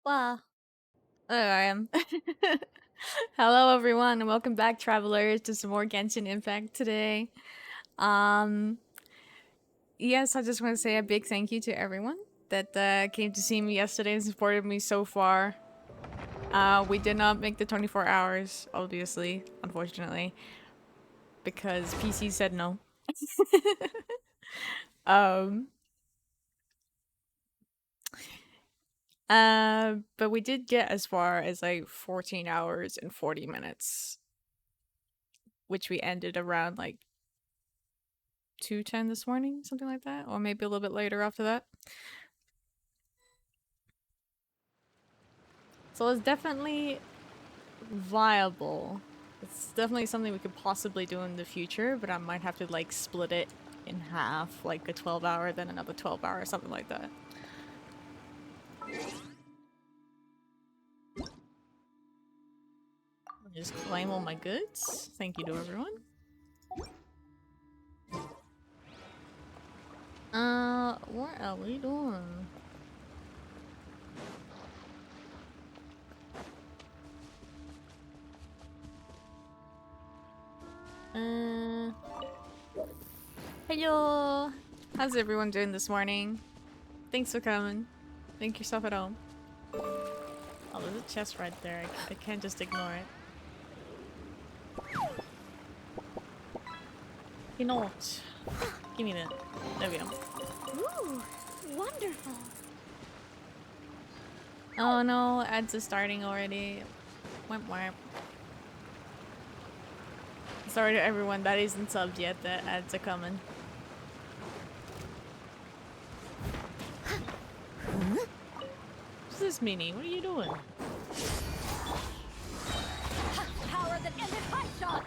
Wow. There I am. Hello everyone and welcome back travelers to some more Genshin Impact today. Um yes, I just want to say a big thank you to everyone that came to see me yesterday and supported me so far. We did not make the 24 hours, obviously, unfortunately, because PC said no. um but we did get as far as like 14 hours and 40 minutes, which we ended around like 2:10 this morning, something like that, or maybe a little bit later after that. So it's definitely viable. It's definitely something we could possibly do in the future, but I might have to like split it in half, like a 12-hour, then another 12-hour, something like that. Just claim all my goods. Thank you to everyone. What are we doing? Hello! How's everyone doing this morning? Thanks for coming. Make yourself at home. Oh, there's a chest right there. I can't just ignore it. You know what? Give me that. There we go. Ooh, wonderful. Oh no, ads are starting already. Wimp wimp. Sorry to everyone that isn't subbed yet, the ads are coming. What's this, Minnie? What are you doing? Power that ended high shot.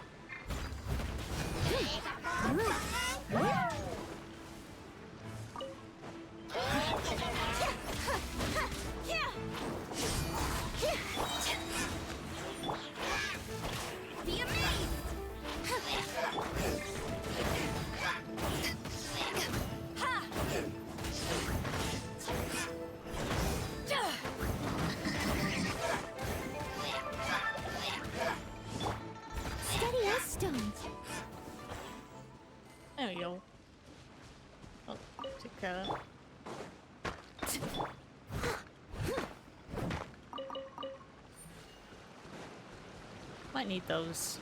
Be amazed. Steady as stones. There we go. Oh, take care of that. Might need those.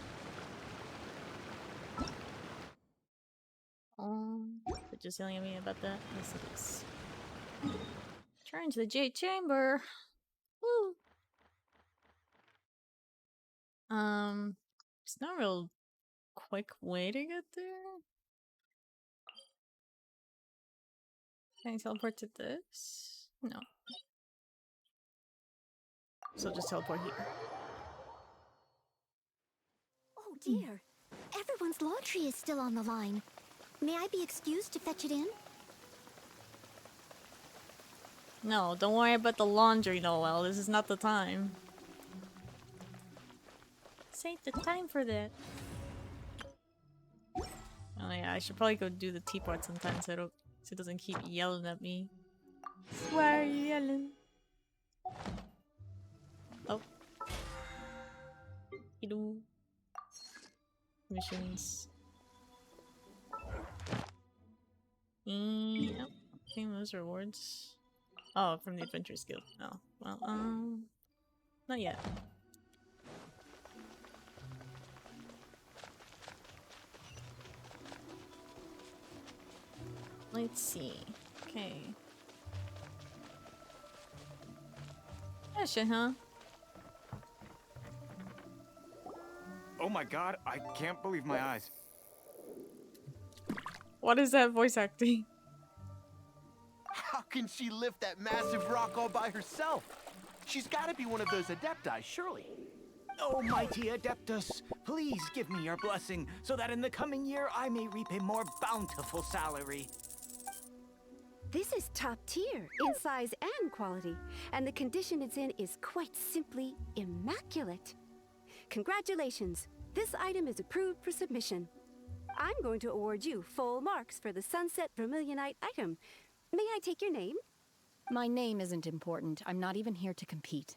But just yelling at me about that? Yes, it is. Turn to the Jade Chamber. Woo! It's not a real quick way to get there. Can I teleport to this? No. So just teleport here. Oh dear. Everyone's laundry is still on the line. May I be excused to fetch it in? No, don't worry about the laundry, Noel. This is not the time. This ain't the time for that. Oh yeah, I should probably go do the teapot sometime so it doesn't keep yelling at me. Why are you yelling? Oh. Hello. Missions. Yep. Claim those rewards. Oh, from the Adventurers Guild. Oh, well, not yet. Let's see. Okay. Genshin, huh? Oh my god, I can't believe my eyes. What is that voice acting? How can she lift that massive rock all by herself? She's got to be one of those adepti, surely. Oh, mighty Adeptus, please give me your blessing so that in the coming year I may reap a more bountiful salary. This is top tier in size and quality, and the condition it's in is quite simply immaculate. Congratulations, this item is approved for submission. I'm going to award you full marks for the Sunset Vermilionite item. May I take your name? My name isn't important. I'm not even here to compete.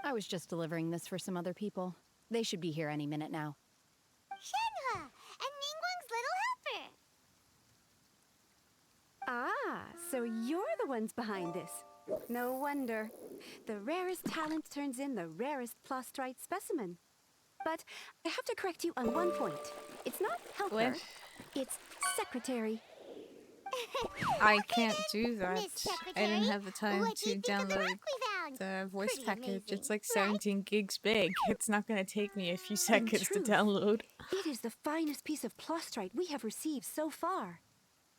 I was just delivering this for some other people. They should be here any minute now. Shenhe, and Ningguang's little helper. Ah, so you're the ones behind this. No wonder. The rarest talent turns in the rarest plastrite specimen. But I have to correct you on one point. It's not helper, What? it's secretary. I can't do that. Miss I didn't Secretary, have the time what do to you think of the download rock we found? the voice Pretty package. amazing, It's like right? 17 gigs big. It's not gonna take me a few seconds to truth, download. It is the finest piece of plastrite we have received so far.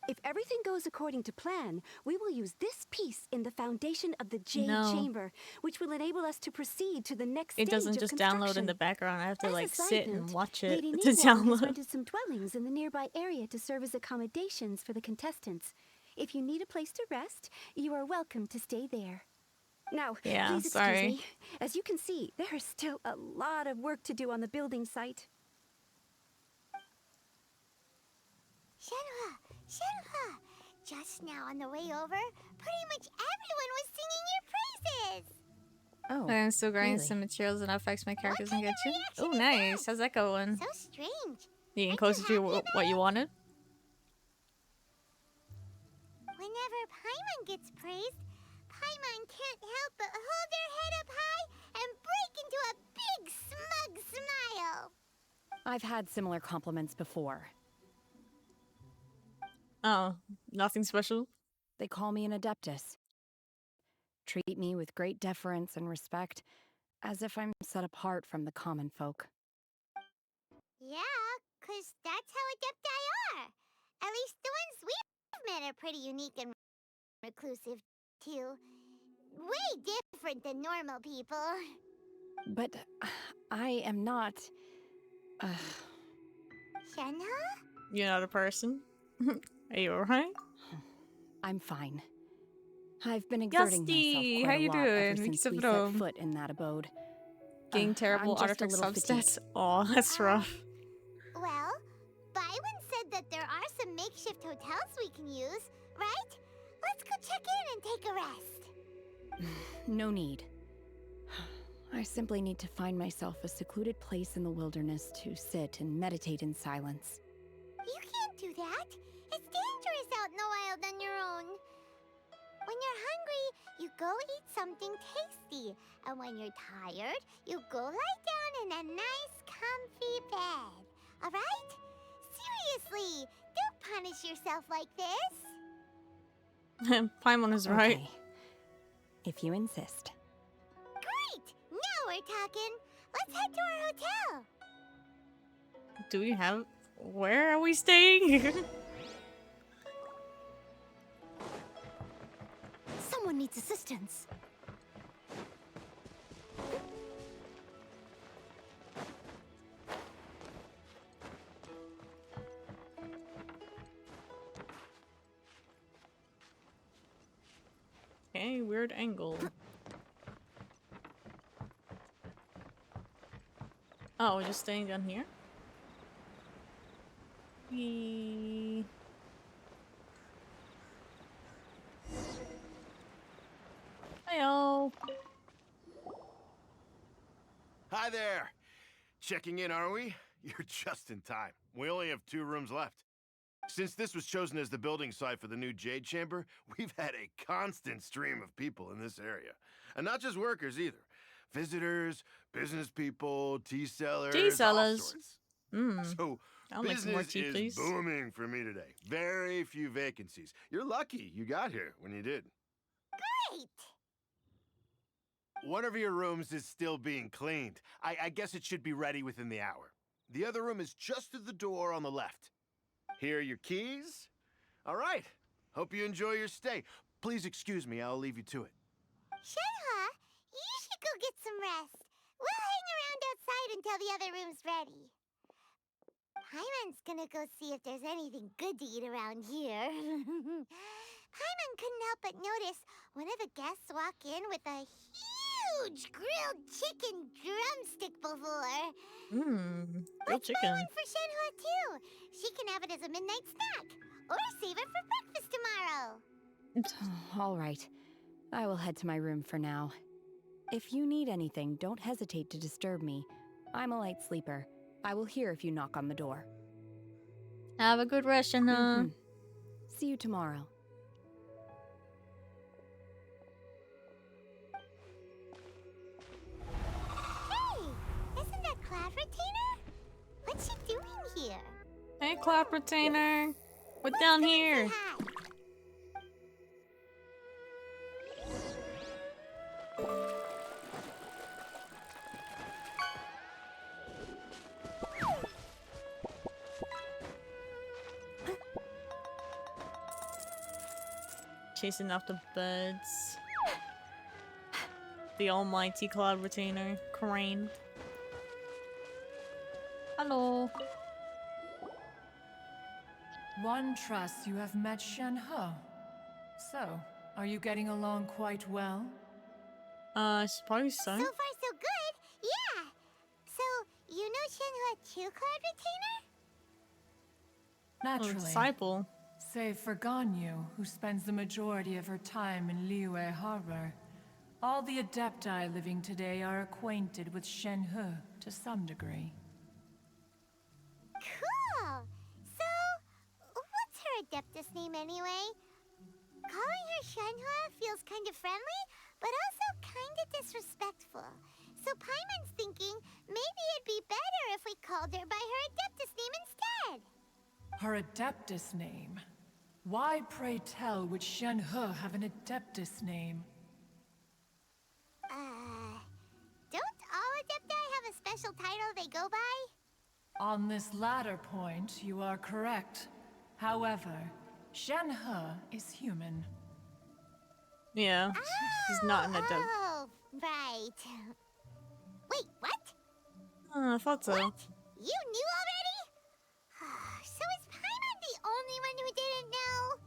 If everything goes according to plan, we will use this piece in the foundation of the Jade No. Chamber, which will enable us to proceed to the next It stage doesn't of just construction. download in the background. I have to As a like side sit and note, watch it Lady to Ningguang has download. rented some dwellings in the nearby area to serve as accommodations for the contestants. If you need a place to rest, you are welcome to stay there. Now, Yeah, please excuse sorry. me. As you can see, there is still a lot of work to do on the building site. Shenhe, just now on the way over, pretty much everyone was singing your praises. Oh, I'm still grinding really? some materials and affects my characters in kind of Genshin. reaction Oh, is nice. that? How's that going? So strange. You getting Aren't closer you to happy about what you it? wanted? Whenever Paimon gets praised, Paimon can't help but hold their head up high and break into a big smug smile. I've had similar compliments before. Oh, nothing special? They call me an adeptus. Treat me with great deference and respect, as if I'm set apart from the common folk. Yeah, 'cause that's how Adepti are. At least the ones we've met are pretty unique and reclusive, too. Way different than normal people. But I am not... Shenhe? You're not a person? Are you alright? I'm fine. I've been exerting Gusty, myself how quite a you lot doing? ever Vilket since we så bra. set foot in that abode. Getting terrible I'm just a artifact little substats. fatigued. Aw, that's rough. Well, Byron said that there are some makeshift hotels we can use, right? Let's go check in and take a rest. No need. I simply need to find myself a secluded place in the wilderness to sit and meditate in silence. You can't do that. It's dangerous out in the wild on your own. When you're hungry, you go eat something tasty. And when you're tired, you go lie down in a nice, comfy bed. All right? Seriously, don't punish yourself like this. Paimon is right. Okay. If you insist. Great! Now we're talking. Let's head to our hotel. Do we have... Where are we staying? Someone needs assistance. Okay, weird angle. Oh, we're just staying down here? Heyo. Hi there. Checking in, are we? You're just in time. We only have 2 rooms left. Since this was chosen as the building site for the new Jade Chamber, we've had a constant stream of people in this area. And not just workers either. Visitors, business people, tea sellers, Tea all sellers. sorts. Mmm. So I'll make some more business tea, is please. booming for me today. Very few vacancies. You're lucky you got here when you did. Great! One of your rooms is still being cleaned. I guess it should be ready within the hour. The other room is just through the door on the left. Here are your keys. All right. Hope you enjoy your stay. Please excuse me, I'll leave you to it. Shenhe, you should go get some rest. We'll hang around outside until the other room's ready. Paimon's gonna go see if there's anything good to eat around here. Paimon couldn't help but notice one of the guests walk in with a huge grilled chicken drumstick before. Mmm. Grilled Let's buy chicken. one for Shenhe too. She can have it as a midnight snack, or save it for breakfast tomorrow. All right. I will head to my room for now. If you need anything, don't hesitate to disturb me. I'm a light sleeper. I will hear if you knock on the door. Have a good rest, Shanna. See you tomorrow. Hey, isn't that Cloud Retainer? What's she doing here? Hey, Cloud Retainer. What's down Come and say here? hi. Chasing after birds. The almighty Cloud Retainer. Crane. Hello. One trusts you have met Shen He. So, are you getting along quite well? I suppose so. So far, so good. Yeah. So, you know Shenhua too, Cloud Retainer? Oh, Naturally. disciple. Save for Ganyu, who spends the majority of her time in Liyue Harbor. All the Adepti living today are acquainted with Shen He to some degree. Cool. So, what's her Adeptus name anyway? Calling her Shenhua feels kind of friendly, but also kind of disrespectful. So Paimon's thinking maybe it'd be better if we called her by her Adeptus name instead. Her Adeptus name? Why, pray tell, would Shen He have an Adeptus name? Don't all Adepti have a special title they go by? On this latter point, you are correct. However, Shen He is human. Yeah. She's not an adept. Oh, right. Wait, what? I thought so. What? You knew already? So is Paimon the only one who didn't know?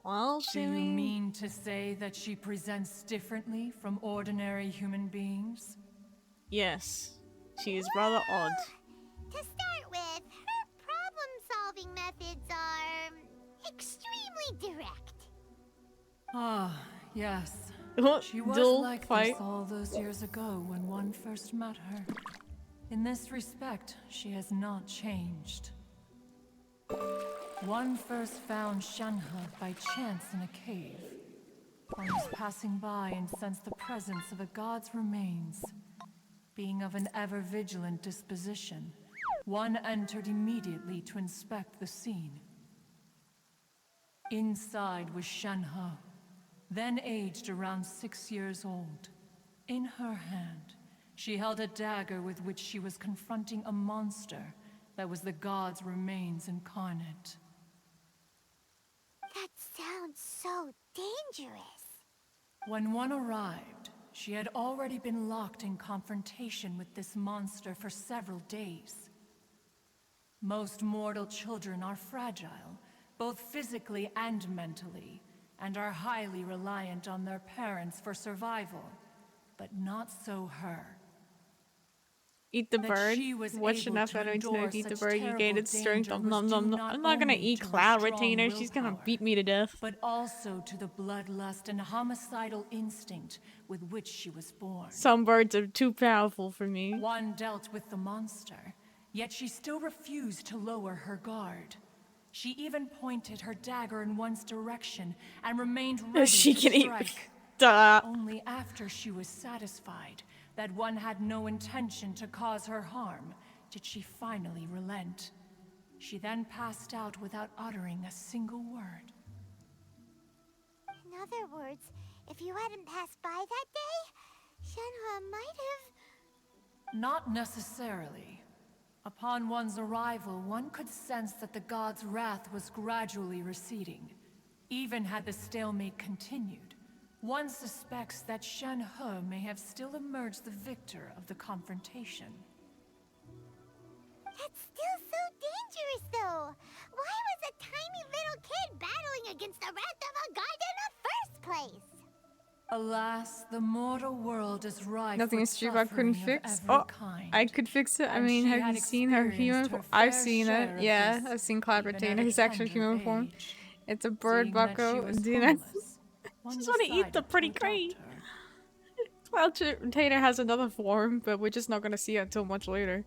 Well, Do you mean to say that she presents differently from ordinary human beings? Yes. She is rather odd. To start with, her problem-solving methods are extremely direct. Ah, yes. She was Dual like fight. this all those years ago when one first met her. In this respect, she has not changed. One first found Shenhe by chance in a cave. One was passing by and sensed the presence of a god's remains. Being of an ever-vigilant disposition, one entered immediately to inspect the scene. Inside was Shenhe, then aged around 6 years old. In her hand, she held a dagger with which she was confronting a monster that was the god's remains incarnate. That sounds so dangerous. When one arrived, she had already been locked in confrontation with this monster for several days. Most mortal children are fragile, both physically and mentally, and are highly reliant on their parents for survival. But not so her. Eat the That bird. she was Watch able enough to anime to know endure to eat the such bird. You gain terrible its strength. danger Nom nom was nom due nom. not I'm not gonna only eat to her Cloud strong Retainer. She's gonna willpower, beat me to death. but also to the bloodlust and homicidal instinct with which she was born. Some birds are too powerful for me. One dealt with the monster, yet she still refused to lower her guard. She even pointed her dagger in one's direction and remained ready She to can eat. strike. Duh. Only after she was satisfied that one had no intention to cause her harm did she finally relent. She then passed out without uttering a single word. In other words, if you hadn't passed by that day, Shenhua might have... Not necessarily. Upon one's arrival, one could sense that the god's wrath was gradually receding. Even had the stalemate continued, one suspects that Shen He may have still emerged the victor of the confrontation. That's still so dangerous, though. Why was a tiny little kid battling against the wrath of a god in the first place? Alas, the mortal world is rife Nothing with is true I couldn't suffering of fix. every Oh, kind. I could fix it. I And mean, she have had you seen her experienced human her form? I've fair seen share it. of Yeah, this, I've seen Cloud even at Retainer, a his actual tender human form. age. It's a bird, Seeing that she bucko. was Do you know? homeless, one Just want to eat the decided to pretty adopt crate. her. Well, Tater has another form, but we're just not gonna see it until much later.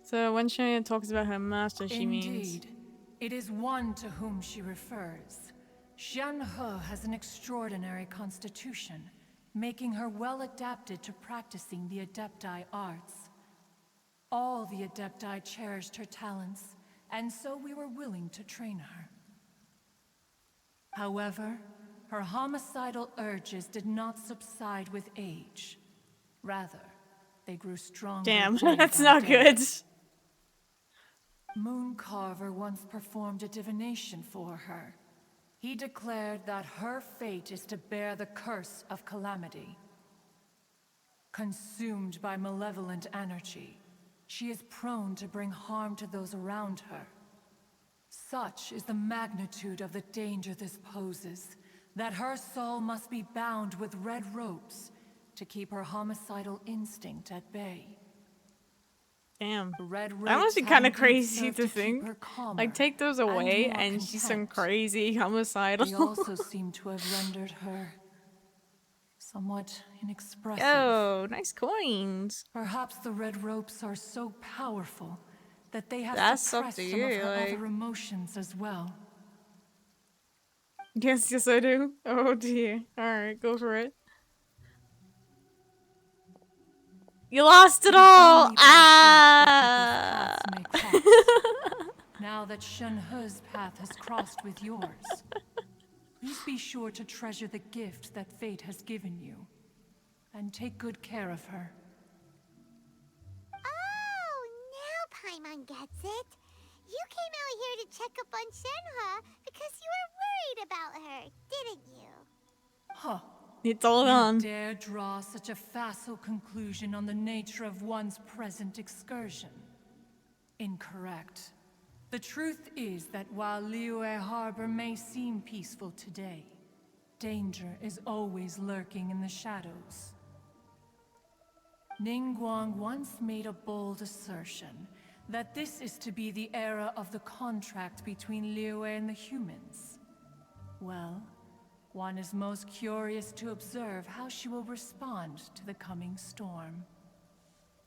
So when Shania talks about her master, she means... Indeed, it is one to whom she refers. Xianhe has an extraordinary constitution, making her well adapted to practicing the Adepti arts. All the Adepti cherished her talents, and so we were willing to train her. However, her homicidal urges did not subside with age. Rather, they grew stronger. Damn, day that's by not day. good. Mooncarver once performed a divination for her. He declared that her fate is to bear the curse of calamity. Consumed by malevolent energy, she is prone to bring harm to those around her. Such is the magnitude of the danger this poses, that her soul must be bound with red ropes to keep her homicidal instinct at bay. Damn. Red ropes That must be have kind of indeed crazy served to keep think. her calmer Like, take those and away more and she's some content. crazy homicidal. They also seem to have rendered her somewhat inexpressive. Oh, nice coins. Perhaps the red ropes are so powerful that they have That's up suppressed to some of you, her like... other emotions as well. Yes, yes I do. Oh dear. Alright, go for it. You lost it It is all! only by fate that Ah! people's paths may cross. Now that Shenhe's path has crossed with yours, please be sure to treasure the gift that fate has given you, and take good care of her. Oh, now Paimon gets it. You came out here to check up on Shenhe because you were worried about her, didn't you? Huh. It's all You gone. dare draw such a facile conclusion on the nature of one's present excursion? Incorrect. The truth is that while Liyue Harbor may seem peaceful today, danger is always lurking in the shadows. Ningguang once made a bold assertion that this is to be the era of the contract between Liyue and the humans. Well, one is most curious to observe how she will respond to the coming storm.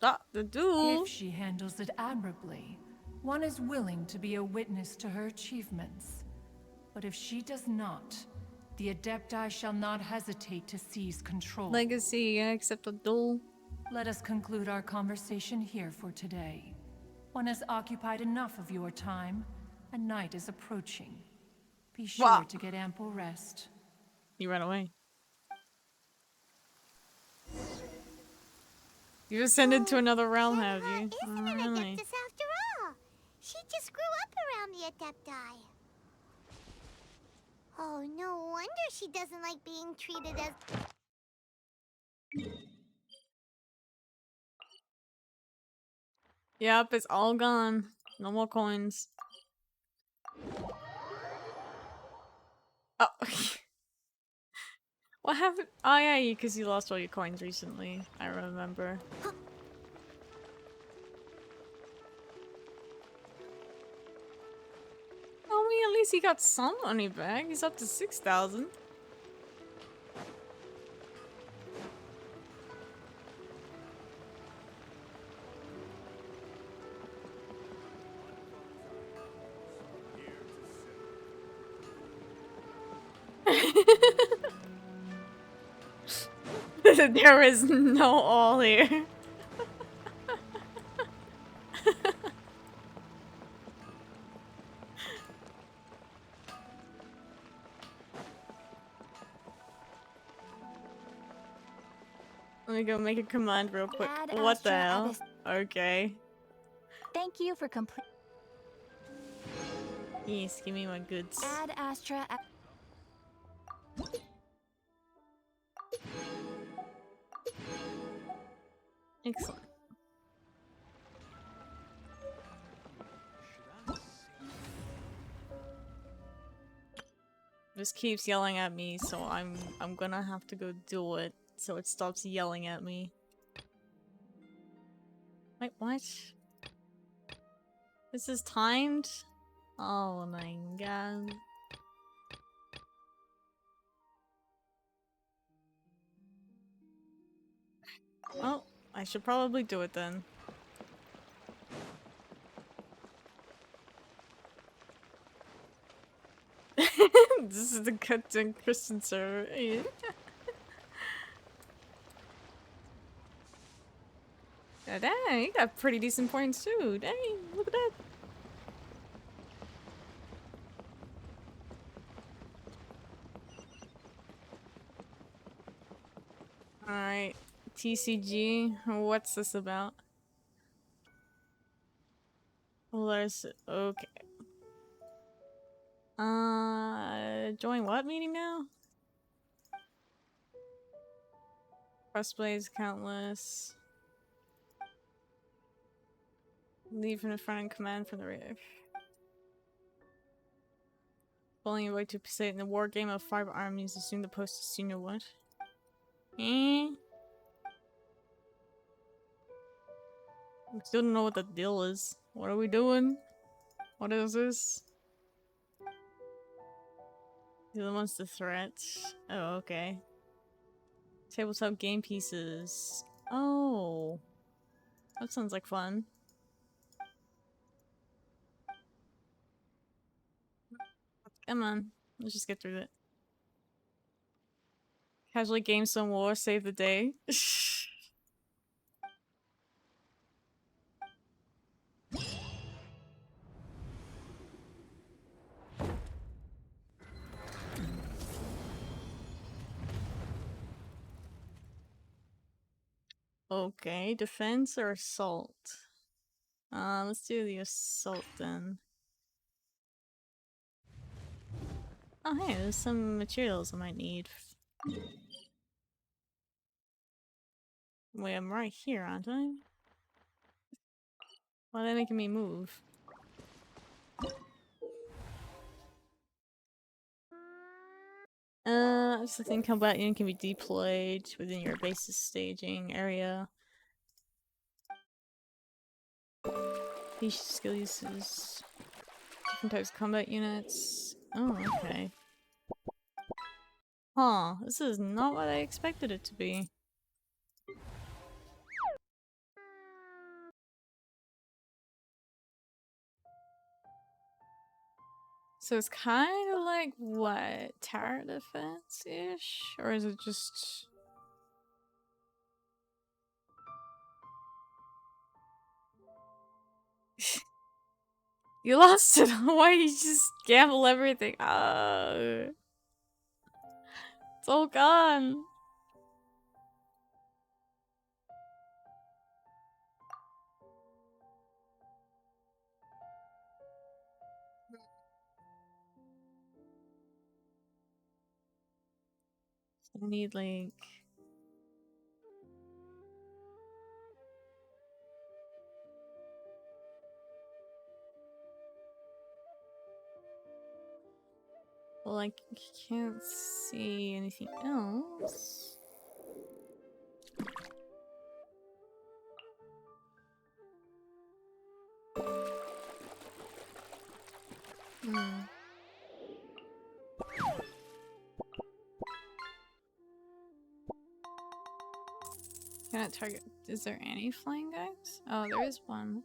Ah, the duel. If she handles it admirably, one is willing to be a witness to her achievements. But if she does not, the Adepti shall not hesitate to seize control. Legacy, except a duel. Let us conclude our conversation here for today. One has occupied enough of your time, and night is approaching. Be sure Wow. to get ample rest. You ran away. You ascended to another realm, have you? Shenhe Oh, isn't an really? Adeptus after all. She just grew up around the Adepti. Oh, no wonder she doesn't like being treated as... Yep, it's all gone. No more coins. Oh. What happened? Oh yeah, because you lost all your coins recently. I remember. I mean, at least he got some money back. He's up to 6,000. There is no all here. Let me go make a command real quick. Ad What the Astra hell? Abyss. Okay. Thank you for complete. Yes, give me my goods. Ad Astra. Excellent. This keeps yelling at me, so I'm gonna have to go do it so it stops yelling at me. Wait, what? This is timed? Oh my god. Well, I should probably do it then. This is the goddamn Christian server. Yeah, dang, you got pretty decent points too. Dang, look at that. Alright, TCG, what's this about? Let's, okay. Join what meeting now? Press plays, countless. Leave from the front and command from the rear. Following your way to participate in the war game of 5 armies, assume the post of senior what? Eh? I still don't know what the deal is. What are we doing? What is this? You're the one's the threat. Oh, okay. Tabletop game pieces. Oh. That sounds like fun. Come on. Let's just get through it. Casually game some war, save the day. Okay, defense or assault? Let's do the assault then. Oh hey, there's some materials I might need. Wait, I'm right here, aren't I? Why are they making me move? That's the thing, combat unit can be deployed within your base's staging area. Each skill uses different types of combat units. Oh, okay. Huh, this is not what I expected it to be. So it's kind of like, what, tower defense-ish? Or is it just... You lost it! Why you just gamble everything? It's all gone! I need, like... Well, I can't see anything else. Hmm. Cannot target. Is there any flying guys? Oh, there is one.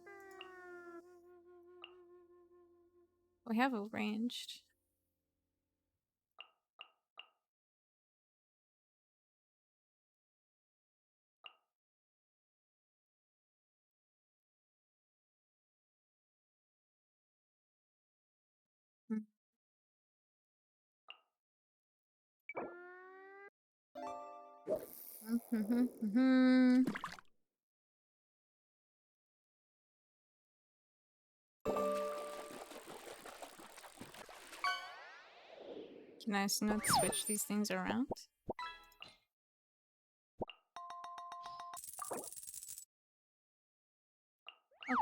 We have a ranged. Hmm. Can I not switch these things around?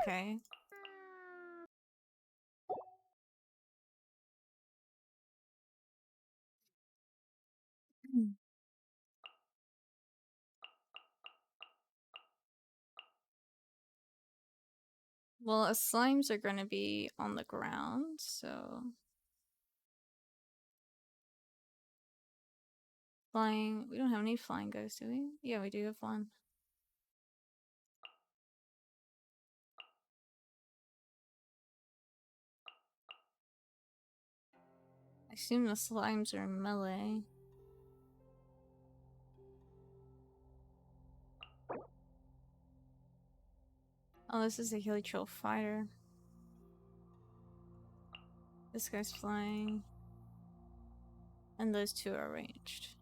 Okay. Hmm. Well, slimes are gonna be on the ground, so... Flying... We don't have any flying guys, do we? Yeah, we do have one. I assume the slimes are melee. Oh, this is a heliotrope fighter. This guy's flying. And those two are ranged.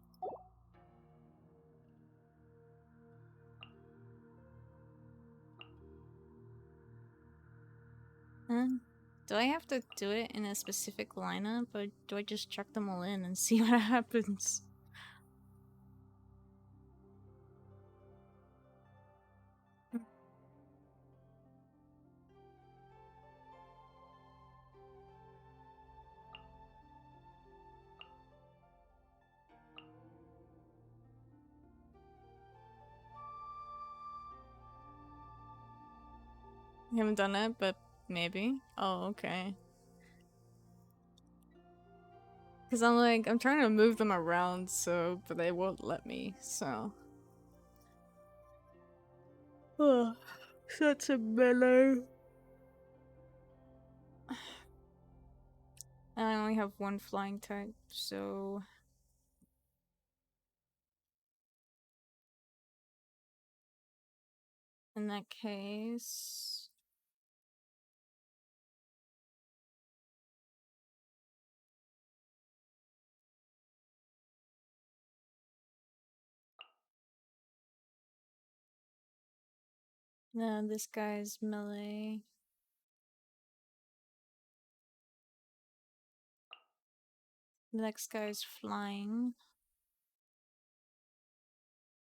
Huh? Do I have to do it in a specific lineup, or do I just chuck them all in and see what happens? I haven't done it, but maybe. Oh, okay. Because I'm like, I'm trying to move them around, so, but they won't let me, so. Oh, such a melee. And I only have one flying type, so. In that case. No, this guy's melee. The next guy's flying.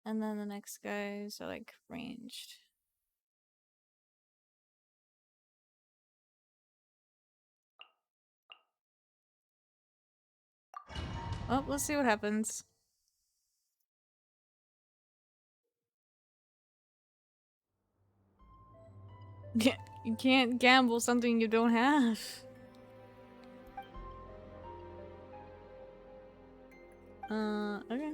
And then the next guys are like ranged. Well, let's see what happens. You can't gamble something you don't have. Okay.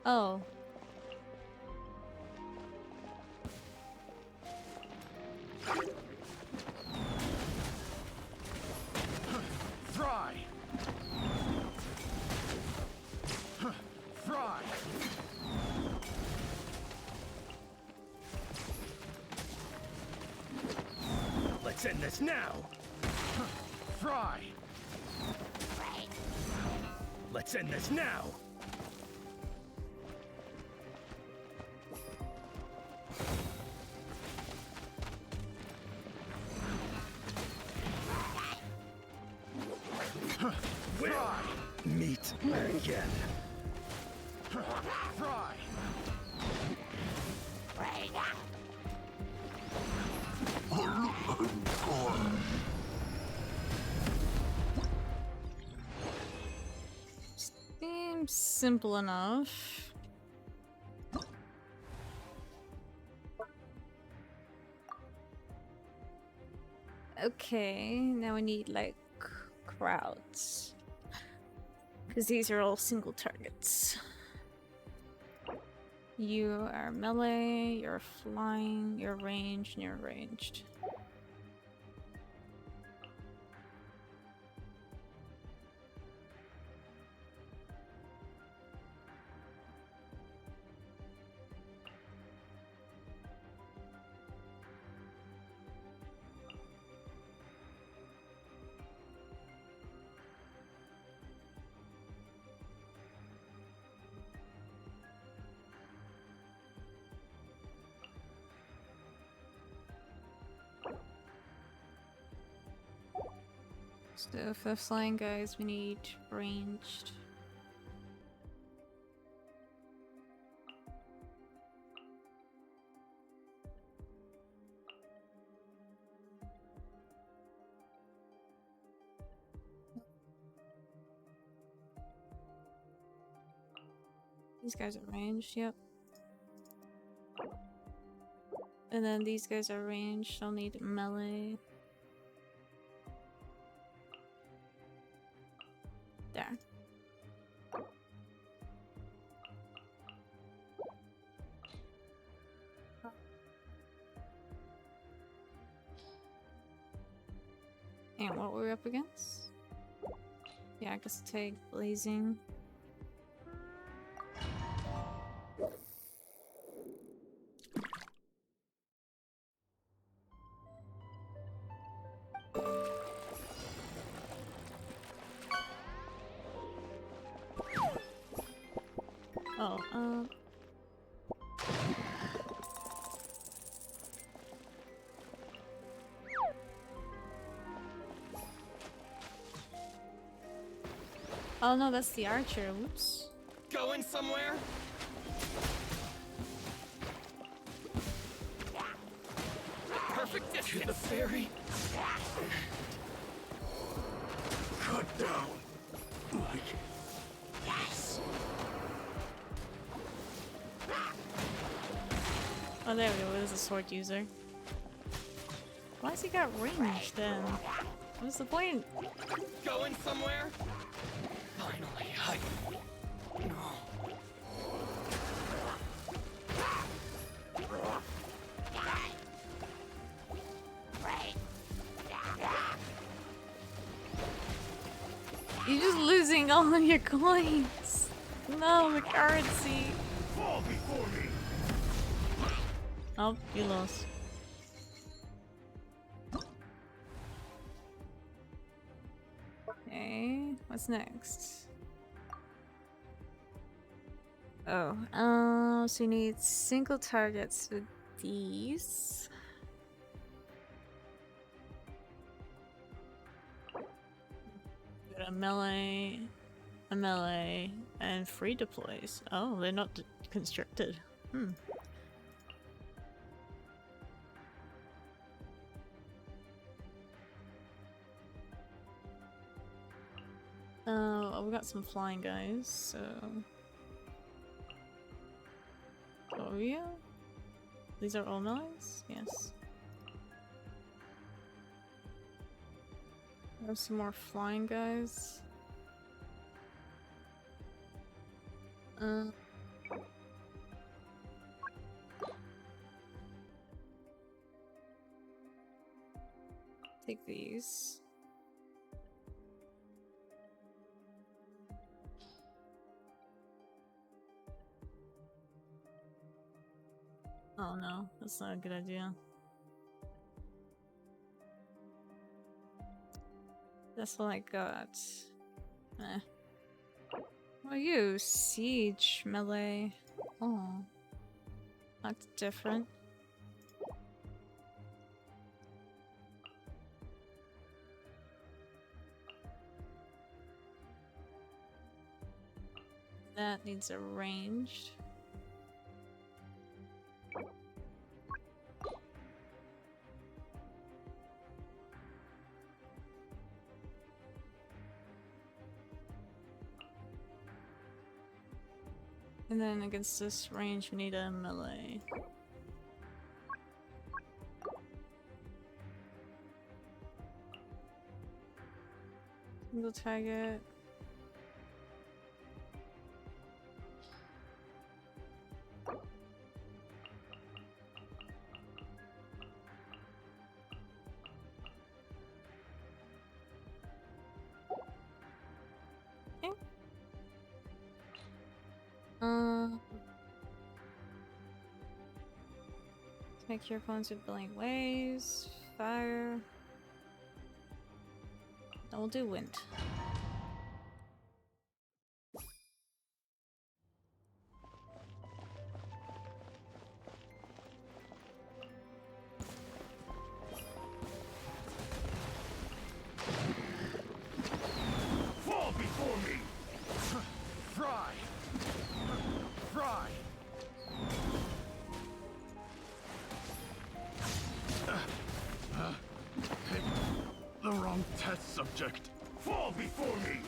Oh. Fry! Fry! Let's end this now! Fry! Let's end this now! We'll meet again. Fry! Seems simple enough. Okay, now we need like crowds. Because these are all single targets. You are melee, you're flying, you're ranged, and you're ranged. So for flying guys, we need ranged. These guys are ranged, yep. And then these guys are ranged, I'll need melee. There. And what were we up against? Yeah, I guess take blazing. Oh, oh no, that's the archer. Whoops. Going somewhere? Perfect distance. To the ferry. Cut down. Like this. Oh, there we go. There's a sword user. Why has he got range then? What's the point? Going somewhere? Finally, no. You're just losing all of your coins. No, the currency. Fall before me. Oh, you lost. Okay, what's next? Oh, so you need single targets with these. Got a melee, and free deploys. Oh, they're not constricted. Hmm. Oh, we got some flying guys, so... Oh yeah? These are all melees? Yes. There's some more flying guys. Take these. Oh no, that's not a good idea. That's all I got. Eh. What are you? Siege melee. Oh. That's different. That needs a ranged. And then against this range, we need a melee. Single target. Make your opponents with blank waves, fire. And we'll do wind. Fall before me. Fry. Fry. Picked the wrong test subject. Fall before me.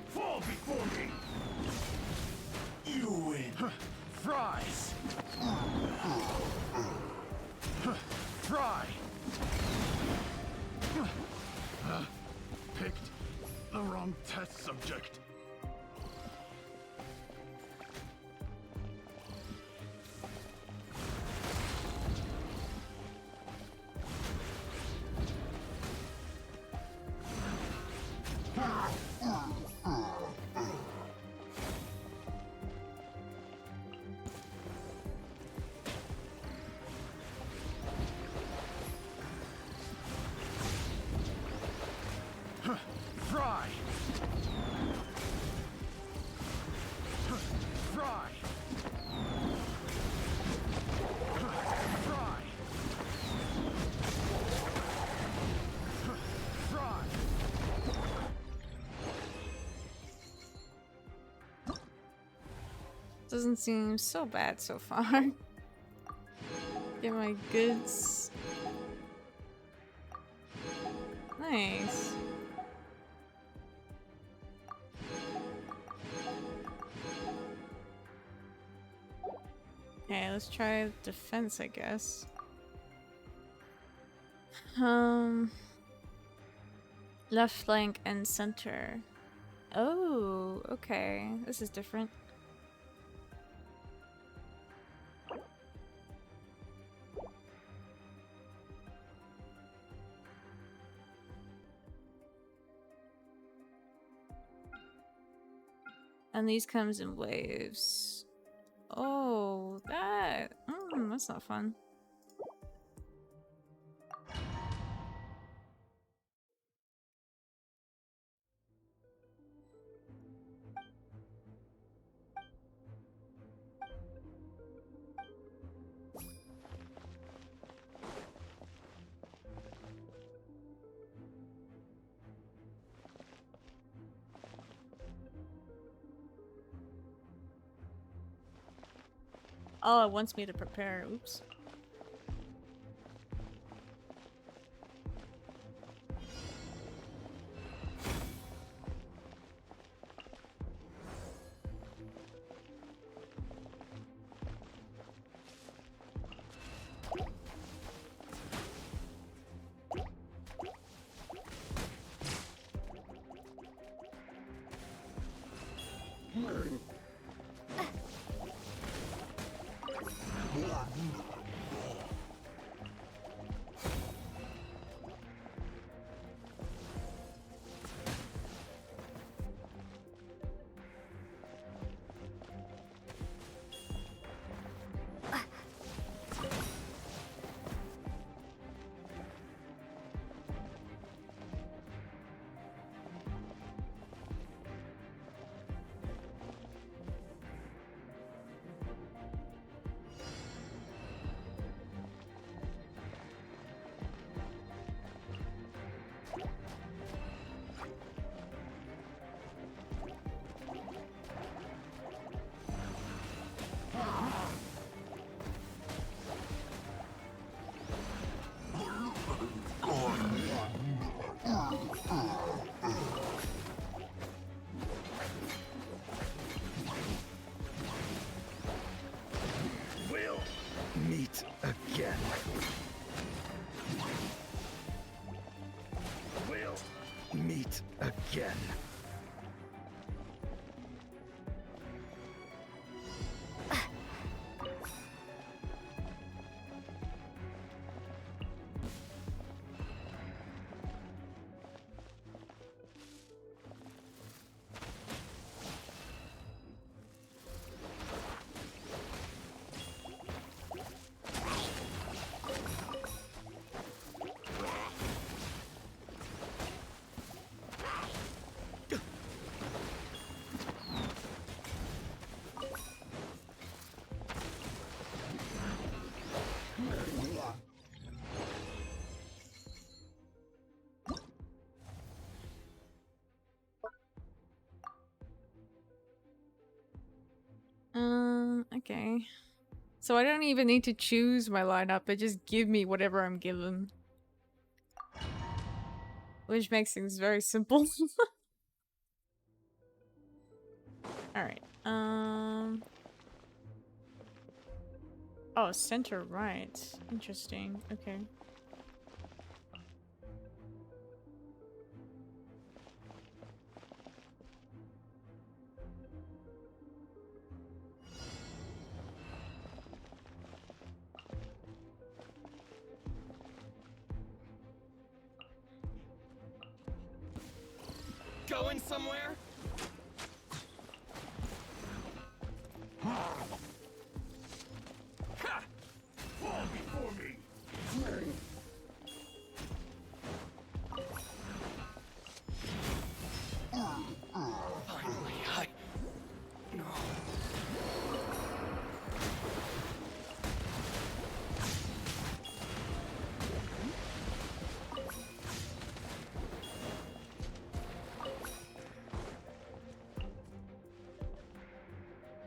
Fall before me. You win. Fries. Fry. Picked the wrong test subject. Fry! Fry! Fry! Fry! Doesn't seem so bad so far. Get my goods. Nice. Okay, let's try defense, I guess. Left flank and center. Oh, okay. This is different. And these comes in waves. Oh, that's not fun. Oh, it wants me to prepare. Oops. We'll meet again. We'll meet again. Okay. So I don't even need to choose my lineup, it just give me whatever I'm given. Which makes things very simple. Alright. Um. Oh, center right. Interesting. Okay. Going somewhere? Ha! Fall before me! Finally, no.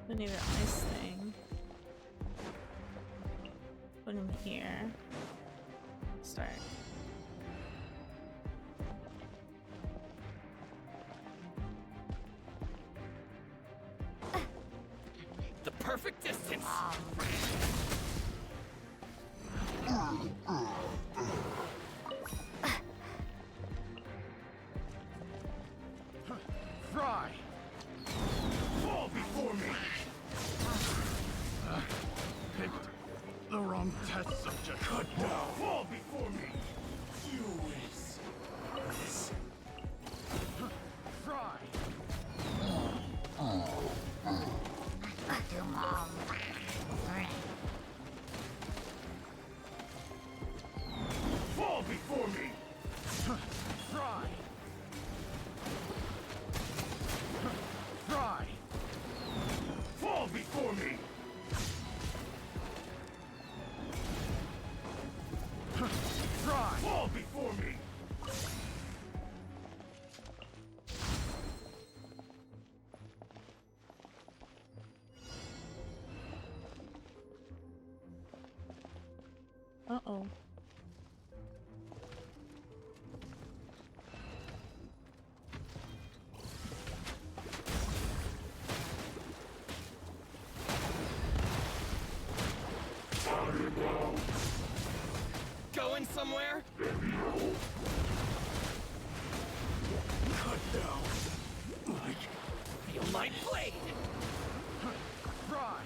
I need an ice thing. Put him here. Start. The perfect distance! Fry! Fall before me! Picked the wrong test subject. Cut down! Fall before me! You is this. Fry! Fall before me! Fry! Fry! Fall before me! Fry! Fall before me! Uh-oh. Going somewhere? Cut down! Feel my blade! Fry!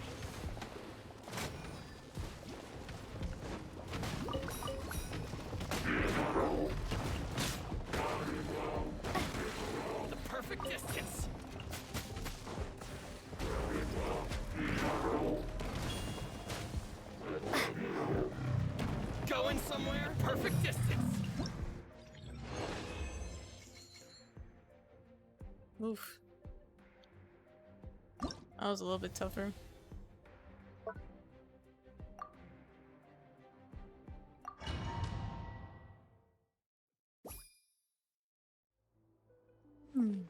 The perfect distance! Going somewhere? Perfect distance! Oof. That was a little bit tougher. Hmm.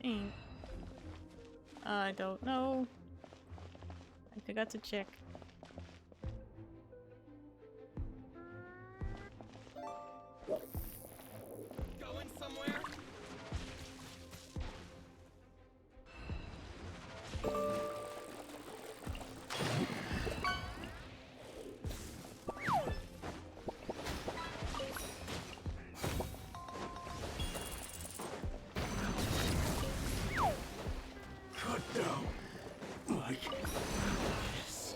Dang. I don't know. I forgot to check. Going somewhere? Cut down! Like this.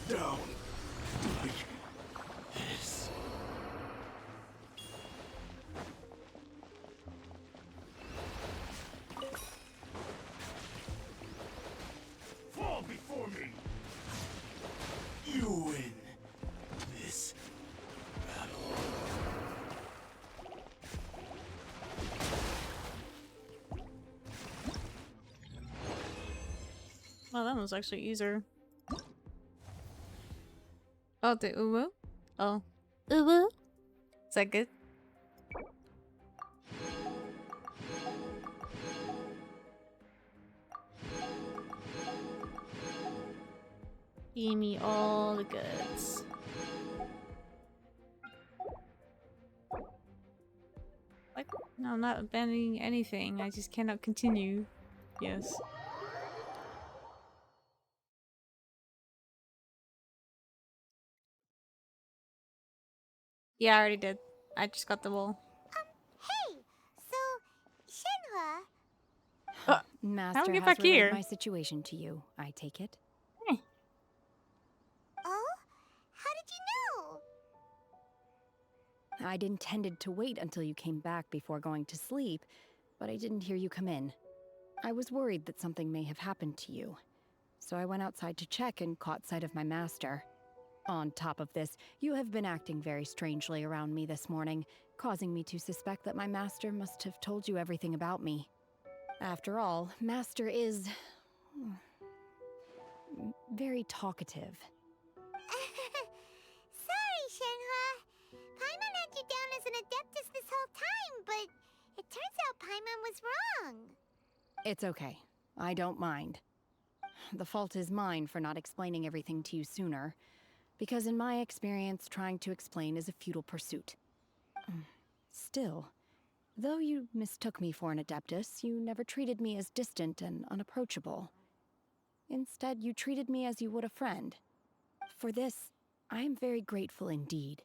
down like this. Fall before me. You win this battle. Well, that was actually easier. Oh, the uwu? Oh. Uwu? Is that good? Give me all the goods. What? No, I'm not abandoning anything. I just cannot continue. Yes. Yeah, I already did. I just got the wall. Hey, so Shenhua, How do Master we get has back relayed here? my situation to you, I take it. Eh. oh, how did you know? I'd intended to wait until you came back before going to sleep, but I didn't hear you come in. I was worried that something may have happened to you, so I went outside to check and caught sight of my master. On top of this, you have been acting very strangely around me this morning, causing me to suspect that my master must have told you everything about me. After all, Master is very talkative. Sorry, Shenhua. Paimon had you down as an adeptus this whole time, but it turns out Paimon was wrong. It's okay. I don't mind. The fault is mine for not explaining everything to you sooner, because in my experience, trying to explain is a futile pursuit. Still, though you mistook me for an adeptus, you never treated me as distant and unapproachable. Instead, you treated me as you would a friend. For this, I am very grateful indeed.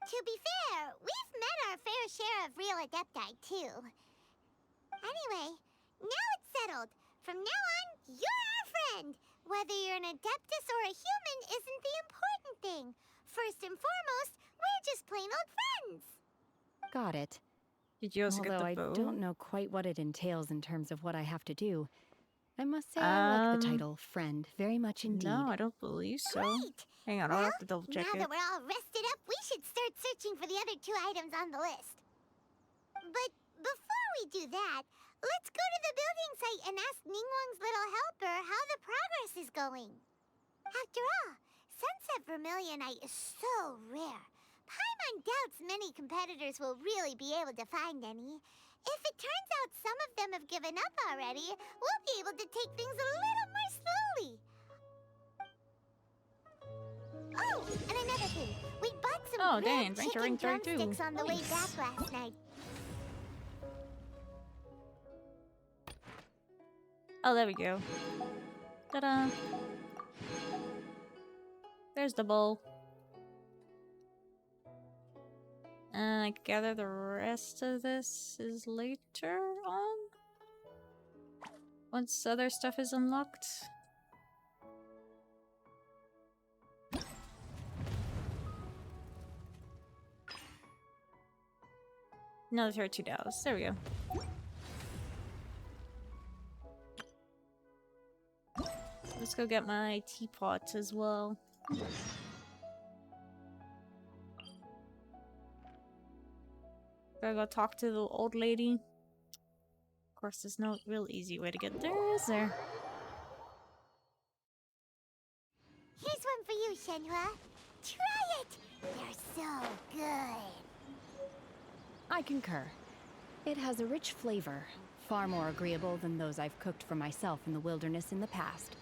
To be fair, we've met our fair share of real adepti, too. Anyway, now it's settled. From now on, you're our friend. Whether you're an adeptus or a human isn't the important thing. First and foremost, we're just plain old friends. Got it. Did you also Although get the I bow? don't know quite what it entails in terms of what I have to do, I must say I like the title friend very much indeed. No, I don't believe so. Great! Hang on, I'll have to double check now it. that we're all rested up, we should start searching for the other 2 items on the list. But before we do that, let's go to the building site and ask Ningguang's little helper how the progress is going. After all, Sunset Vermilionite is so rare. Paimon doubts many competitors will really be able to find any. If it turns out some of them have given up already, we'll be able to take things a little more slowly. Oh, and another thing. We bought some Oh, grilled dang, Ranger chicken Ring 32. drumsticks on the way Nice. back last night. Oh, there we go. Ta-da! There's the bowl. I gather the rest of this is later on? Once other stuff is unlocked? Another 32 dollars. There we go. Let's go get my teapot as well. Gotta go talk to the old lady. Of course, there's no real easy way to get there, is there? Here's one for you, Shenhua. Try it! They're so good. I concur. It has a rich flavor, far more agreeable than those I've cooked for myself in the wilderness in the past.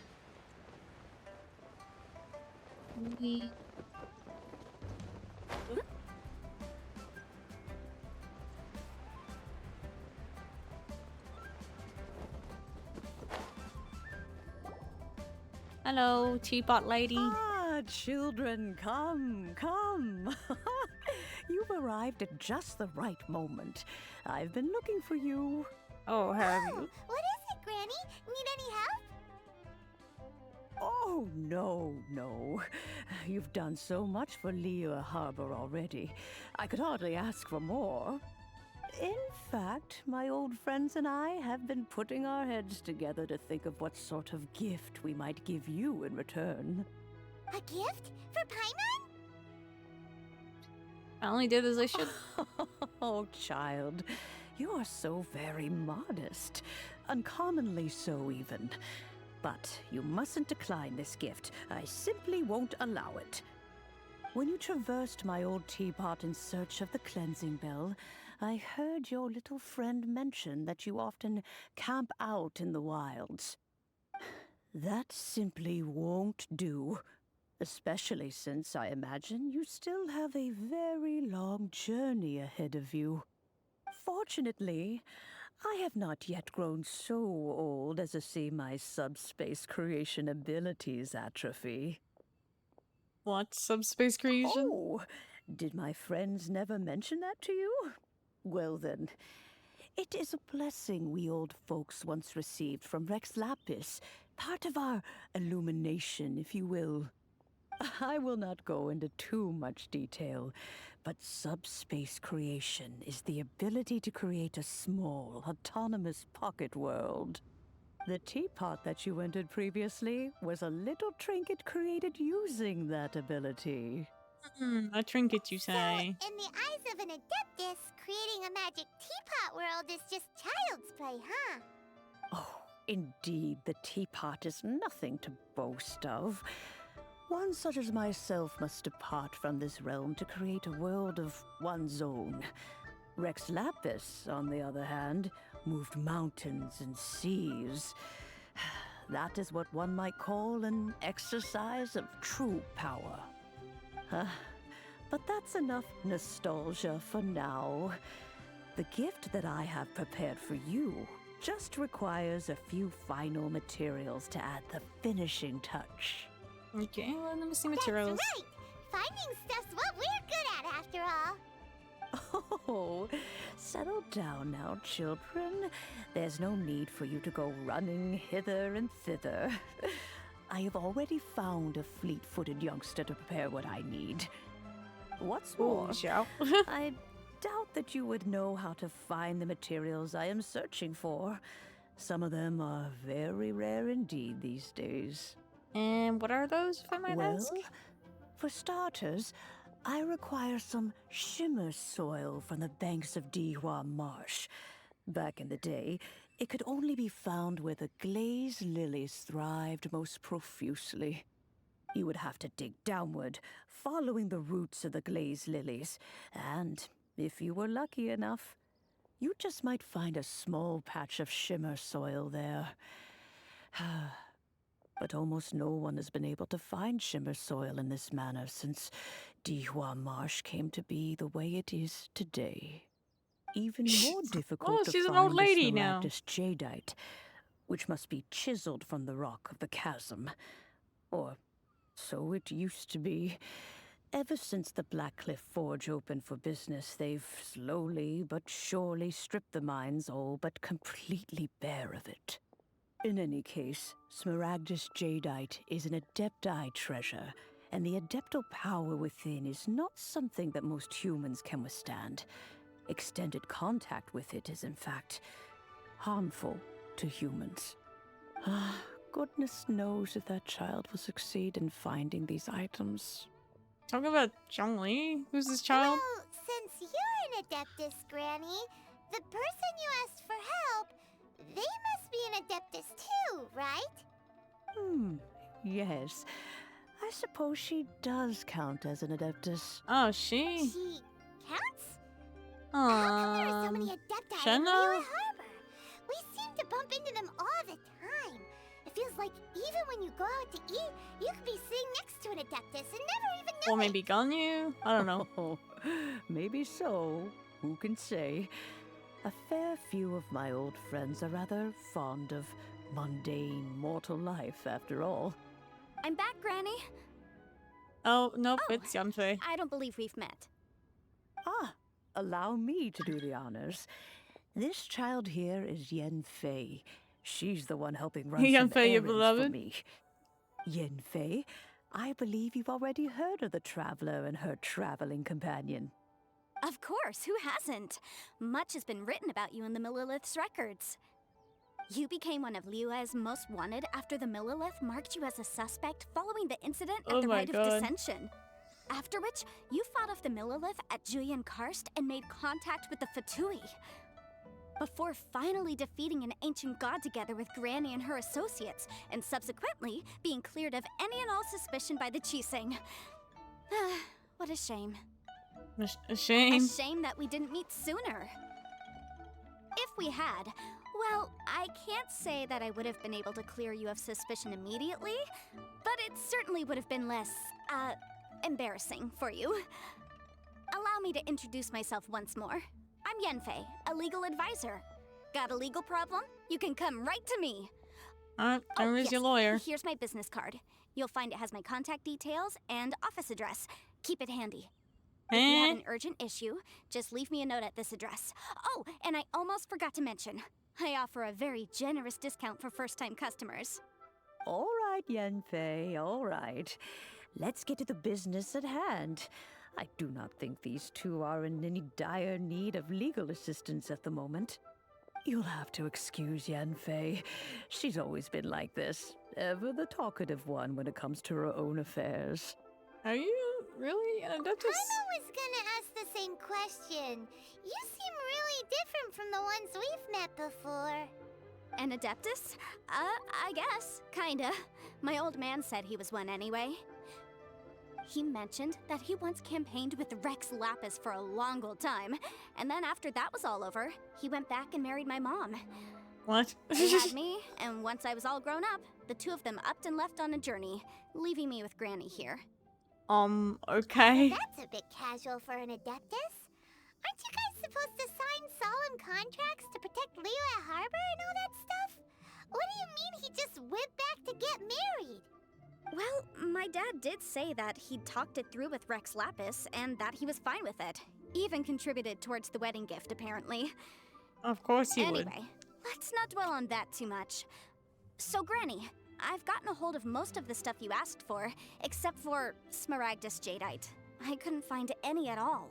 Hello, teapot lady. Ah, children, come, come. You've arrived at just the right moment. I've been looking for you. Oh, have Oh, you? what is it, Granny? Need any help? Oh, no, no. You've done so much for Lea Harbor already. I could hardly ask for more. In fact, my old friends and I have been putting our heads together to think of what sort of gift we might give you in return. A gift for Paimon? I only did as I should. Oh, child, you are so very modest. Uncommonly so, even. But you mustn't decline this gift. I simply won't allow it. When you traversed my old teapot in search of the cleansing bell, I heard your little friend mention that you often camp out in the wilds. That simply won't do. Especially since I imagine you still have a very long journey ahead of you. Fortunately, I have not yet grown so old as to see my subspace creation abilities atrophy. What? Subspace creation? Oh, did my friends never mention that to you? Well then, it is a blessing we old folks once received from Rex Lapis, part of our illumination, if you will. I will not go into too much detail, but subspace creation is the ability to create a small, autonomous pocket world. The teapot that you entered previously was a little trinket created using that ability. A trinket, you So, say? in the eyes of an Adeptus, creating a magic teapot world is just child's play, huh? Oh, indeed, the teapot is nothing to boast of. One such as myself must depart from this realm to create a world of one's own. Rex Lapis, on the other hand, moved mountains and seas. That is what one might call an exercise of true power. But that's enough nostalgia for now. The gift that I have prepared for you just requires a few final materials to add the finishing touch. Okay, well, let me see materials. That's right! Finding stuff's what we're good at, after all. Oh, settle down now, children. There's no need for you to go running hither and thither. I have already found a fleet-footed youngster to prepare what I need. What's more, I doubt that you would know how to find the materials I am searching for. Some of them are very rare indeed these days. And what are those, if I might ask? For starters, I require some shimmer soil from the banks of Dihua Marsh. Back in the day, it could only be found where the glaze lilies thrived most profusely. You would have to dig downward, following the roots of the glaze lilies, and if you were lucky enough, you just might find a small patch of shimmer soil there. But almost no one has been able to find shimmer soil in this manner since Dihua Marsh came to be the way it is today. Even more difficult to she's an find old lady now. Smaragdus jadeite, which must be chiseled from the rock of the chasm. Or so it used to be. Ever since the Blackcliff Forge opened for business, they've slowly but surely stripped the mines all but completely bare of it. In any case, Smaragdus jadeite is an Adepti treasure, and the Adeptal power within is not something that most humans can withstand. Extended contact with it is, in fact, harmful to humans. Goodness knows if that child will succeed in finding these items. Talking about Zhongli? Who's this child? Well, since you're an Adeptus, Granny, the person you asked for help, they must be an Adeptus too, right? Yes. I suppose she does count as an Adeptus. Oh, she? She counts? How come there are so many Adepti in Liyue Harbor? We seem to bump into them all the time. It feels like even when you go out to eat, you could be sitting next to an Adeptus and never even know Or maybe Ganyu? I don't know. Maybe so. Who can say? A fair few of my old friends are rather fond of mundane mortal life, after all. I'm back, Granny. Oh, nope, it's Yanfei. I don't believe we've met. Allow me to do the honors. This child here is Yanfei. She's the one helping run some Yanfei, your errands for beloved? me. Yenfei, I believe you've already heard of the traveler and her traveling companion. Of course, who hasn't? Much has been written about you in the Millilith's records. You became one of Liyue's most wanted after the Millilith marked you as a suspect following the incident at Oh the my Rite of God. Dissension. After which, you fought off the Millilith at Julian Karst and made contact with the Fatui. Before finally defeating an ancient god together with Granny and her associates, and subsequently being cleared of any and all suspicion by the Chiseng. What a shame. A shame. A shame that we didn't meet sooner. If we had, well, I can't say that I would have been able to clear you of suspicion immediately, but it certainly would have been less, embarrassing for you. Allow me to introduce myself once more. I'm Yenfei, a legal advisor. Got a legal problem? You can come right to me. There is your lawyer. Here's my business card. You'll find it has my contact details and office address. Keep it handy. If you have an urgent issue, just leave me a note at this address. Oh, and I almost forgot to mention, I offer a very generous discount for first-time customers. All right, Yenfei, all right. Let's get to the business at hand. I do not think these two are in any dire need of legal assistance at the moment. You'll have to excuse Yenfei. She's always been like this, ever the talkative one when it comes to her own affairs. Are you really an adeptus? I was gonna ask the same question. You seem really different from the ones we've met before. An Adeptus? I guess. Kinda. My old man said he was one anyway. He mentioned that he once campaigned with Rex Lapis for a long old time, and then after that was all over, he went back and married my mom. What? They had me, and once I was all grown up, the two of them upped and left on a journey, leaving me with Granny here. Okay. That's a bit casual for an Adeptus. Aren't you guys supposed to sign solemn contracts to protect Liyue Harbor and all that stuff? What do you mean he just went back to get married? Well, my dad did say that he'd talked it through with Rex Lapis, and that he was fine with it. Even contributed towards the wedding gift, apparently. Of course he would. Anyway, let's not dwell on that too much. So, Granny, I've gotten a hold of most of the stuff you asked for, except for Smaragdus Jadeite. I couldn't find any at all.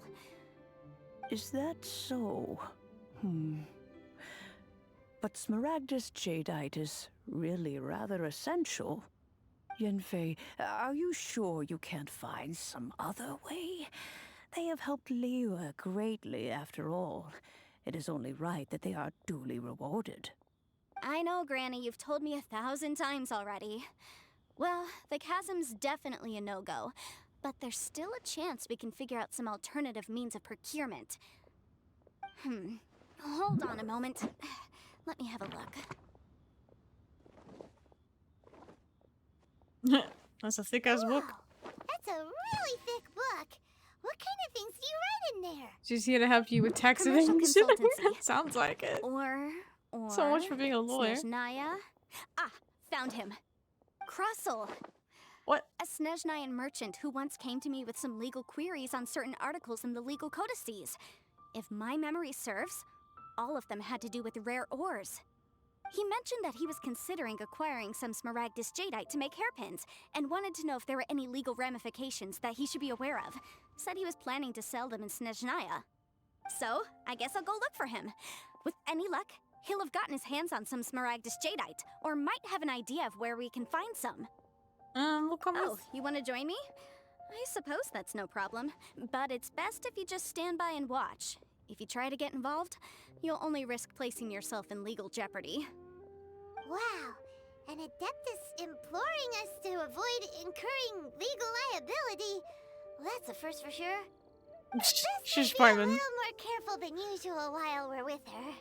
Is that so? But Smaragdus Jadeite is really rather essential. Yenfei, are you sure you can't find some other way? They have helped Liyue greatly, after all. It is only right that they are duly rewarded. I know, Granny, you've told me 1,000 times already. Well, the chasm's definitely a no-go, but there's still a chance we can figure out some alternative means of procurement. Hold on a moment. Let me have a look. That's a thick-ass book. That's a really thick book. What kind of things do you write in there? She's here to help you with tax Commercial evasion. consultancy. Sounds like it. Or So much for being a lawyer. Snezhnaya? Ah, found him. Krusel. What? A Snezhnayan merchant who once came to me with some legal queries on certain articles in the legal codices. If my memory serves, all of them had to do with rare ores. He mentioned that he was considering acquiring some Smaragdus Jadeite to make hairpins, and wanted to know if there were any legal ramifications that he should be aware of. Said he was planning to sell them in Snezhnaya. So, I guess I'll go look for him. With any luck, he'll have gotten his hands on some Smaragdus Jadeite, or might have an idea of where we can find some. We'll come Oh, with. you want to join me? I suppose that's no problem, but it's best if you just stand by and watch. If you try to get involved, you'll only risk placing yourself in legal jeopardy. Wow, an Adeptus imploring us to avoid incurring legal liability. Well, that's a first for sure. She's Be a little fine. more careful than usual while we're with her.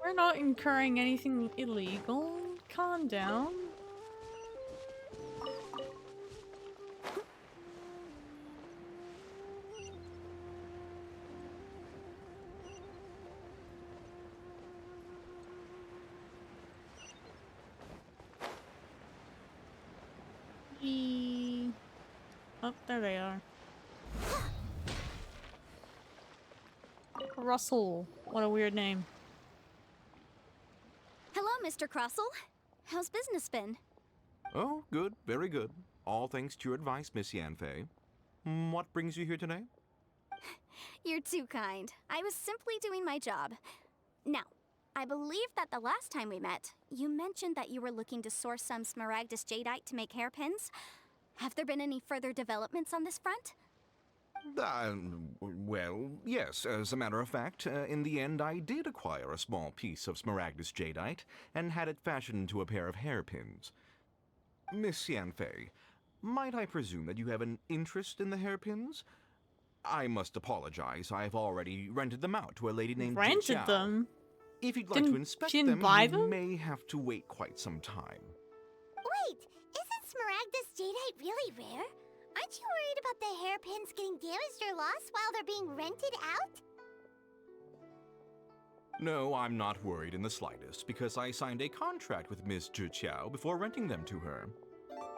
We're not incurring anything illegal. Calm down. Oh, there they are. Russell. What a weird name. Mr. Crossell. How's business been? Oh, good, very good. All thanks to your advice, Miss Yanfei. What brings you here today? You're too kind. I was simply doing my job. Now, I believe that the last time we met, you mentioned that you were looking to source some Smaragdus Jadeite to make hairpins. Have there been any further developments on this front? Well, yes. As a matter of fact, in the end, I did acquire a small piece of Smaragdus Jadeite and had it fashioned into a pair of hairpins. Miss Yanfei, might I presume that you have an interest in the hairpins? I must apologize. I've already rented them out to a lady named Rented Jiao. them? If you'd like to inspect she didn't them, buy you them? may have to wait quite some time. Wait, isn't Smaragdus Jadeite really rare? Aren't you worried about the hairpins getting damaged or lost while they're being rented out? No, I'm not worried in the slightest, because I signed a contract with Miss Zhiqiao before renting them to her.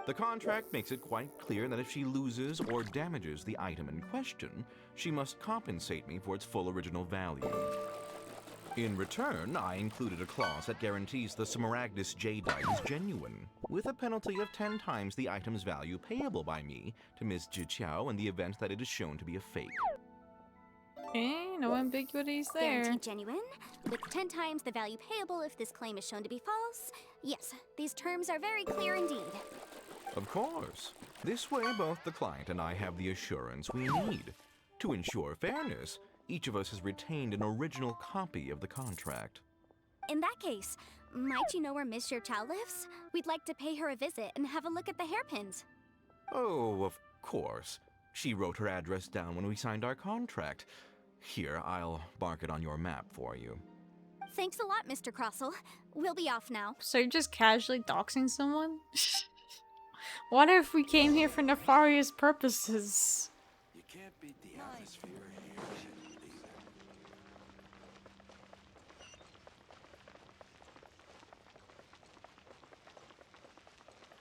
The contract makes it quite clear that if she loses or damages the item in question, she must compensate me for its full original value. In return, I included a clause that guarantees the Smaragdus Jadeite is genuine, with a penalty of 10 times the item's value payable by me to Miss Zhiqiao in the event that it is shown to be a fake. Okay, no ambiguities there. Guaranteed genuine, with 10 times the value payable if this claim is shown to be false. Yes, these terms are very clear indeed. Of course. This way, both the client and I have the assurance we need. To ensure fairness, each of us has retained an original copy of the contract. In that case, might you know where Miss Chow lives? We'd like to pay her a visit and have a look at the hairpins. Oh, of course. She wrote her address down when we signed our contract. Here, I'll mark it on your map for you. Thanks a lot, Mr. Crossell. We'll be off now. So you're just casually doxing someone? What if we came here for nefarious purposes? You can't beat the atmosphere here either.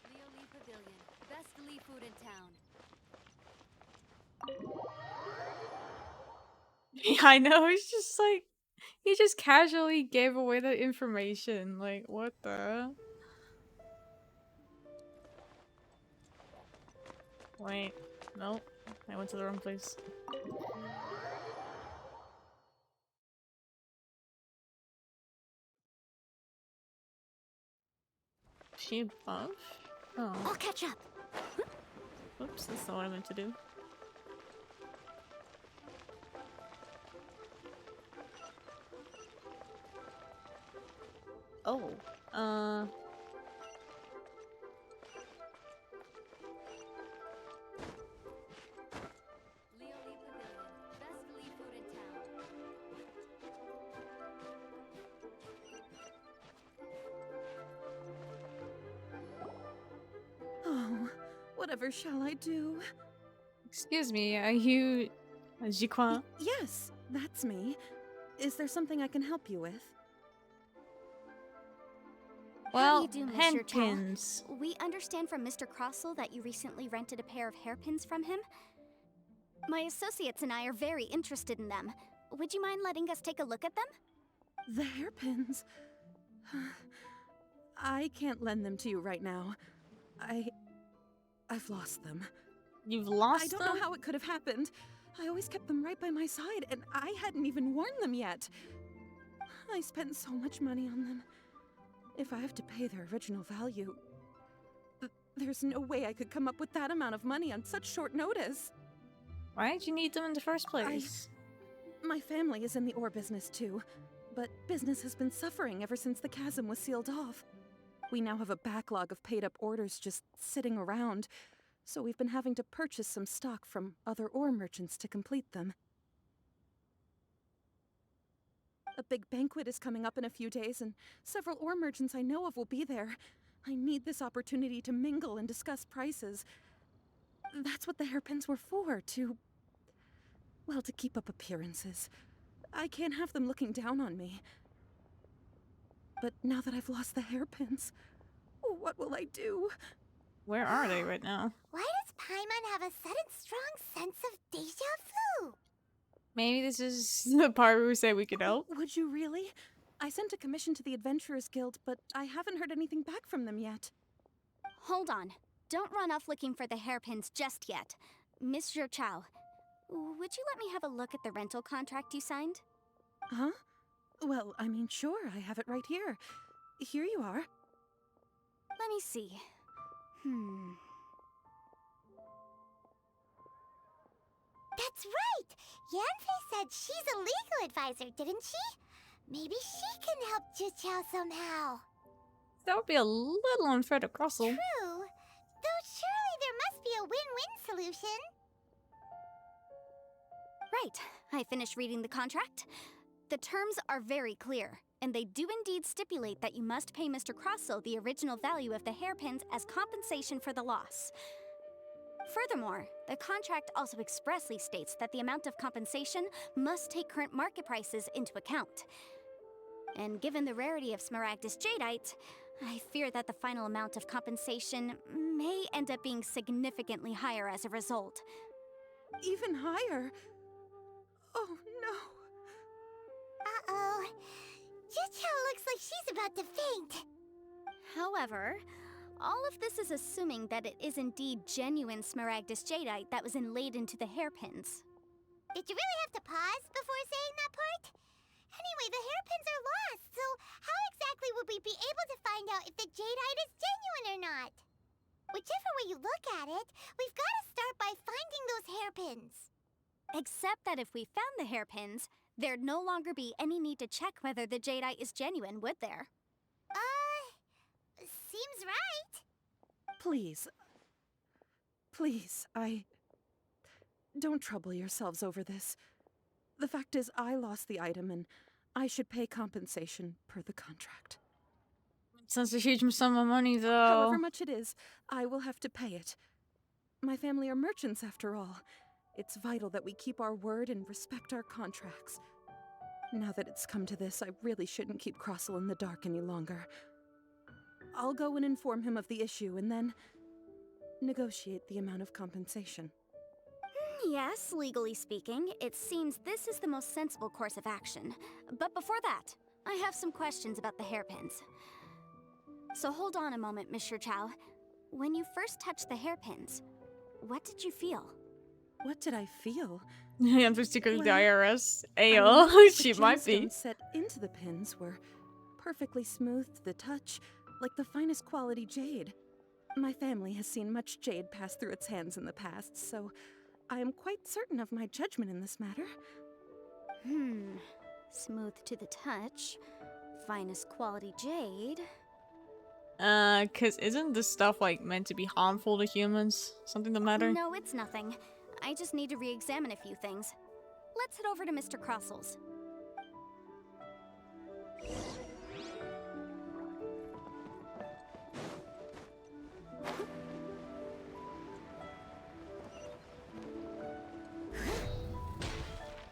Leo Lee Pavilion. Best Lee food in town. Yeah, I know, he's just like, he just casually gave away the information. Like, what the? Wait, nope. I went to the wrong place. She above? Oh. I'll catch up. Oops, that's not what I meant to do. Oh, Leo Lee Pavilion. Best Lee food in town. Oh, whatever shall I do? excuse me, are you Jiquan? Yes, that's me. Is there something I can help you with? How Well, do you do, Mr. hand Chow? pins. We understand from Mr. Crossell that you recently rented a pair of hairpins from him. My associates and I are very interested in them. Would you mind letting us take a look at them? The hairpins. I can't lend them to you right now. I've lost them. You've lost I don't them? know how it could have happened. I always kept them right by my side, and I hadn't even worn them yet. I spent so much money on them. If I have to pay their original value, there's no way I could come up with that amount of money on such short notice. Why did you need them in the first place? My family is in the ore business too, but business has been suffering ever since the chasm was sealed off. We now have a backlog of paid-up orders just sitting around, so we've been having to purchase some stock from other ore merchants to complete them. A big banquet is coming up in a few days, and several ore merchants I know of will be there. I need this opportunity to mingle and discuss prices. That's what the hairpins were for, well, to keep up appearances. I can't have them looking down on me. But now that I've lost the hairpins, what will I do? Where are they right now? Why does Paimon have a sudden strong sense of deja vu? Maybe this is the part where we say we could help. Would you really? I sent a commission to the Adventurers Guild, but I haven't heard anything back from them yet. Hold on. Don't run off looking for the hairpins just yet. Miss Chow, would you let me have a look at the rental contract you signed? Huh? Well, I mean, sure, I have it right here. Here you are. Let me see. That's right! Yanfei said she's a legal advisor, didn't she? Maybe she can help Juqiao somehow. That would be a little unfair to Crossel. True. Though surely there must be a win-win solution. Right. I finished reading the contract. The terms are very clear, and they do indeed stipulate that you must pay Mr. Crossel the original value of the hairpins as compensation for the loss. Furthermore, the contract also expressly states that the amount of compensation must take current market prices into account. And given the rarity of Smaragdus Jadeite, I fear that the final amount of compensation may end up being significantly higher as a result. Even higher? Oh, no. Uh-oh. Juqiao looks like she's about to faint. However, all of this is assuming that it is indeed genuine Smaragdus Jadeite that was inlaid into the hairpins. Did you really have to pause before saying that part? Anyway, the hairpins are lost, so how exactly would we be able to find out if the jadeite is genuine or not? Whichever way you look at it, we've got to start by finding those hairpins. Except that if we found the hairpins, there'd no longer be any need to check whether the jadeite is genuine, would there? Seems right. Please. Please, Don't trouble yourselves over this. The fact is, I lost the item, and I should pay compensation per the contract. Sounds a huge sum of money, though. However much it is, I will have to pay it. My family are merchants, after all. It's vital that we keep our word and respect our contracts. Now that it's come to this, I really shouldn't keep Crossel in the dark any longer. I'll go and inform him of the issue, and then negotiate the amount of compensation. Yes, legally speaking, it seems this is the most sensible course of action. But before that, I have some questions about the hairpins. So hold on a moment, Mr. Chow. When you first touched the hairpins, what did you feel? What did I feel? I'm just secretly the Well, IRS. I Ayo, noticed she the might be. gemstones set into the pins were perfectly smooth to the touch, like the finest quality jade. My family has seen much jade pass through its hands in the past, so I am quite certain of my judgment in this matter. Smooth to the touch, finest quality jade. 'Cause isn't this stuff, like, meant to be harmful to humans? Something the matter? No, it's nothing. I just need to re-examine a few things. Let's head over to Mr. Crossel's.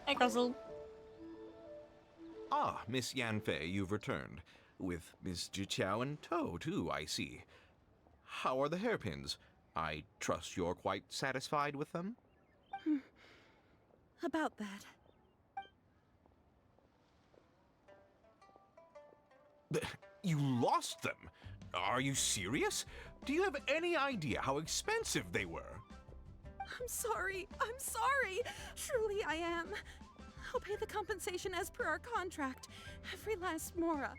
Hey, Crossel. Ah, Miss Yanfei, you've returned. With Miss Juqiao in tow, too, I see. How are the hairpins? I trust you're quite satisfied with them? About that. You lost them? Are you serious? Do you have any idea how expensive they were? I'm sorry. Truly I am. I'll pay the compensation as per our contract. Every last mora.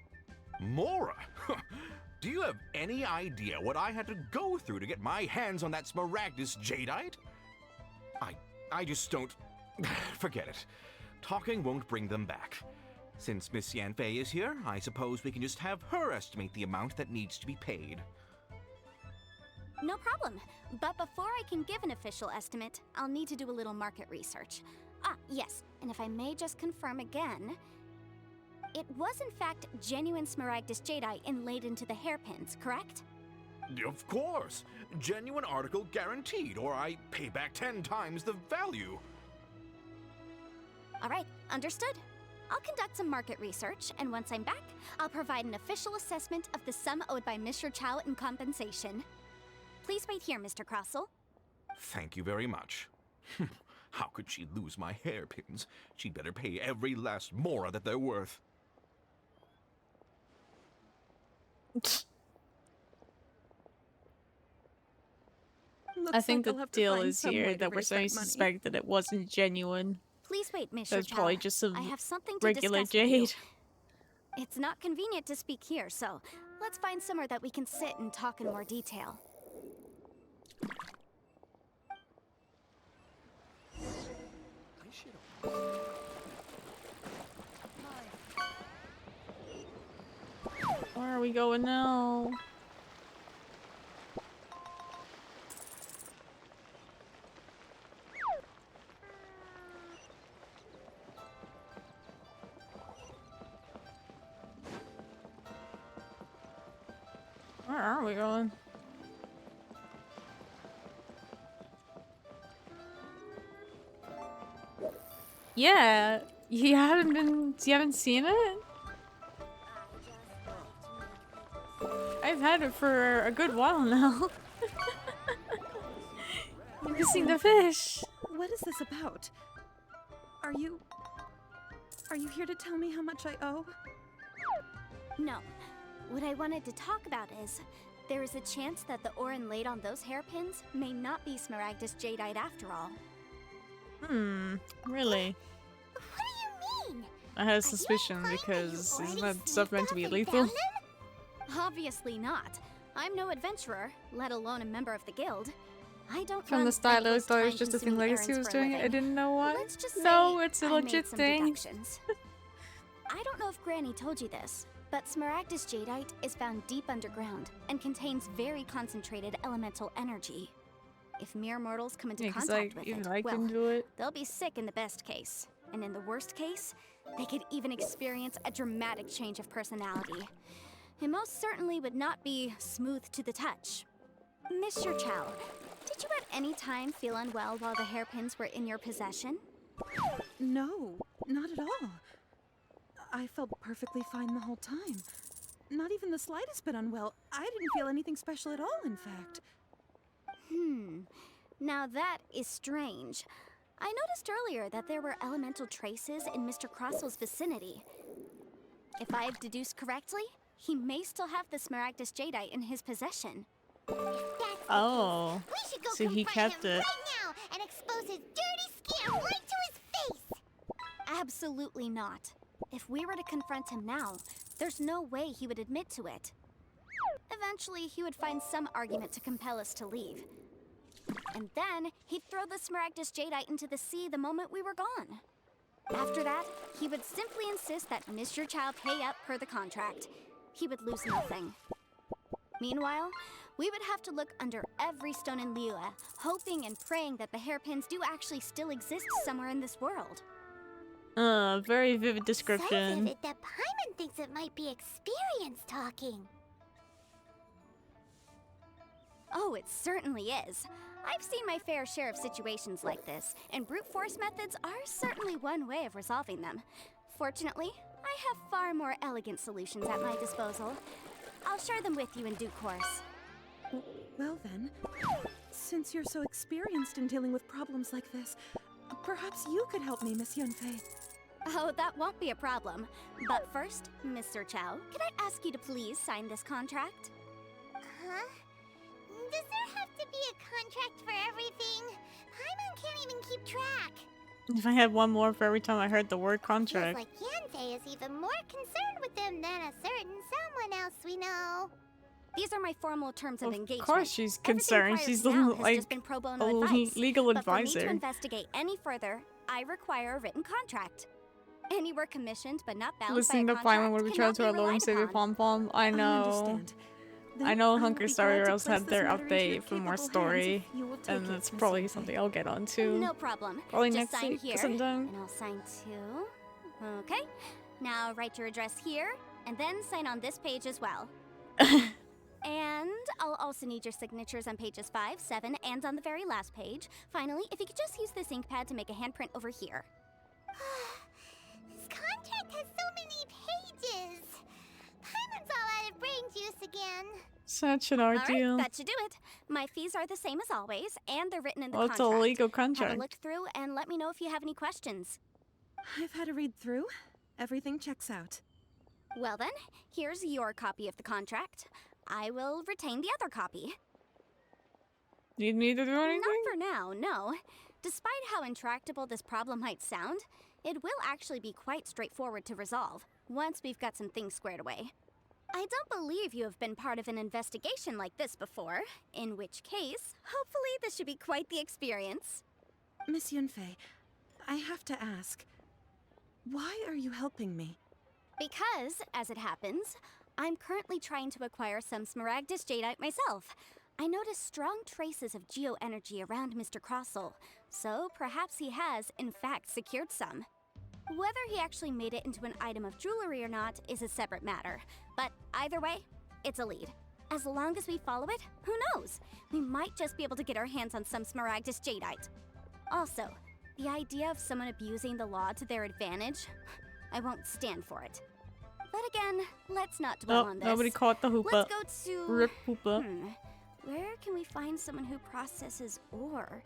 Mora? Do you have any idea what I had to go through to get my hands on that Smaragdus Jadeite? I just don't... Forget it. Talking won't bring them back. Since Miss Yanfei is here, I suppose we can just have her estimate the amount that needs to be paid. No problem. But before I can give an official estimate, I'll need to do a little market research. Ah, yes, and if I may just confirm again, it was in fact genuine Smaragdus Jadeite inlaid into the hairpins, correct? Of course! Genuine article guaranteed, or I pay back 10 times the value. All right, understood. I'll conduct some market research, and once I'm back, I'll provide an official assessment of the sum owed by Mr. Chow in compensation. Please wait here, Mr. Crossel. Thank you very much. How could she lose my hairpins? She'd better pay every last mora that they're worth. I think like I'll the have to deal find is some way here to that we're raise starting that to money. suspect that it wasn't genuine. Please wait, Miss That's Chow. probably just I some have something to regular discuss with you. jade. It's not convenient to speak here, so let's find somewhere that we can sit and talk in more detail. Where are we going now? Where are we going? Yeah, you haven't seen it? I've had it for a good while now. I'm missing the fish. What is this about? Are you here to tell me how much I owe? No. What I wanted to talk about is, there is a chance that the Orin laid on those hairpins may not be Smaragdus Jadeite after all. Really? What do you mean? I had a suspicion because isn't that stuff meant to be lethal? Obviously not. I'm no adventurer, let alone a member of the guild. I don't From run the style, I endless, thought it was just a thing time-consuming Legacy was errands for a doing. I living. didn't know why. Let's just No, say it's a I legit made some thing. deductions. I don't know if Granny told you this, but Smaragdus Jadeite is found deep underground and contains very concentrated elemental energy. If mere mortals come into Yeah, 'cause contact with even it, I well, can do it. they'll be sick in the best case. And in the worst case, they could even experience a dramatic change of personality. It most certainly would not be smooth to the touch. Mr. Chow, did you at any time feel unwell while the hairpins were in your possession? No, not at all. I felt perfectly fine the whole time. Not even the slightest bit unwell. I didn't feel anything special at all, in fact. Now that is strange. I noticed earlier that there were elemental traces in Mr. Crossel's vicinity. If I have deduced correctly, he may still have the Smaragdus Jadeite in his possession. Oh, We should go so he confront kept him it. right now and expose his dirty scam right to his face. Absolutely not. If we were to confront him now, there's no way he would admit to it. Eventually, he would find some argument to compel us to leave. And then, he'd throw the Smaragdus Jadeite into the sea the moment we were gone. After that, he would simply insist that Mr. Chow pay up per the contract. He would lose nothing. Meanwhile, we would have to look under every stone in Liyue, hoping and praying that the hairpins do actually still exist somewhere in this world. Very vivid So description. vivid that Paimon thinks it might be experience talking. Oh, it certainly is. I've seen my fair share of situations like this, and brute force methods are certainly one way of resolving them. Fortunately, I have far more elegant solutions at my disposal. I'll share them with you in due course. Well then, since you're so experienced in dealing with problems like this, perhaps you could help me, Miss Yunfei. Oh, that won't be a problem. But first, Mr. Chow, can I ask you to please sign this contract? Huh? Does there have to be a contract for everything? Paimon can't even keep track. If I had one more for every time I heard the word Feels contract. like Yantei is even more concerned with them than a certain someone else we know. These are my formal terms of engagement. Of course she's Everything concerned. prior She's to now the, has like, just been pro bono a advice. legal But for me to advisor. investigate any further, I require a written contract. Any work commissioned but not bound Listening by to a Paimon contract would be cannot trying to our be Lord and relied Savior upon. Pom Pom. I know. understand. Then I know I Hunker will be Star glad to Rails place had this their matter into your update for more capable hands story, if you will take and it, that's Miss probably Yunfei. something I'll get onto. No problem. Probably Just next sign week, here, 'cause I'm done. and I'll sign too. Okay. Now write your address here, and then sign on this page as well. And I'll also need your signatures on pages 5, 7, and on the very last page. Finally, if you could just use this ink pad to make a handprint over here. This contract has so many pages. Paimon's all out of brain juice again. Such an All ordeal. right, that should do it. My fees are the same as always, and they're written in the Well, it's a contract. legal Have a contract. look through and let me know if you have any questions. I've had a read through. Everything checks out. Well then, here's your copy of the contract. I will retain the other copy. Need me to do anything? Not for now, no. Despite how intractable this problem might sound, it will actually be quite straightforward to resolve, once we've got some things squared away. I don't believe you have been part of an investigation like this before, in which case, hopefully this should be quite the experience. Miss Yunfei, I have to ask, why are you helping me? Because, as it happens, I'm currently trying to acquire some Smaragdus Jadeite myself. I noticed strong traces of geoenergy around Mr. Crossel, so perhaps he has, in fact, secured some. Whether he actually made it into an item of jewelry or not is a separate matter, but either way, it's a lead. As long as we follow it, who knows? We might just be able to get our hands on some Smaragdus Jadeite. Also, the idea of someone abusing the law to their advantage, I won't stand for it. But again, let's not dwell on this. Nobody caught the hoopa. Let's go to... Rip hoopa. Where can we find someone who processes ore?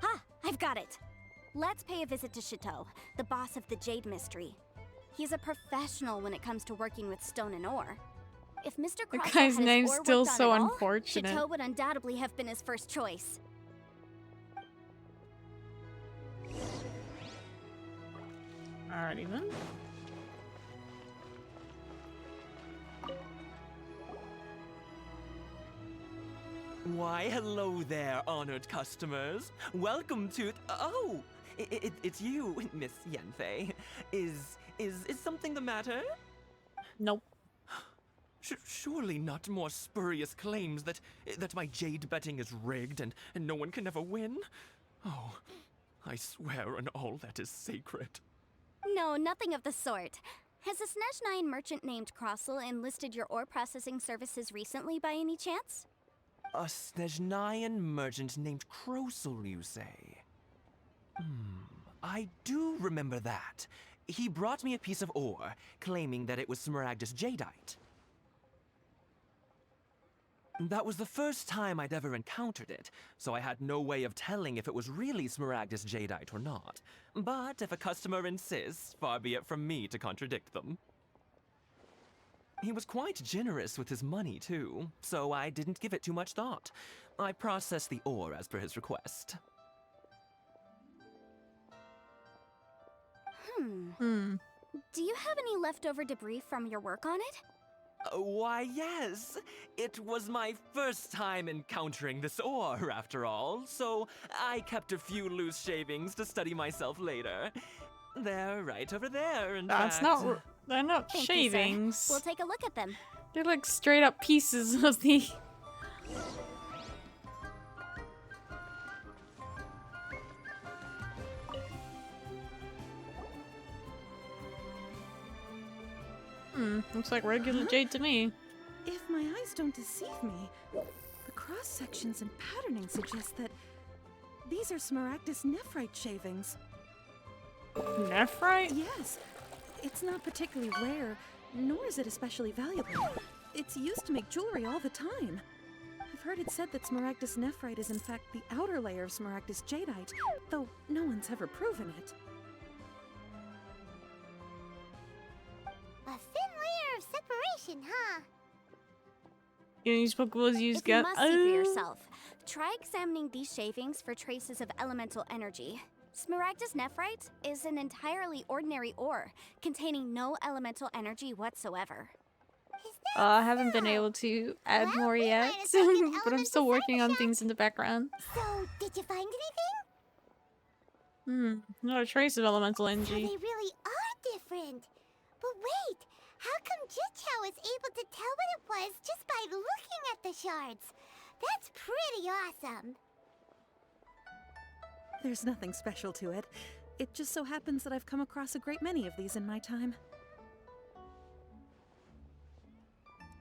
Ha! I've got it! Let's pay a visit to Chateau, the boss of the Jade Mystery. He's a professional when it comes to working with stone and ore. If Mr. The Crossel guy's had his name's ore still worked on so at all, unfortunate. Chateau would undoubtedly have been his first choice. Alrighty then. Why, hello there, honored customers. Welcome to... Oh! It's you, Miss Yanfei. Is something the matter? Nope. Surely not more spurious claims that my jade betting is rigged and no one can ever win? Oh, I swear on all that is sacred. No, nothing of the sort. Has a Snezhnine merchant named Crossel enlisted your ore processing services recently by any chance? A Snezhnine merchant named Crossel, you say? I do remember that. He brought me a piece of ore, claiming that it was Smaragdus Jadeite. That was the first time I'd ever encountered it, so I had no way of telling if it was really Smaragdus Jadeite or not. But if a customer insists, far be it from me to contradict them. He was quite generous with his money, too, so I didn't give it too much thought. I processed the ore as per his request. Do you have any leftover debris from your work on it? Why, yes. It was my first time encountering this ore, after all, so I kept a few loose shavings to study myself later. They're right over there, in That's fact. not... They're not Thank shavings. You, sir. We'll take a look at them. They're like straight up pieces of the... Looks like regular jade to me. If my eyes don't deceive me, the cross-sections and patterning suggest that these are Smaragdus nephrite shavings. Nephrite? Yes. It's not particularly rare, nor is it especially valuable. It's used to make jewelry all the time. I've heard it said that Smaragdus nephrite is in fact the outer layer of Smaragdus jadeite, though no one's ever proven it. A thin layer of separation, huh? These Pokeballs use If you must see for yourself, try examining these shavings for traces of elemental energy. Smaragdus nephrite is an entirely ordinary ore, containing no elemental energy whatsoever. I haven't been able to add more yet, but I'm still working on things in the background. So, did you find anything? Not a trace of elemental So energy. they really are different. But wait, how come Jichao was able to tell what it was just by looking at the shards? That's pretty awesome. There's nothing special to it. It just so happens that I've come across a great many of these in my time.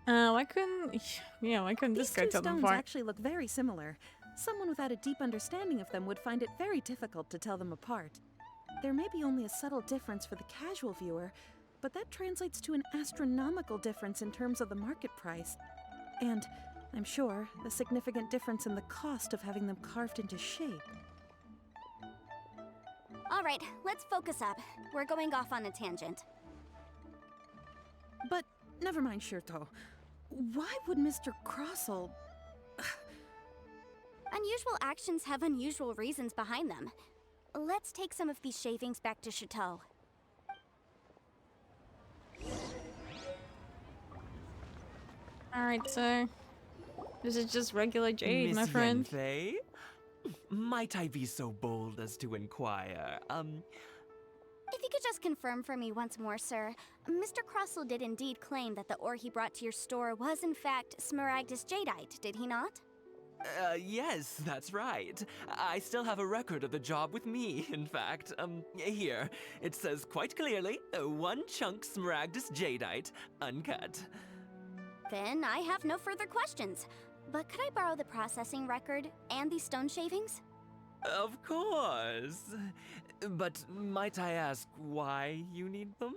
Why couldn't this guy These two tell them stones apart? actually look very similar. Someone without a deep understanding of them would find it very difficult to tell them apart. There may be only a subtle difference for the casual viewer, but that translates to an astronomical difference in terms of the market price. And, I'm sure, a significant difference in the cost of having them carved into shape. All right, let's focus up. We're going off on a tangent. But never mind, Shirto. Why would Mr. Crossell... Unusual actions have unusual reasons behind them. Let's take some of these shavings back to Chateau. Alright, so this is just regular jade, Miss my friend. Yenfei? Might I be so bold as to inquire, If you could just confirm for me once more, sir. Mr. Crossell did indeed claim that the ore he brought to your store was in fact Smaragdus Jadeite, did he not? Yes, that's right. I still have a record of the job with me, in fact. Here. It says quite clearly, 1 chunk Smaragdus Jadeite, uncut. Then I have no further questions. But could I borrow the processing record and these stone shavings? Of course. But might I ask why you need them?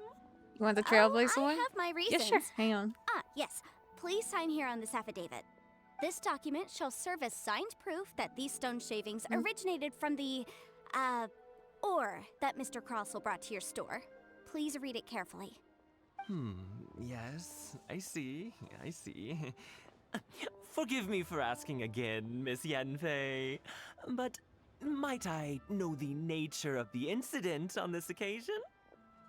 You want the Trailblazer I one? have my reasons. Yeah, sure. Hang on. Yes. Please sign here on this affidavit. This document shall serve as signed proof that these stone shavings originated from the, ore that Mr. Crossell brought to your store. Please read it carefully. Yes, I see. Forgive me for asking again, Miss Yenfei, but might I know the nature of the incident on this occasion?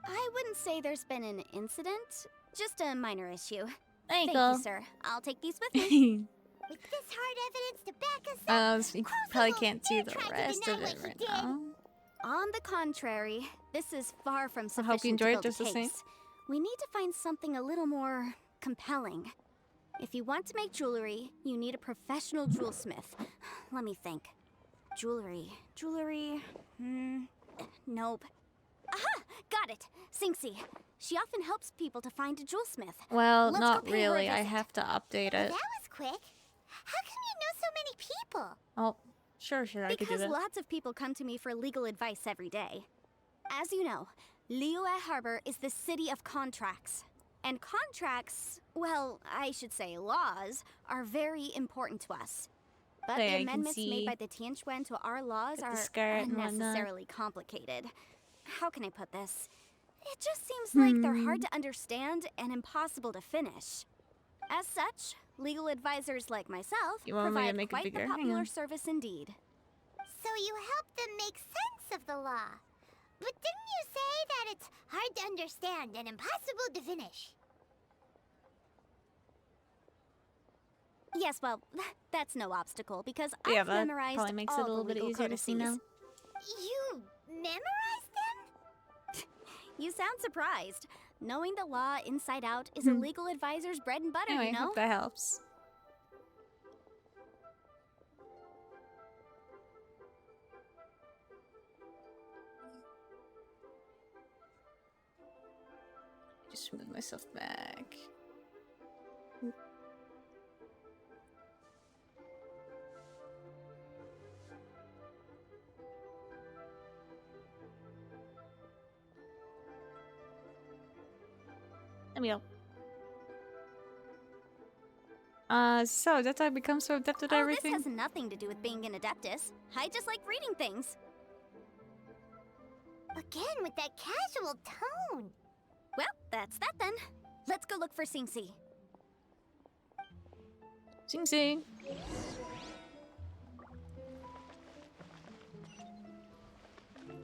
I wouldn't say there's been an incident, just a minor issue. There you Thank go. you, sir. I'll take these with me. With this hard evidence to back us up, You probably can't see the rest of it right now. On the contrary, this is far from I sufficient hope you enjoyed to it build just a the same. case. We need to find something a little more compelling. If you want to make jewelry, you need a professional jewelsmith. Let me think. Jewelry. Nope. Aha! Got it! Singxi. She often helps people to find a jewelsmith. Well, Let's not go pay her a really. I visit. have to update Well, it. that was quick. How come you know so many people? Oh, sure, I could do Because that. lots of people come to me for legal advice every day. As you know, Liyue Harbor is the city of contracts. And contracts, well, I should say laws, are very important to us. But There, the you can amendments see made by the Tianquan to our laws the are skirt and whatnot. unnecessarily complicated. How can I put this? It just seems like they're hard to understand and impossible to finish. As such, legal advisors like myself You want me to provide make it quite bigger? the Hang popular on. service indeed. So you help them make sense of the law. But didn't you say that it's hard to understand and impossible to finish? Yes, well, that's no obstacle because Yeah, I've that memorized probably makes all it a little the bit legal easier to see codices. now. You memorized them? You sound surprised. Knowing the law inside out is a legal advisor's bread and butter, Anyway, you know? hope that helps. Just move myself back. There we go. So that's how I become so adept at everything? This has nothing to do with being an adeptus. I just like reading things. Again, with that casual tone. Well, that's that then. Let's go look for Singxi. Sing sing.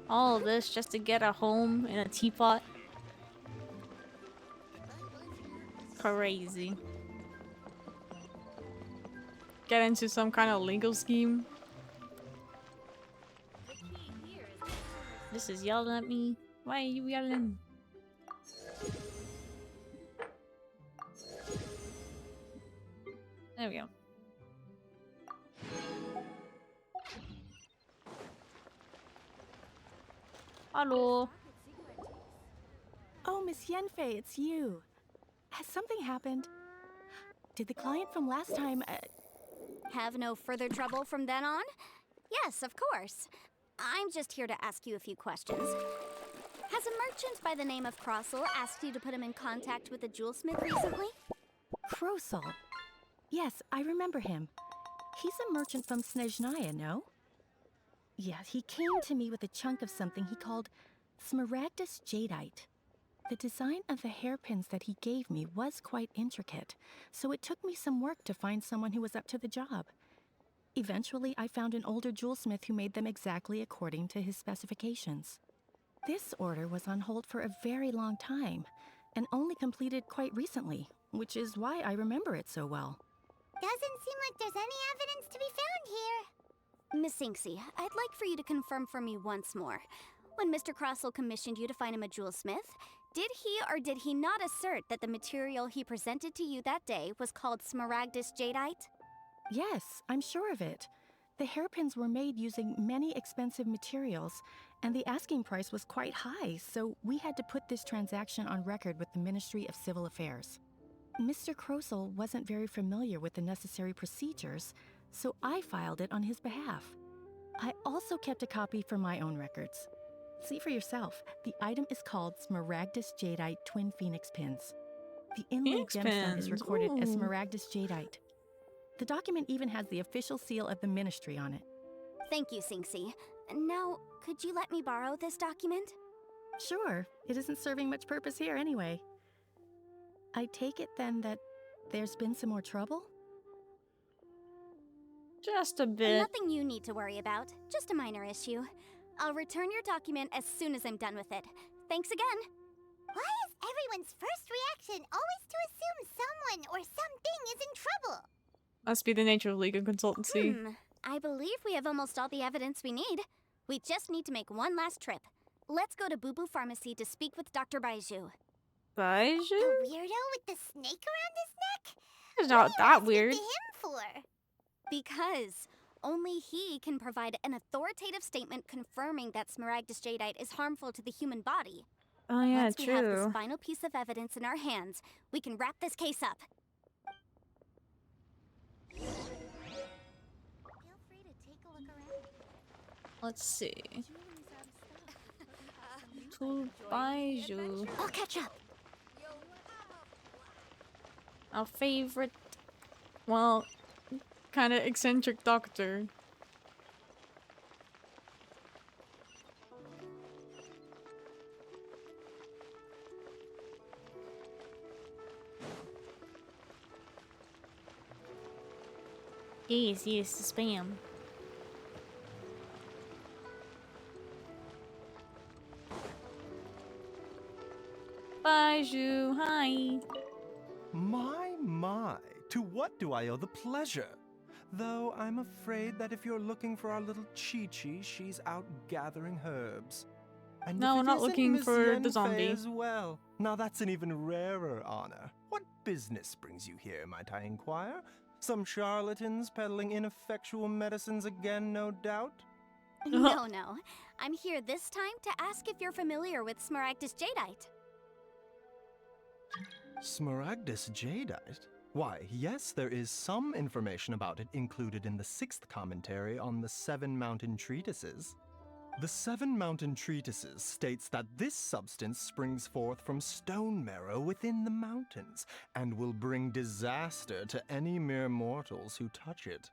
All of this just to get a home in a teapot. Crazy. Get into some kind of legal scheme. This is yelling at me. Why are you yelling? There we go. Hello. Oh, Miss Yenfei, it's you. Has something happened? Did the client from last time, Have no further trouble from then on? Yes, of course. I'm just here to ask you a few questions. Has a merchant by the name of Crossell asked you to put him in contact with a jewelsmith recently? Crossell? Yes, I remember him. He's a merchant from Snezhnaya, no? Yeah, he came to me with a chunk of something he called Smaragdus Jadeite. The design of the hairpins that he gave me was quite intricate, so it took me some work to find someone who was up to the job. Eventually, I found an older jewelsmith who made them exactly according to his specifications. This order was on hold for a very long time, and only completed quite recently, which is why I remember it so well. Doesn't seem like there's any evidence to be found here. Miss Inksy, I'd like for you to confirm for me once more. When Mr. Crossell commissioned you to find him a jewelsmith, did he or did he not assert that the material he presented to you that day was called Smaragdus Jadeite? Yes, I'm sure of it. The hairpins were made using many expensive materials, and the asking price was quite high, so we had to put this transaction on record with the Ministry of Civil Affairs. Mr. Crossell wasn't very familiar with the necessary procedures, so I filed it on his behalf. I also kept a copy for my own records. See for yourself, the item is called Smaragdus Jadeite Twin Phoenix Pins. The inlaid Phoenix gemstone is pins, recorded as ooh. Smaragdus Jadeite. The document even has the official seal of the ministry on it. Thank you, Sinksy. Now, could you let me borrow this document? Sure, it isn't serving much purpose here anyway. I take it then that there's been some more trouble? Just a bit. Nothing you need to worry about, just a minor issue. I'll return your document as soon as I'm done with it. Thanks again. Why is everyone's first reaction always to assume someone or something is in trouble? Must be the nature of legal consultancy. I believe we have almost all the evidence we need. We just need to make one last trip. Let's go to Boo Boo Pharmacy to speak with Dr. Baiju. Baiju? The weirdo with the snake around his neck? It's not that weird. What are you asking to him for? Because only he can provide an authoritative statement confirming that Smaragdus Jadeite is harmful to the human body. Oh yeah, Once we have true. this final piece of evidence in our hands, we can wrap this case up. Feel free to take a look around. Let's see. To Baiju. I'll catch up. Our favorite, well, kind of eccentric doctor. Yes, yes, the spam. Baiju, hi. My, to what do I owe the pleasure? Though I'm afraid that if you're looking for our little Chi-Chi, she's out gathering herbs. And No, if we're it not isn't looking Miss for the Yanfei zombie. as well. Now that's an even rarer honor. What business brings you here, might I inquire? Some charlatans peddling ineffectual medicines again, no doubt? No. I'm here this time to ask if you're familiar with Smaragdus Jadeite. Smaragdus Jadeite? Why, yes, there is some information about it included in the 6th commentary on the 7 Mountain Treatises. The 7 Mountain Treatises states that this substance springs forth from stone marrow within the mountains, and will bring disaster to any mere mortals who touch it.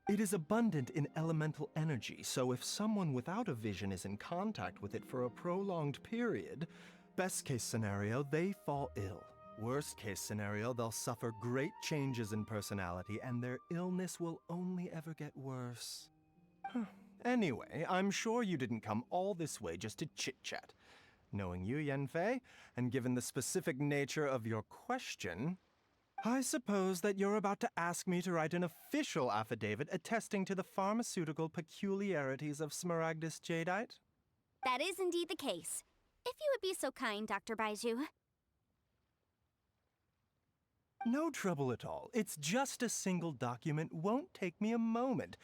It is abundant in elemental energy, so if someone without a vision is in contact with it for a prolonged period, best case scenario, they fall ill. Worst case scenario, they'll suffer great changes in personality, and their illness will only ever get worse. Anyway, I'm sure you didn't come all this way just to chit-chat. Knowing you, Yanfei, and given the specific nature of your question, I suppose that you're about to ask me to write an official affidavit attesting to the pharmaceutical peculiarities of Smaragdus Jadeite? That is indeed the case. If you would be so kind, Dr. Baiju. No trouble at all. It's just a single document. Won't take me a moment.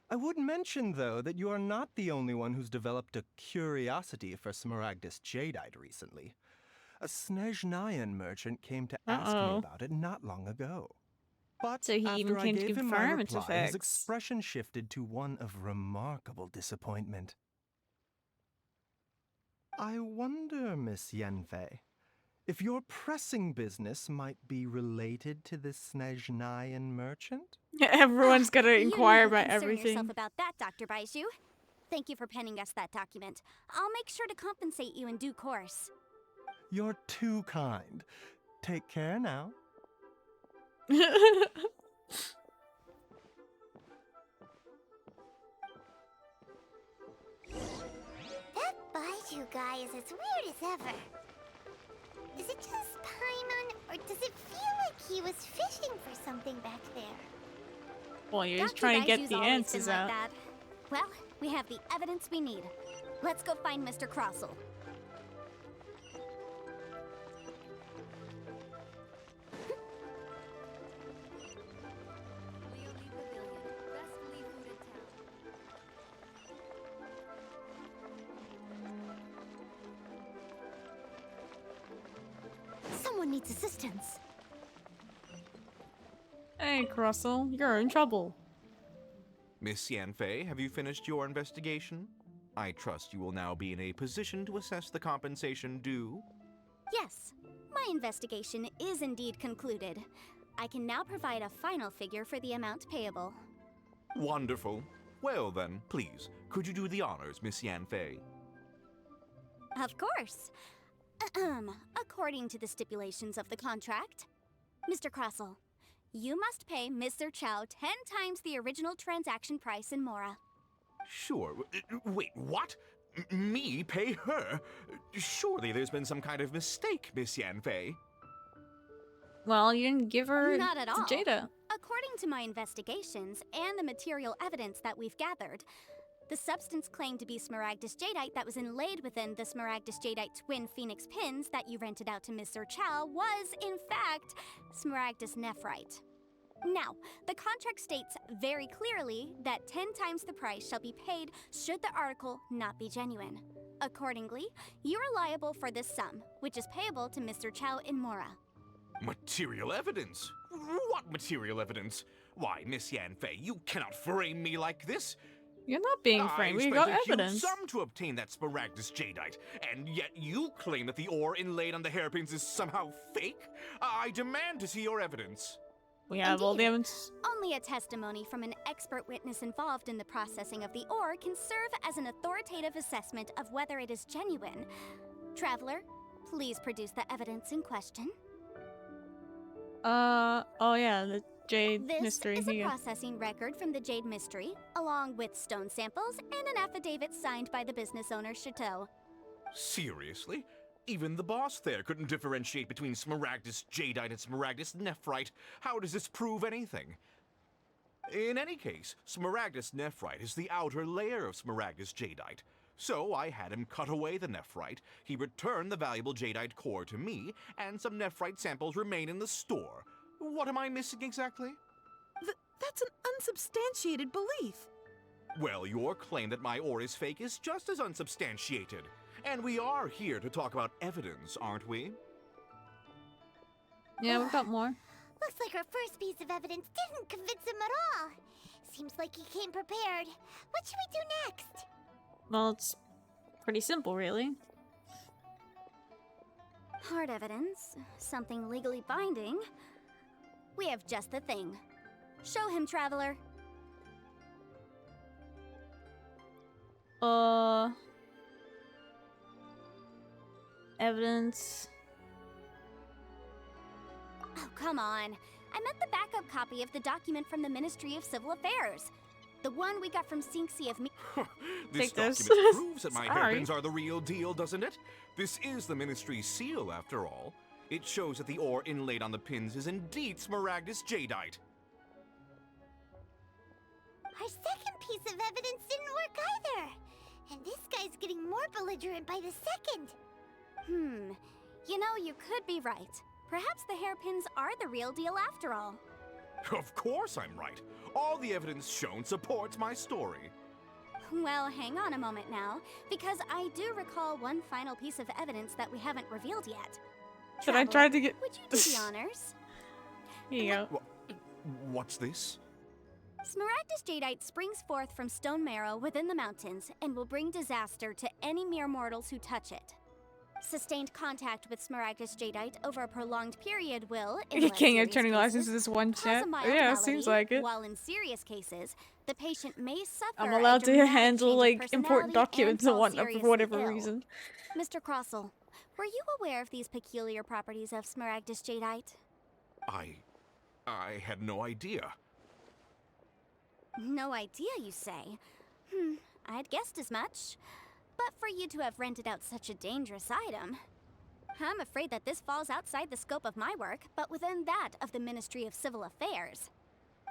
I would mention, though, that you are not the only one who's developed a curiosity for Smaragdus Jadeite recently. A Snezhnayan merchant came to ask me about it not long ago. But So he even after I came to gave him my confirm its reply, his effects. expression shifted to one of remarkable disappointment. I wonder, Miss Yanfei, if your pressing business might be related to this Snezhnayan merchant? Everyone's gonna inquire You about needn't concern everything. yourself about that, Dr. Baiju. Thank you for penning us that document. I'll make sure to compensate you in due course. You're too kind. Take care now. That Baiju guy is as weird as ever. Is it just Paimon, or does it feel like he was fishing for something back there? Well, you're just Dr. trying to get Daiju's the always been answers like out. that. Well, we have the evidence we need. Let's go find Mr. Crossell. Someone needs assistance. Hey, Crossell, you're in trouble. Miss Yanfei, have you finished your investigation? I trust you will now be in a position to assess the compensation due. Yes, my investigation is indeed concluded. I can now provide a final figure for the amount payable. Wonderful. Well then, please, could you do the honors, Miss Yanfei? Of course. According to the stipulations of the contract, Mr. Crossell, you must pay Mr. Chow 10 times the original transaction price in Mora. Sure. Wait, what? Me pay her? Surely there's been some kind of mistake, Miss Yanfei. Well, you didn't give her Not at to all. Jada. According to my investigations and the material evidence that we've gathered, the substance claimed to be Smaragdus jadeite that was inlaid within the Smaragdus jadeite twin phoenix pins that you rented out to Mr. Chow was, in fact, Smaragdus nephrite. Now, the contract states very clearly that 10 times the price shall be paid should the article not be genuine. Accordingly, you are liable for this sum, which is payable to Mr. Chow in Mora. Material evidence? What material evidence? Why, Miss Yanfei, you cannot frame me like this. You're not being framed. We I got spent a huge evidence. sum to obtain that Smaragdus jadeite, and yet you claim that the ore inlaid on the hairpins is somehow fake? I demand to see your evidence. We have all the evidence. Only a testimony from an expert witness involved in the processing of the ore can serve as an authoritative assessment of whether it is genuine. Traveler, please produce the evidence in question. Oh yeah, the Jade This mystery. is a Here. processing record from the Jade Mystery, along with stone samples and an affidavit signed by the business owner, Chateau. Seriously? Even the boss there couldn't differentiate between Smaragdus jadeite and Smaragdus nephrite. How does this prove anything? In any case, Smaragdus nephrite is the outer layer of Smaragdus jadeite. So I had him cut away the nephrite, he returned the valuable jadeite core to me, and some nephrite samples remain in the store. What am I missing exactly? That's an unsubstantiated belief. Well, your claim that my ore is fake is just as unsubstantiated. And we are here to talk about evidence, aren't we? Yeah, we've got more. Looks like our first piece of evidence didn't convince him at all. Seems like he came prepared. What should we do next? Well, it's pretty simple, really. Hard evidence, something legally binding. We have just the thing. Show him, Traveler. Evidence. Oh, come on. I meant the backup copy of the document from the Ministry of Civil Affairs. The one we got from Sinxi of Me. This Take this. document proves that my Sorry. hairpins are the real deal, doesn't it? This is the Ministry's seal, after all. It shows that the ore inlaid on the pins is indeed Smaragdus jadeite. Our second piece of evidence didn't work either. And this guy's getting more belligerent by the second. You know, you could be right. Perhaps the hairpins are the real deal after all. Of course I'm right. All the evidence shown supports my story. Well, hang on a moment now, because I do recall one final piece of evidence that we haven't revealed yet. That I tried to get. Would you do the honors? Here you go. What's this? Smaragdus jadeite springs forth from stone marrow within the mountains and will bring disaster to any mere mortals who touch it. Sustained contact with Smaragdus jadeite over a prolonged period will, in You less can't have serious turning cases, license to this one cause chat. a mild Yeah, seems malady, like it. while in serious cases, the patient may suffer I'm a allowed to dramatic handle change of like important personality and documents and fall whatnot for seriously whatever ill. reason. Mr. Crossell, were you aware of these peculiar properties of Smaragdus jadeite? I had no idea. No idea, you say? I'd guessed as much. But for you to have rented out such a dangerous item, I'm afraid that this falls outside the scope of my work, but within that of the Ministry of Civil Affairs.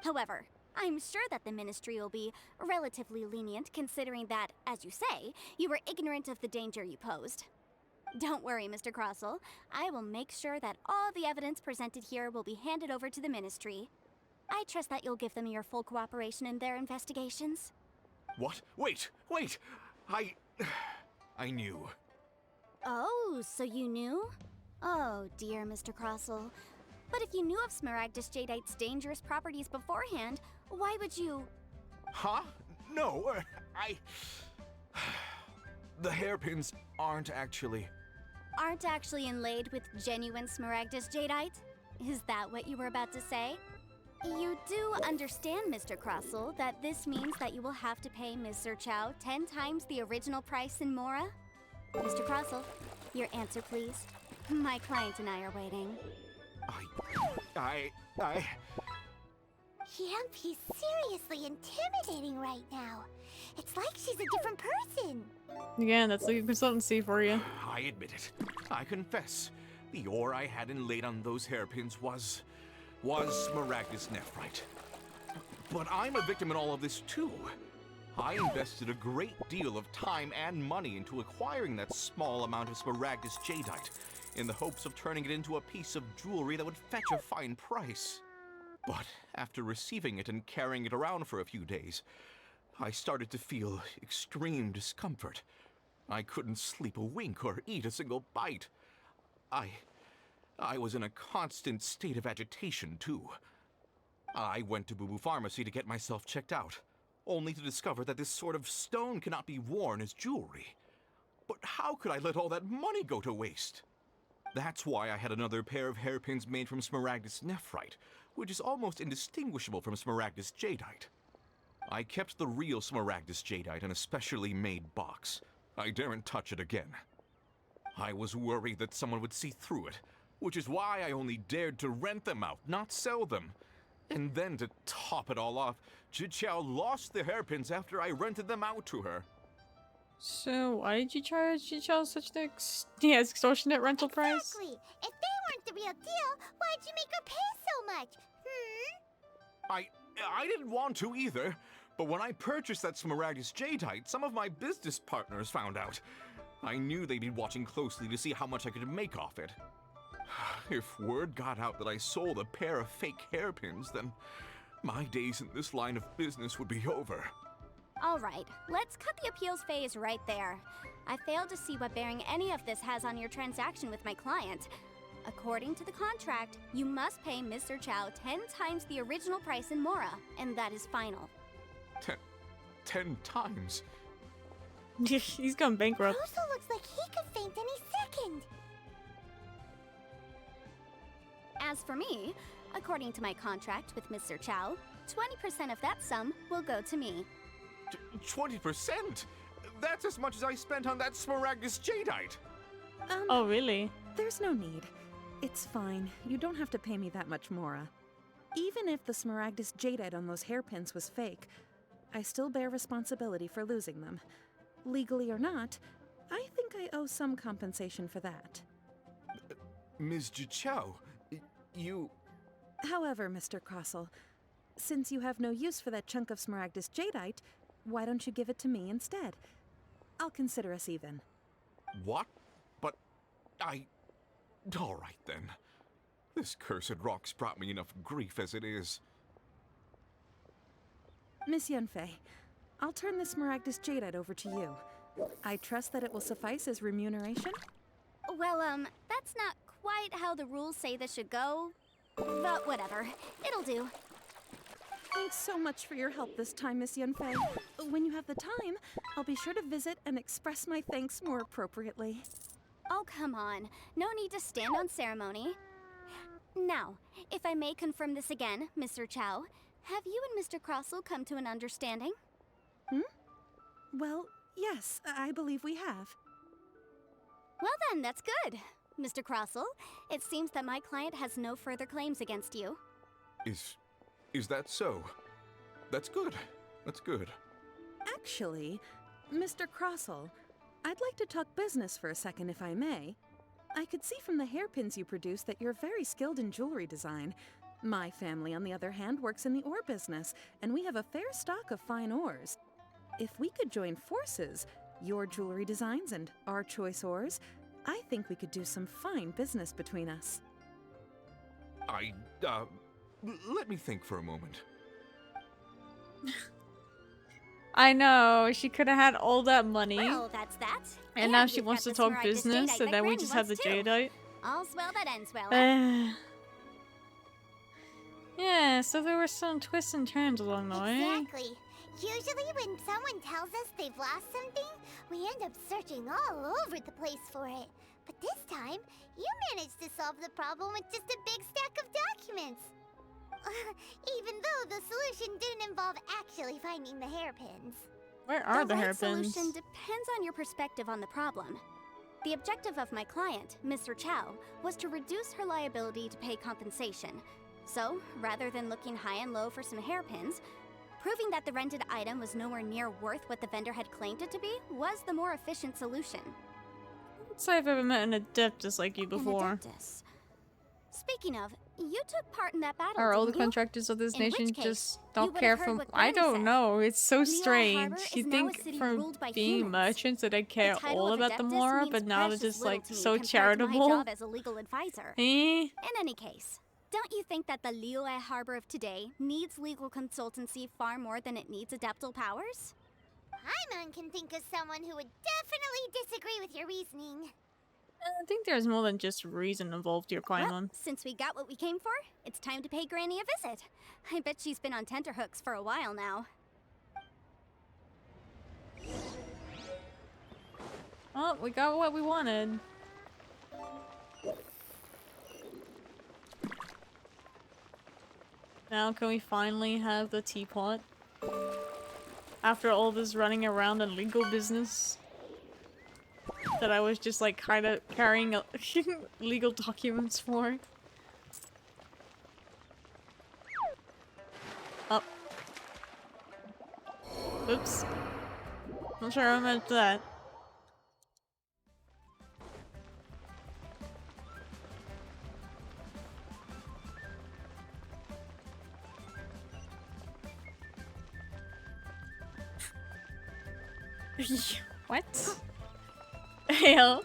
However, I'm sure that the Ministry will be relatively lenient considering that, as you say, you were ignorant of the danger you posed. Don't worry, Mr. Crossell. I will make sure that all the evidence presented here will be handed over to the Ministry. I trust that you'll give them your full cooperation in their investigations. What? Wait! I knew. Oh, so you knew? Oh dear, Mr. Crossell. But if you knew of Smaragdus jadeite's dangerous properties beforehand, why would you... Huh? No, The hairpins aren't actually inlaid with genuine Smaragdus jadeite? Is that what you were about to say? You do understand, Mr. Crossell, that this means that you will have to pay Ms. Zerchow 10 times the original price in Mora? Mr. Crossell, your answer, please. My client and I are waiting. Yamp, he's seriously intimidating right now. It's like she's a different person. Again, that's legal consultancy for you. I admit it. I confess. The ore I had inlaid on those hairpins was Smaragdus nephrite. But I'm a victim in all of this too. I invested a great deal of time and money into acquiring that small amount of Smaragdus jadeite in the hopes of turning it into a piece of jewelry that would fetch a fine price. But after receiving it and carrying it around for a few days, I started to feel extreme discomfort. I couldn't sleep a wink or eat a single bite. I was in a constant state of agitation, too. I went to Boo Boo Pharmacy to get myself checked out, only to discover that this sort of stone cannot be worn as jewelry. But how could I let all that money go to waste? That's why I had another pair of hairpins made from Smaragdus nephrite, which is almost indistinguishable from Smaragdus jadeite. I kept the real Smaragdus jadeite in a specially made box. I daren't touch it again. I was worried that someone would see through it, which is why I only dared to rent them out, not sell them. And then to top it all off, Zhiqiao lost the hairpins after I rented them out to her. So why did you charge Zhiqiao such an extortionate rental price? Exactly. If they weren't the real deal, why'd you make her pay so much? I didn't want to either, but when I purchased that Smaragdus jadeite, some of my business partners found out. I knew they'd be watching closely to see how much I could make off it. If word got out that I sold a pair of fake hairpins, then my days in this line of business would be over. All right, let's cut the appeals phase right there. I failed to see what bearing any of this has on your transaction with my client. According to the contract, you must pay Mr. Chow 10 times the original price in Mora, and that is final. 10 times? He's gone bankrupt. Also looks like he could faint any second. As for me, according to my contract with Mr. Chow, 20% of that sum will go to me. 20%? That's as much as I spent on that Smaragdus jadeite. Oh, really? There's no need. It's fine. You don't have to pay me that much, Mora. Even if the Smaragdus jadeite on those hairpins was fake, I still bear responsibility for losing them. Legally or not, I think I owe some compensation for that. Ms. Zhiqiao, you... However, Mr. Crossell, since you have no use for that chunk of Smaragdus jadeite, why don't you give it to me instead? I'll consider us even. What? But all right then. This cursed rock's brought me enough grief as it is. Miss Yunfei, I'll turn this Smaragdus jadeite over to you. I trust that it will suffice as remuneration? Well, that's not quite how the rules say this should go. But whatever, it'll do. Thanks so much for your help this time, Miss Yunfei. When you have the time, I'll be sure to visit and express my thanks more appropriately. Oh, come on. No need to stand on ceremony. Now, if I may confirm this again, Mr. Chow, have you and Mr. Crossell come to an understanding? Well, yes, I believe we have. Well then, that's good. Mr. Crossell, it seems that my client has no further claims against you. Is that so? That's good. That's good. Actually, Mr. Crossell, I'd like to talk business for a second if I may. I could see from the hairpins you produce that you're very skilled in jewelry design. My family, on the other hand, works in the ore business, and we have a fair stock of fine ores. If we could join forces, your jewelry designs and our choice ores, I think we could do some fine business between us. Let me think for a moment. I know, she could have had all that money. Well, that's that. And now And she you've wants got to the talk Smaragdus business, jadeite and that then we Granny just have the wants too. jadeite. All's well that ends well, eh? Yeah, so there were some twists and turns along the way. Exactly. Usually when someone tells us they've lost something, we end up searching all over the place for it. But this time, you managed to solve the problem with just a big stack of documents. Even though the solution didn't involve actually finding the hairpins. Where are the right hairpins? solution depends on your perspective on the problem. The objective of my client, Mr. Chow, was to reduce her liability to pay compensation. So, rather than looking high and low for some hairpins, proving that the rented item was nowhere near worth what the vendor had claimed it to be was the more efficient solution. Let's say I've ever met an adeptus like you before. An adeptus. Speaking of, you took part in that battle, Are all the didn't you? contractors of this In nation which case, just you don't would care have heard for? what I Granny don't said. know. It's so Liyue strange. Harbor You is now a think city from ruled by being humans. merchants that I care The title all of about them adeptus more, means but now they're precious just like little to me so compared to charitable. my job as a legal advisor. Eh? In any case, don't you think that the Liyue Harbor of today needs legal consultancy far more than it needs adeptal powers? Paimon can think of someone who would definitely disagree with your reasoning. I think there's more than just reason involved here, Well, Paimon. since we got what we came for, it's time to pay Granny a visit. I bet she's been on tenterhooks for a while now. Oh, we got what we wanted. Now can we finally have the teapot? After all this running around and legal business that I was just like kind of carrying legal documents for. Oh. Oops. Not sure I meant that. What? Hell.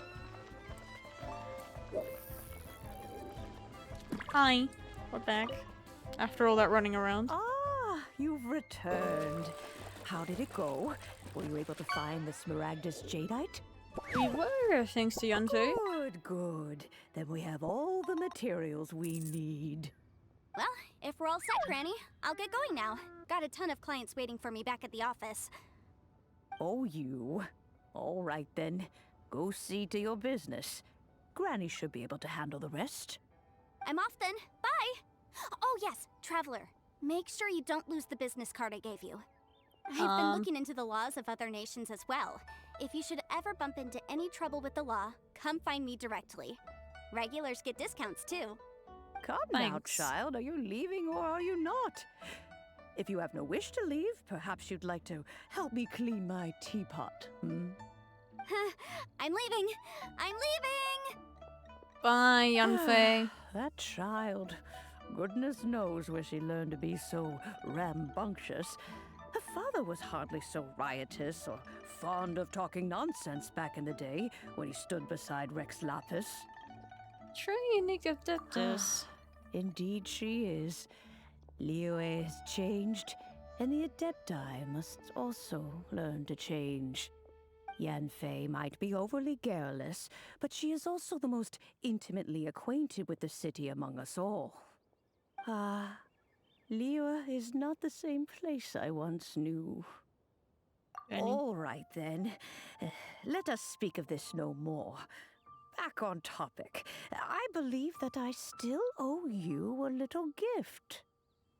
Hi. We're back. After all that running around. Ah, you've returned. How did it go? Were you able to find the Smaragdus jadeite? We were, thanks to Yanfei. Good, good. Then we have all the materials we need. Well, if we're all set, Granny, I'll get going now. Got a ton of clients waiting for me back at the office. Oh, you. All right then. Go see to your business. Granny should be able to handle the rest. I'm off then. Bye! Oh yes, Traveler. Make sure you don't lose the business card I gave you. I've been looking into the laws of other nations as well. If you should ever bump into any trouble with the law, come find me directly. Regulars get discounts too. Come now, child. Are you leaving or are you not? If you have no wish to leave, perhaps you'd like to help me clean my teapot, hmm? I'm leaving! I'm leaving! Bye, Yanfei. That child. Goodness knows where she learned to be so rambunctious. Her father was hardly so riotous or fond of talking nonsense back in the day when he stood beside Rex Lapis. True unique adeptus. Indeed she is. Liyue has changed, and the Adepti must also learn to change. Yanfei might be overly garrulous, but she is also the most intimately acquainted with the city among us all. Ah, Liyue is not the same place I once knew. All right then. Let us speak of this no more. back on topic. I believe that I still owe you a little gift.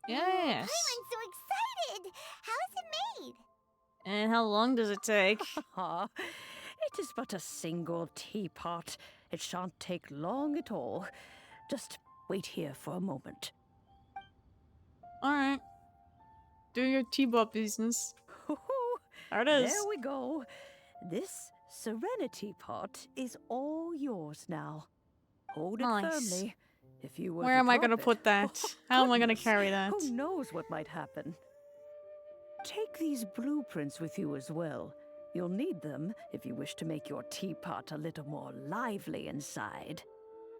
Yes. I'm so excited! How is it made? And how long does it take? It is but a single teapot. It shan't take long at all. Just wait here for a moment. Alright. Do your teapot business. There it is. There we go. This Serenity pot is all yours now. Hold it Nice. firmly. If you were Where to am I drop gonna it- put that? How am I gonna goodness, carry that? Who knows what might happen? Take these blueprints with you as well. You'll need them if you wish to make your teapot a little more lively inside.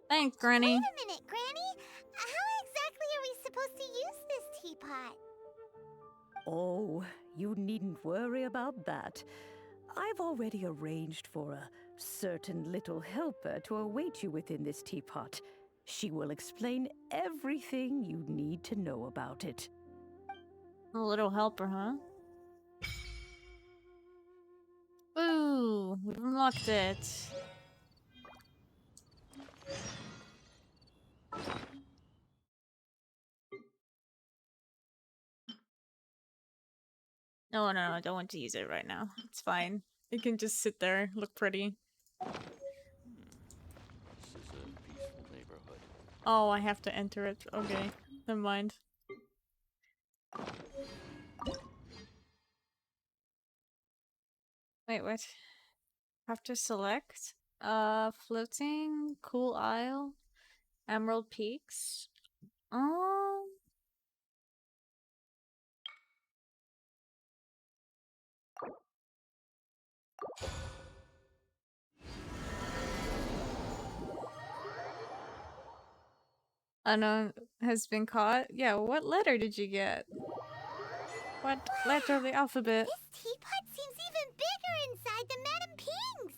Thanks, Granny. Wait a minute, Granny. How exactly are we supposed to use this teapot? Oh, you needn't worry about that. I've already arranged for a certain little helper to await you within this teapot. She will explain everything you need to know about it. A little helper, huh? Ooh, we've unlocked it. No, I don't want to use it right now. It's fine. It can just sit there, look pretty. This is a peaceful neighborhood. Oh, I have to enter it. Okay, never mind. Wait, what? Have to select? Floating, Cool Isle, Emerald Peaks. Unknown has been caught. Yeah, what letter did you get? What letter of the alphabet? This teapot seems even bigger inside than Madame Ping's.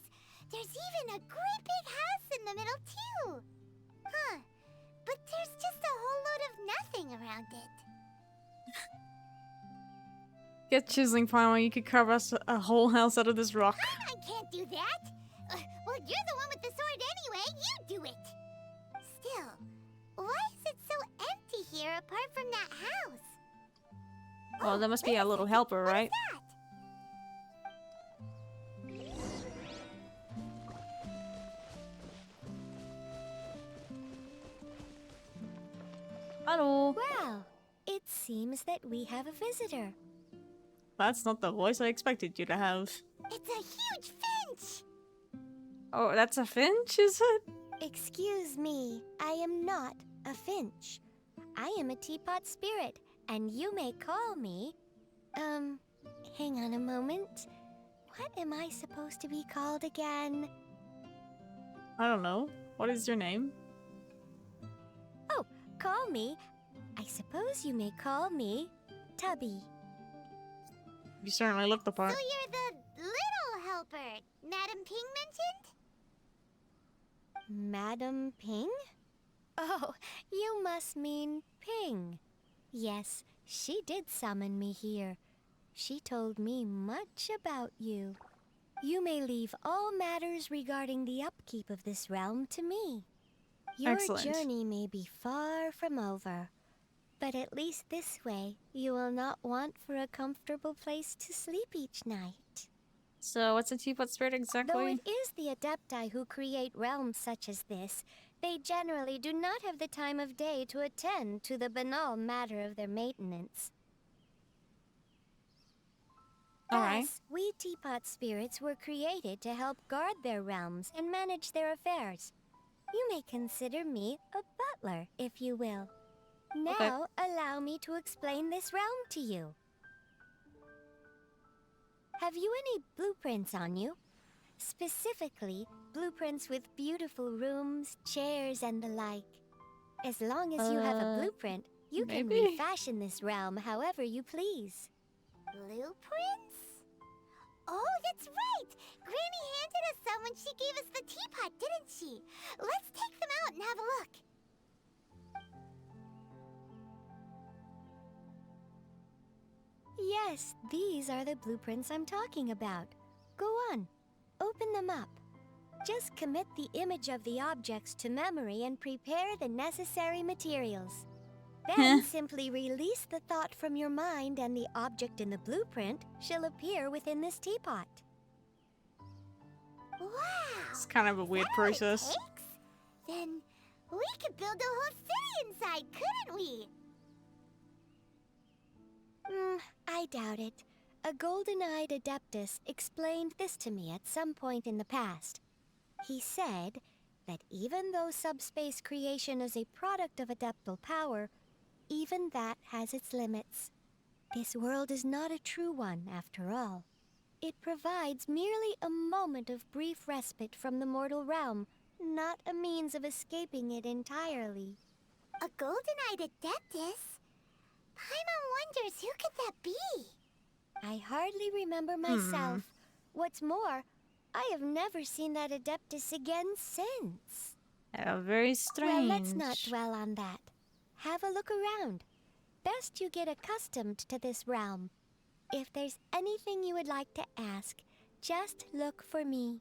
There's even a great big house in the middle, too. Huh. But there's just a whole load of nothing around it. Get chiseling primer, you could carve us a whole house out of this rock. I can't do that. Well, you're the one with the sword anyway. You do it. Still, why is it so empty here apart from that house? Oh, there must be a little helper, right? Hello. Well, it seems that we have a visitor. That's not the voice I expected you to have. It's a huge finch! Oh, that's a finch, is it? Excuse me, I am not a finch. I am a teapot spirit, and you may call me... hang on a moment. What am I supposed to be called again? I don't know. What is your name? Oh, call me. I suppose you may call me Tubby. You certainly look the part. So you're the little helper Madame Ping mentioned? Madam Ping? Oh, you must mean Ping. Yes, she did summon me here. She told me much about you. You may leave all matters regarding the upkeep of this realm to me. Your Excellent. journey may be far from over, but at least this way you will not want for a comfortable place to sleep each night. So, what's a teapot spirit exactly? Though it is the Adepti who create realms such as this, they generally do not have the time of day to attend to the banal matter of their maintenance. Alright. Thus, we teapot spirits were created to help guard their realms and manage their affairs. You may consider me a butler, if you will. Now, allow me to explain this realm to you. Have you any blueprints on you? Specifically, blueprints with beautiful rooms, chairs, and the like. As long as you have a blueprint, you can maybe. refashion this realm however you please. Blueprints? Oh, that's right! Granny handed us some when she gave us the teapot, didn't she? Let's take them out and have a look. Yes, these are the blueprints I'm talking about. Go on, open them up. Just commit the image of the objects to memory and prepare the necessary materials. Then simply release the thought from your mind and the object in the blueprint shall appear within this teapot. Wow! It's kind of a weird process. Then we could build a whole city inside, couldn't we? I doubt it. A golden-eyed adeptus explained this to me at some point in the past. He said that even though subspace creation is a product of adeptal power, even that has its limits. This world is not a true one, after all. It provides merely a moment of brief respite from the mortal realm, not a means of escaping it entirely. A golden-eyed adeptus? Paimon wonders who could that be? I hardly remember myself. What's more, I have never seen that adeptus again since. Very strange. Well, let's not dwell on that. Have a look around. Best you get accustomed to this realm. If there's anything you would like to ask, just look for me.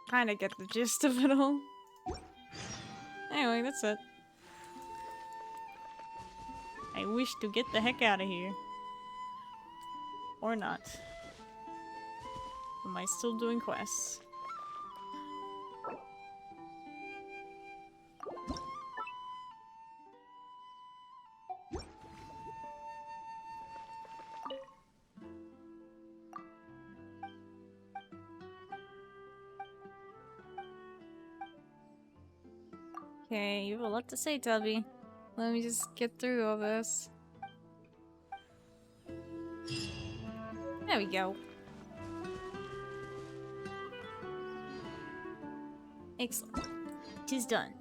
Kinda get the gist of it all. Anyway, that's it. I wish to get the heck out of here. Or not. Am I still doing quests? Okay, you have a lot to say, Tubby. Let me just get through all this. There we go. Excellent. It is done.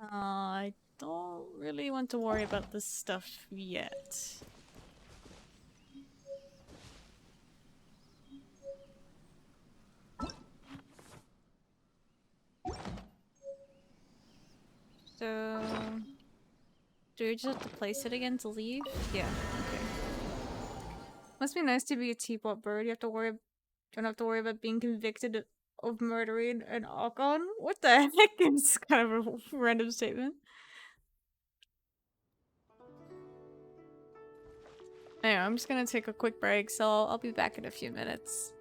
I don't really want to worry about this stuff yet. So, do you just have to place it again to leave? Yeah, okay. Must be nice to be a teapot bird. You have to worry, don't have to worry about being convicted of murdering an Archon. What the heck? It's kind of a random statement. Anyway, I'm just gonna take a quick break, so I'll be back in a few minutes.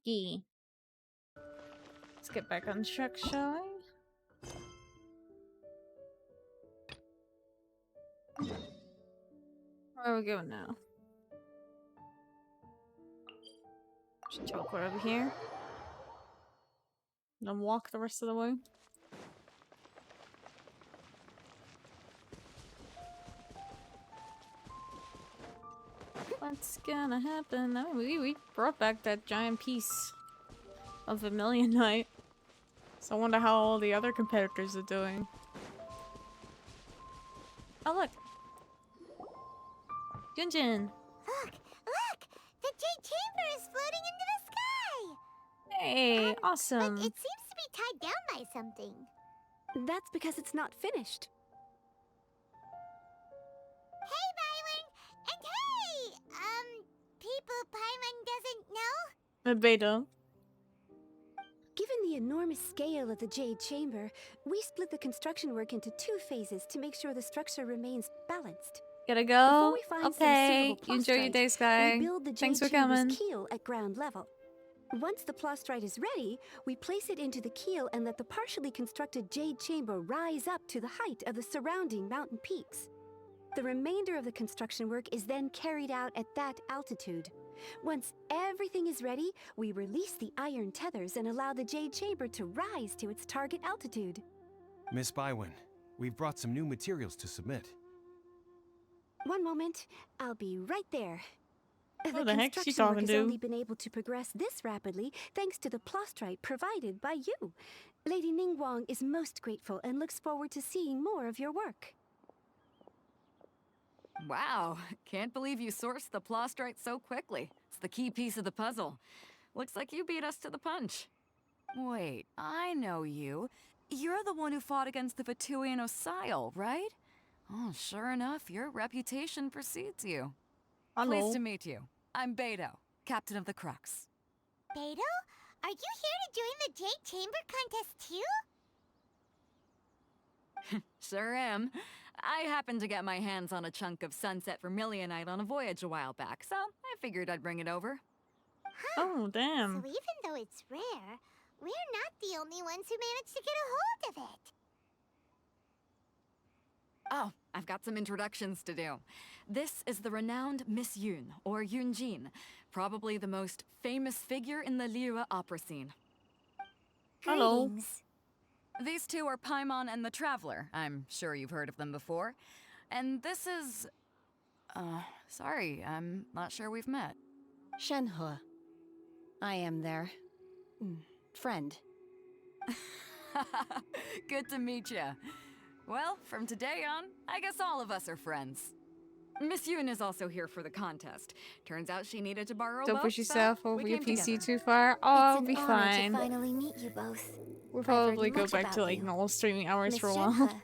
Okie. Let's get back on track, shall we? Where are we going now? Just teleport over here. Then walk the rest of the way. What's gonna happen? Oh, we brought back that giant piece of Vermilionite. So I wonder how all the other competitors are doing. Oh look! Genshin! Look! Look! The Jade Chamber is floating into the sky! Hey, But awesome! it seems to be tied down by something. That's because it's not finished. Hey, Byron! And hey! People Paimon doesn't know? The beta. Given the enormous scale of the Jade Chamber, we split the construction work into 2 phases to make sure the structure remains balanced. Gotta Before go. we find Okay, some suitable you enjoy your plastrite, day, Sky. we build the Thanks Jade for Chamber's coming. keel at ground level. Once the plastrite is ready, we place it into the keel and let the partially constructed Jade Chamber rise up to the height of the surrounding mountain peaks. The remainder of the construction work is then carried out at that altitude. Once everything is ready, we release the iron tethers and allow the Jade Chamber to rise to its target altitude. Miss Bywin, we've brought some new materials to submit. One moment, I'll be right there. What the heck is she construction work talking has to? only been able to progress this rapidly thanks to the plastrite provided by you. Lady Ningguang is most grateful and looks forward to seeing more of your work. Wow, can't believe you sourced the plastrite so quickly. It's the key piece of the puzzle. Looks like you beat us to the punch. Wait, I know you. You're the one who fought against the Vatuian Osile, right? Oh, sure enough, your reputation precedes you. Hello. Pleased to meet you. I'm Beto, captain of the Crux. Beto? Are you here to join the Jade Chamber contest too? Sure am. I happened to get my hands on a chunk of sunset vermilionite on a voyage a while back, so I figured I'd bring it over. Oh, damn. So even though it's rare, we're not the only ones who managed to get a hold of it. Oh, I've got some introductions to do. This is the renowned Miss Yun, or Yunjin, probably the most famous figure in the Lyra opera scene. Hello. Greetings. These two are Paimon and the Traveler. I'm sure you've heard of them before. And this is... sorry, I'm not sure we've met. Shenhe. I am their friend. Good to meet you. Well, from today on, I guess all of us are friends. Miss Yun is also here for the contest. Turns out she needed to borrow a Don't boat, push so yourself we over your came PC together. too far. Oh, I'll It's be an honor fine. to finally meet you both. We'll I've heard probably go much back to about like you. normal streaming hours Miss for a while. Shenhe,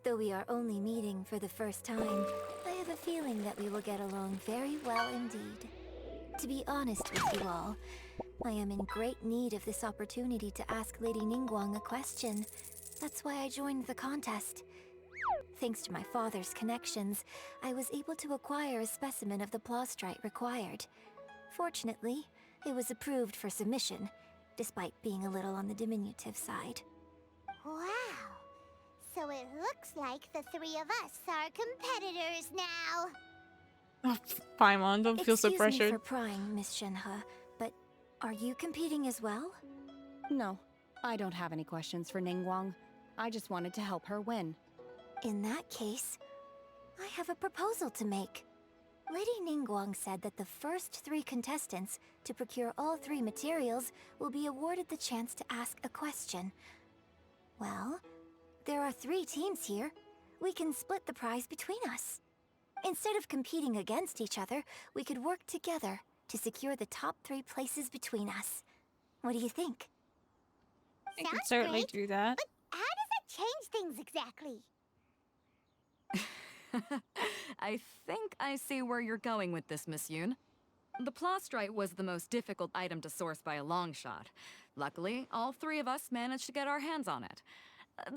though we are only meeting for the first time, I have a feeling that we will get along very well indeed. To be honest with you all, I am in great need of this opportunity to ask Lady Ningguang a question. That's why I joined the contest. Thanks to my father's connections, I was able to acquire a specimen of the plastrite required. Fortunately, it was approved for submission, despite being a little on the diminutive side. Wow! So it looks like the 3 of us are competitors now! Oh, Paimon, don't feel so Excuse me pressured. for prying, Miss Shenhe, but are you competing as well? No, I don't have any questions for Ningguang. I just wanted to help her win. In that case, I have a proposal to make. Lady Ningguang said that the first 3 contestants to procure all 3 materials will be awarded the chance to ask a question. Well, there are 3 teams here. We can split the prize between us. Instead of competing against each other, we could work together to secure the top 3 places between us. What do you think? I can certainly do that. But how does that change things exactly? I think I see where you're going with this, Miss Yoon. The plastrite was the most difficult item to source by a long shot. Luckily, all 3 of us managed to get our hands on it.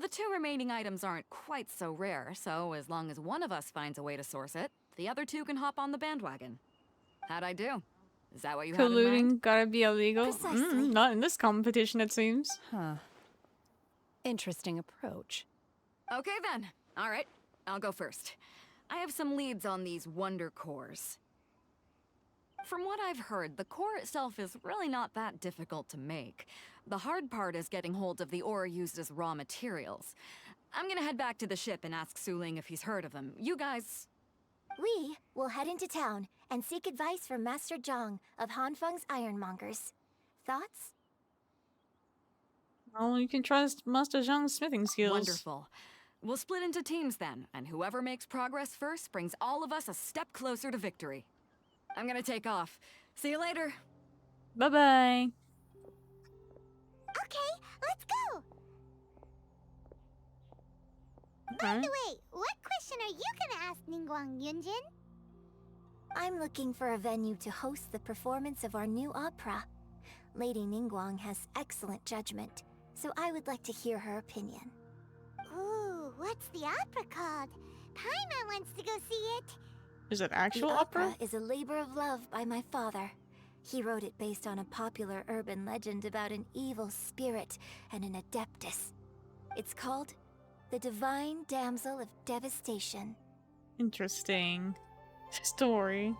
The 2 remaining items aren't quite so rare, so as long as one of us finds a way to source it, the other 2 can hop on the bandwagon. How'd I do? Is that what you had in mind? Colluding gotta be illegal? Not in this competition, it seems. Huh. Interesting approach. Okay then. All right, I'll go first. I have some leads on these wonder cores. From what I've heard, the core itself is really not that difficult to make. The hard part is getting hold of the ore used as raw materials. I'm gonna head back to the ship and ask Suling if he's heard of them. You guys... We will head into town and seek advice from Master Zhang of Hanfeng's Ironmongers. Thoughts? Oh, you can trust Master Zhang's smithing skills. Wonderful. We'll split into teams then, and whoever makes progress first brings all of us a step closer to victory. I'm gonna take off. See you later. Bye-bye. Okay, let's go! By the way, what question are you gonna ask Ningguang, Yunjin? I'm looking for a venue to host the performance of our new opera. Lady Ningguang has excellent judgment, so I would like to hear her opinion. Ooh, what's the opera called? Paimon wants to go see it. Is it actual the opera? Is a labor of love by my father. He wrote it based on a popular urban legend about an evil spirit and an adeptus. It's called The Divine Damsel of Devastation. Interesting story.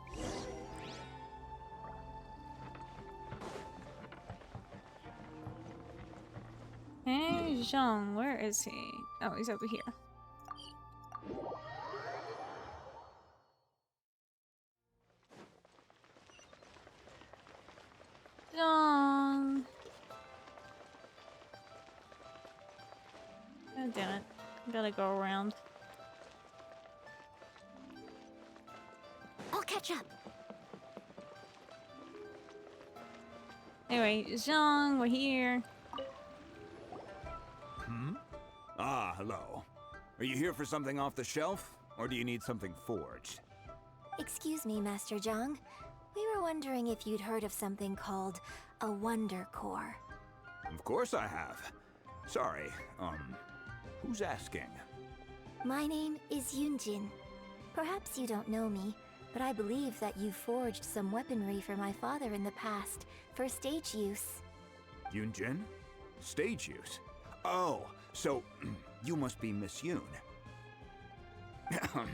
Hey, Zhang, where is he? Oh, he's over here. Zhang! God damn it. Gotta go around. I'll catch up. Anyway, Zhang, we're here. Ah, hello. Are you here for something off the shelf? Or do you need something forged? Excuse me, Master Zhang. We were wondering if you'd heard of something called a Wonder Core. Of course I have. Sorry, who's asking? My name is Yunjin. Perhaps you don't know me, but I believe that you forged some weaponry for my father in the past, for stage use. Yunjin? Stage use? Oh, so you must be Miss Yoon.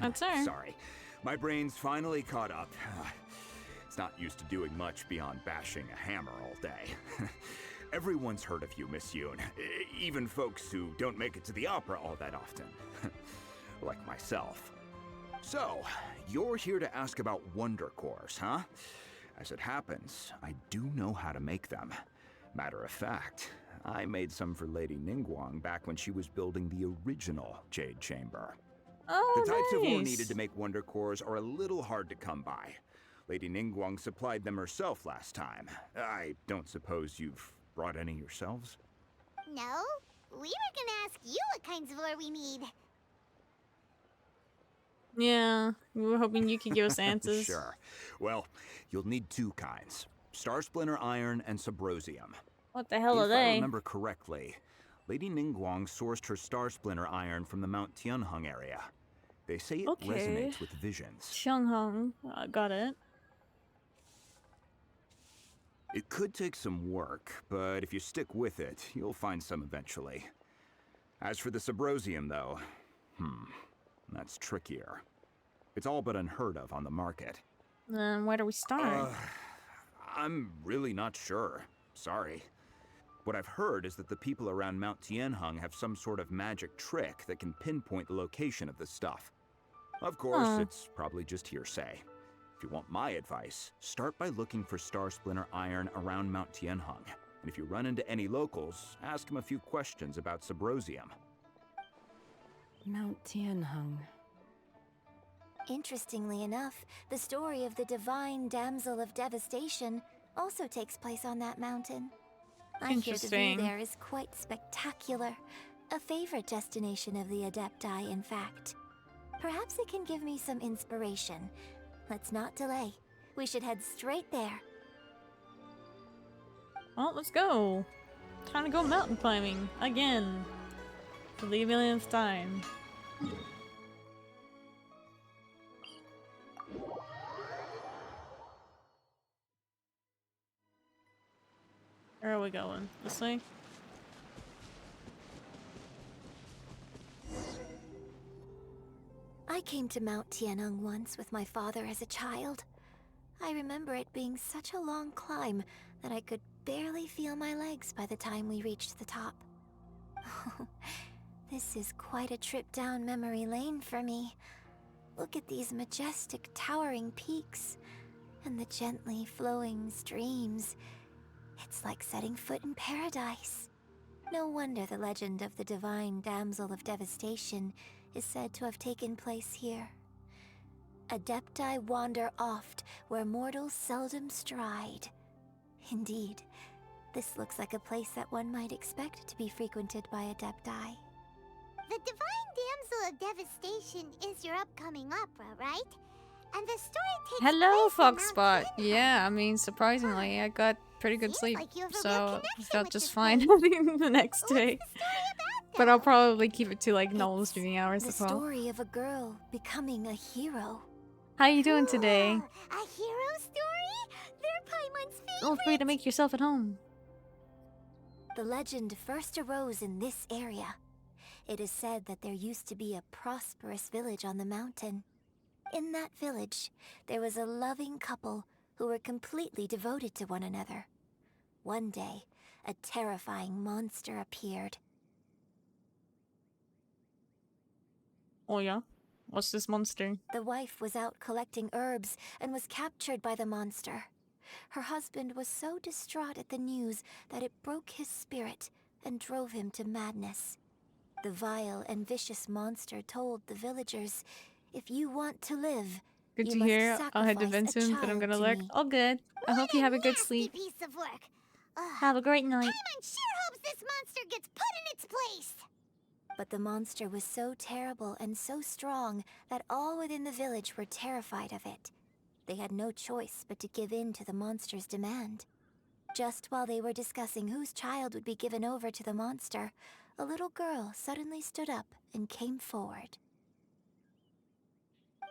That's her. Sorry, my brain's finally caught up. It's not used to doing much beyond bashing a hammer all day. Everyone's heard of you, Miss Yoon. Even folks who don't make it to the opera all that often. Like myself. So, you're here to ask about Wonder Cores, huh? As it happens, I do know how to make them. Matter of fact, I made some for Lady Ningguang back when she was building the original Jade Chamber. Oh, the types of ore nice. needed to make Wonder Cores are a little hard to come by. Lady Ningguang supplied them herself last time. I don't suppose you've brought any yourselves? No, we were gonna ask you what kinds of ore we need. Yeah, we were hoping you could give us answers. Sure. Well, you'll need two kinds. Star Splinter Iron and Subrosium. What the hell are If I they? remember correctly, Lady Ningguang sourced her Star Splinter Iron from the Mount Tianheng area. They say it Okay. resonates with visions. Xiangheng, got it. It could take some work, but if you stick with it, you'll find some eventually. As for the Subrosium, though, that's trickier. It's all but unheard of on the market. Then where do we start? I'm really not sure. Sorry. What I've heard is that the people around Mount Tianheng have some sort of magic trick that can pinpoint the location of the stuff. Of course, it's probably just hearsay. If you want my advice, start by looking for Star Splinter Iron around Mount Tianheng. And if you run into any locals, ask them a few questions about Subrosium. Mount Tianheng. Interestingly enough, the story of the Divine Damsel of Devastation also takes place on that mountain. I hear the view Interesting. there is quite spectacular. A favorite destination of the Adepti, in fact. Perhaps it can give me some inspiration. Let's not delay. We should head straight there. Well, let's go. Time to go mountain climbing again. For the millionth time. Where are we going? This way? I came to Mount Tianeng once with my father as a child. I remember it being such a long climb that I could barely feel my legs by the time we reached the top. This is quite a trip down memory lane for me. Look at these majestic towering peaks and the gently flowing streams. It's like setting foot in paradise. No wonder the legend of the divine damsel of devastation is said to have taken place here. Adepti wander oft where mortals seldom stride. Indeed, this looks like a place that one might expect to be frequented by Adepti. The Divine Damsel of Devastation is your upcoming opera, right? And the story takes Hello, place in Mount Foxspot. Tianeng. Yeah, I mean, surprisingly, I got pretty good sleep, like you have a real so I connection felt with just this fine the next day. But I'll probably keep it to like normal streaming hours The as well. story of a girl becoming a hero. How you doing today? A hero story? They're Paimon's Feel free to make yourself at home. The legend first arose in this area. It is said that there used to be a prosperous village on the mountain. In that village, there was a loving couple who were completely devoted to one another. One day, a terrifying monster appeared. Oh yeah? What's this monster? The wife was out collecting herbs and was captured by the monster. Her husband was so distraught at the news that it broke his spirit and drove him to madness. The vile and vicious monster told the villagers, "If you want to live, Good you to must hear. I'll head to sacrifice bed a soon, but I'm child gonna to lurk. me." All good. I hope you have a good Nasty sleep. piece of work. Have a great night. Paimon sure hopes this monster gets put in its place. But the monster was so terrible and so strong that all within the village were terrified of it. They had no choice but to give in to the monster's demand. Just while they were discussing whose child would be given over to the monster, a little girl suddenly stood up and came forward. No,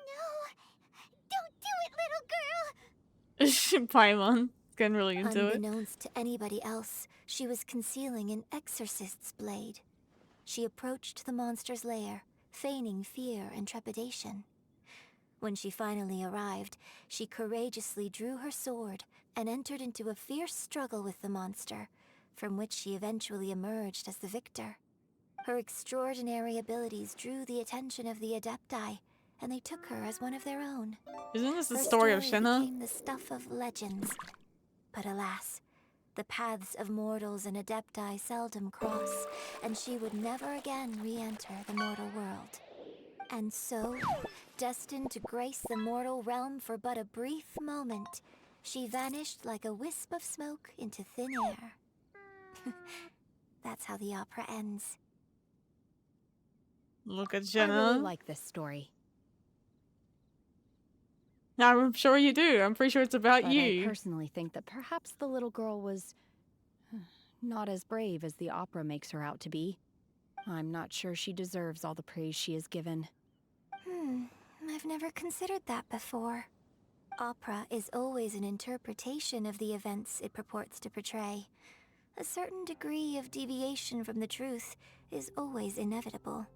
don't do it, little girl. Paimon. Getting really into it. Unbeknownst to anybody else, she was concealing an exorcist's blade. She approached the monster's lair, feigning fear and trepidation. When she finally arrived, she courageously drew her sword and entered into a fierce struggle with the monster, from which she eventually emerged as the victor. Her extraordinary abilities drew the attention of the Adepti, and they took her as one of their own. Isn't this the Her story of story Shenna? became the stuff of legends. But alas, the paths of mortals and Adepti seldom cross, and she would never again re-enter the mortal world. And so, destined to grace the mortal realm for but a brief moment, she vanished like a wisp of smoke into thin air. That's how the opera ends. Look at I Shenna. really like this story. I'm sure you do. I'm pretty sure it's about But you. I personally think that perhaps the little girl was not as brave as the opera makes her out to be. I'm not sure she deserves all the praise she is given. I've never considered that before. Opera is always an interpretation of the events it purports to portray. A certain degree of deviation from the truth is always inevitable.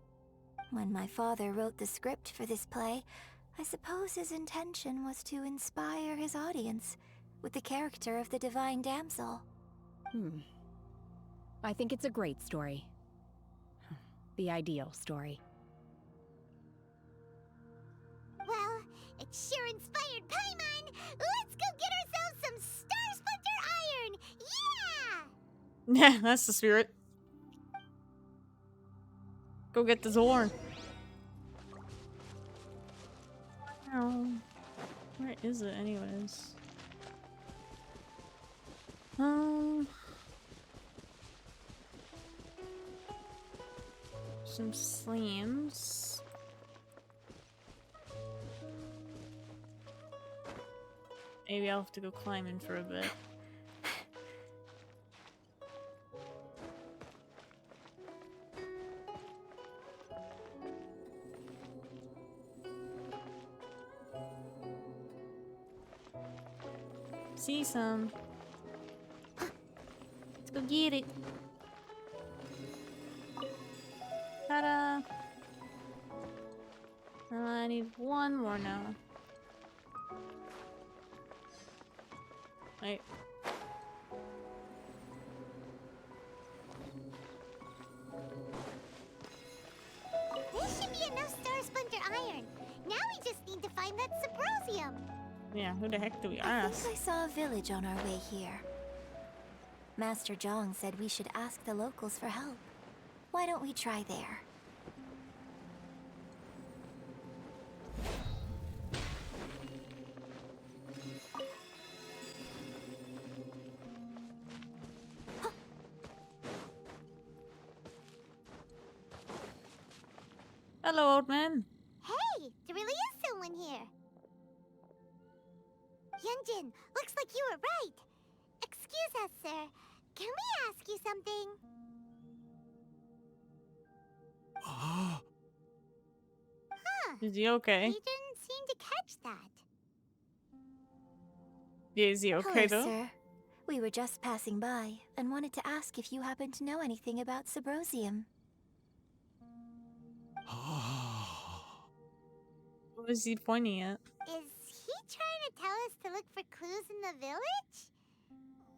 When my father wrote the script for this play, I suppose his intention was to inspire his audience with the character of the divine damsel. I think it's a great story. The ideal story. Well, it sure inspired Paimon. Let's go get ourselves some Star Splinter Iron. Yeah! Yeah, that's the spirit. Go get the Zorn. Oh, where is it anyways? Some slams. Maybe I'll have to go climbing for a bit. See some. get it. Ta-da! I need one more now. Wait. This should be enough Star Splinter iron. Now we just need to find that Subrosium. Yeah, who the heck do we I ask? think I saw a village on our way here. Master Zhang said we should ask the locals for help. Why don't we try there? Hello, old man. Hey, there really is someone here. Yunjin, looks like you were right. Excuse us, sir. Can we ask you something? Huh. Is he okay? You didn't seem to catch that. Yeah, is he okay Hello, though? sir. We were just passing by and wanted to ask if you happen to know anything about Subrosium. What was he pointing at? Is he trying to tell us to look for clues in the village?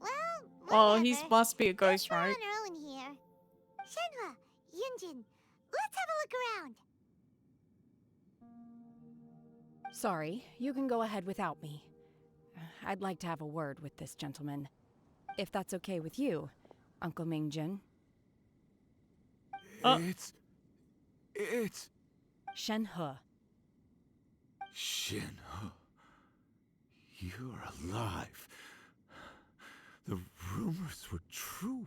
Well, Oh, he whatever. must be a ghost, We're on right? our own here. Shenhua, Yunjin, let's have a look around. Sorry, you can go ahead without me. I'd like to have a word with this gentleman. If that's okay with you, Uncle Mingjin. It's... Shenhe. Shinho. You're alive. The rumors were true.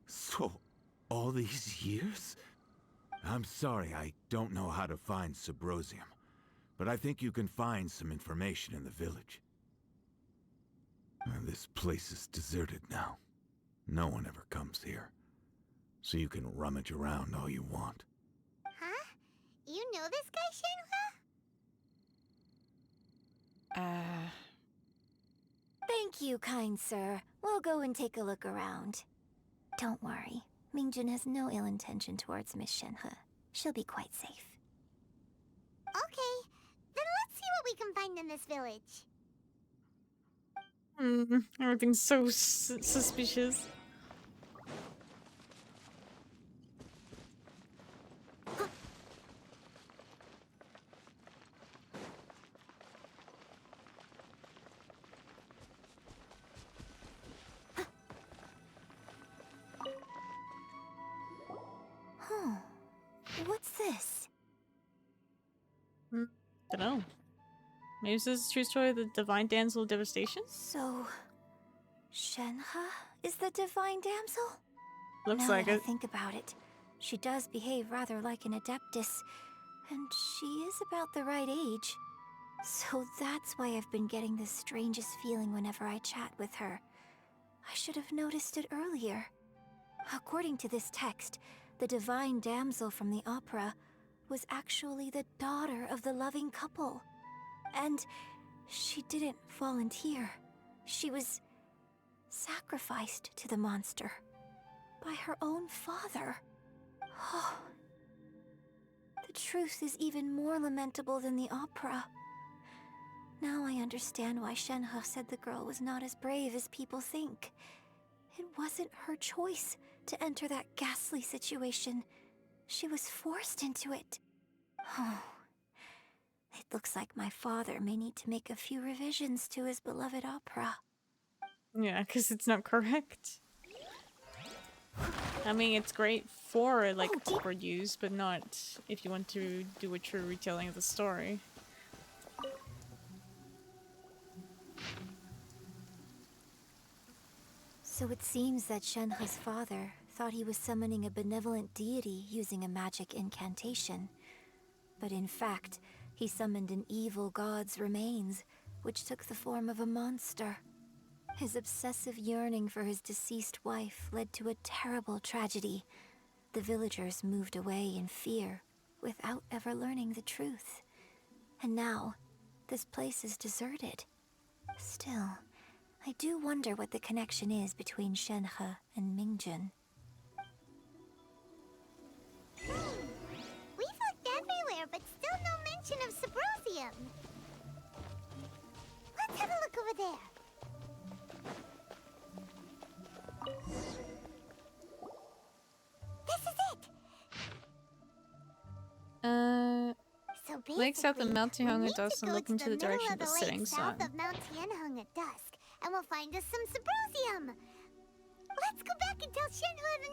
So, all these years? I'm sorry, I don't know how to find Subrosium. But I think you can find some information in the village. This place is deserted now. No one ever comes here. So you can rummage around all you want. Huh? You know this guy, Shenhua? Thank you, kind sir. We'll go and take a look around. Don't worry. Mingjin has no ill intention towards Miss Shenhe. She'll be quite safe. Okay, then let's see what we can find in this village. Everything's so suspicious. Huh. What's this? Dunno. Maybe this is a true story of the Divine Damsel of Devastation? So, Shenhe is the divine damsel? Looks now like that it. I think about it, she does behave rather like an adeptus, and she is about the right age. So that's why I've been getting the strangest feeling whenever I chat with her. I should have noticed it earlier. According to this text, the divine damsel from the opera was actually the daughter of the loving couple. And she didn't volunteer. She was sacrificed to the monster by her own father. Oh, the truth is even more lamentable than the opera. Now I understand why Shenhe said the girl was not as brave as people think. It wasn't her choice to enter that ghastly situation. She was forced into it. Oh, it looks like my father may need to make a few revisions to his beloved opera. Yeah, because it's not correct. I mean, it's great for, like, upward use, but not if you want to do a true retelling of the story. So it seems that Shenhe's father thought he was summoning a benevolent deity using a magic incantation. But in fact, he summoned an evil god's remains, which took the form of a monster. His obsessive yearning for his deceased wife led to a terrible tragedy. The villagers moved away in fear, without ever learning the truth. And now, this place is deserted. Still, I do wonder what the connection is between Shenhe and Mingjun. We've looked everywhere, but still no mention of Sabrosium. Let's have a look over there. This is it! So Lake south of Mount we Tianheng need at dusk to and go look to into the middle direction of of the the setting lake south sun. of Mount Tianheng at dusk, and we'll find us some Sabrosium. Let's go back and tell Shenhua the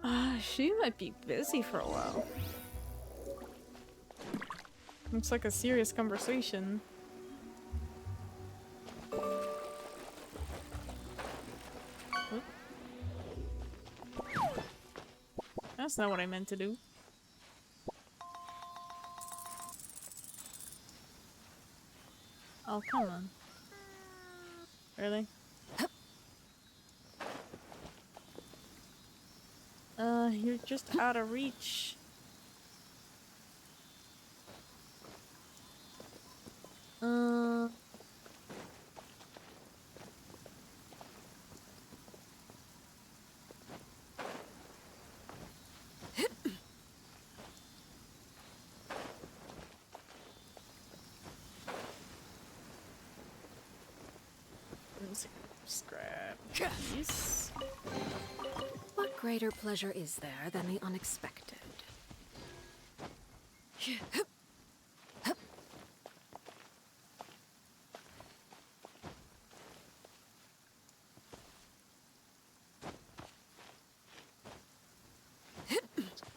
news. She might be busy for a while. Looks like a serious conversation. Oop. That's not what I meant to do. Oh, come on. Really? You're just out of reach. Just grab these. What greater pleasure is there than the unexpected?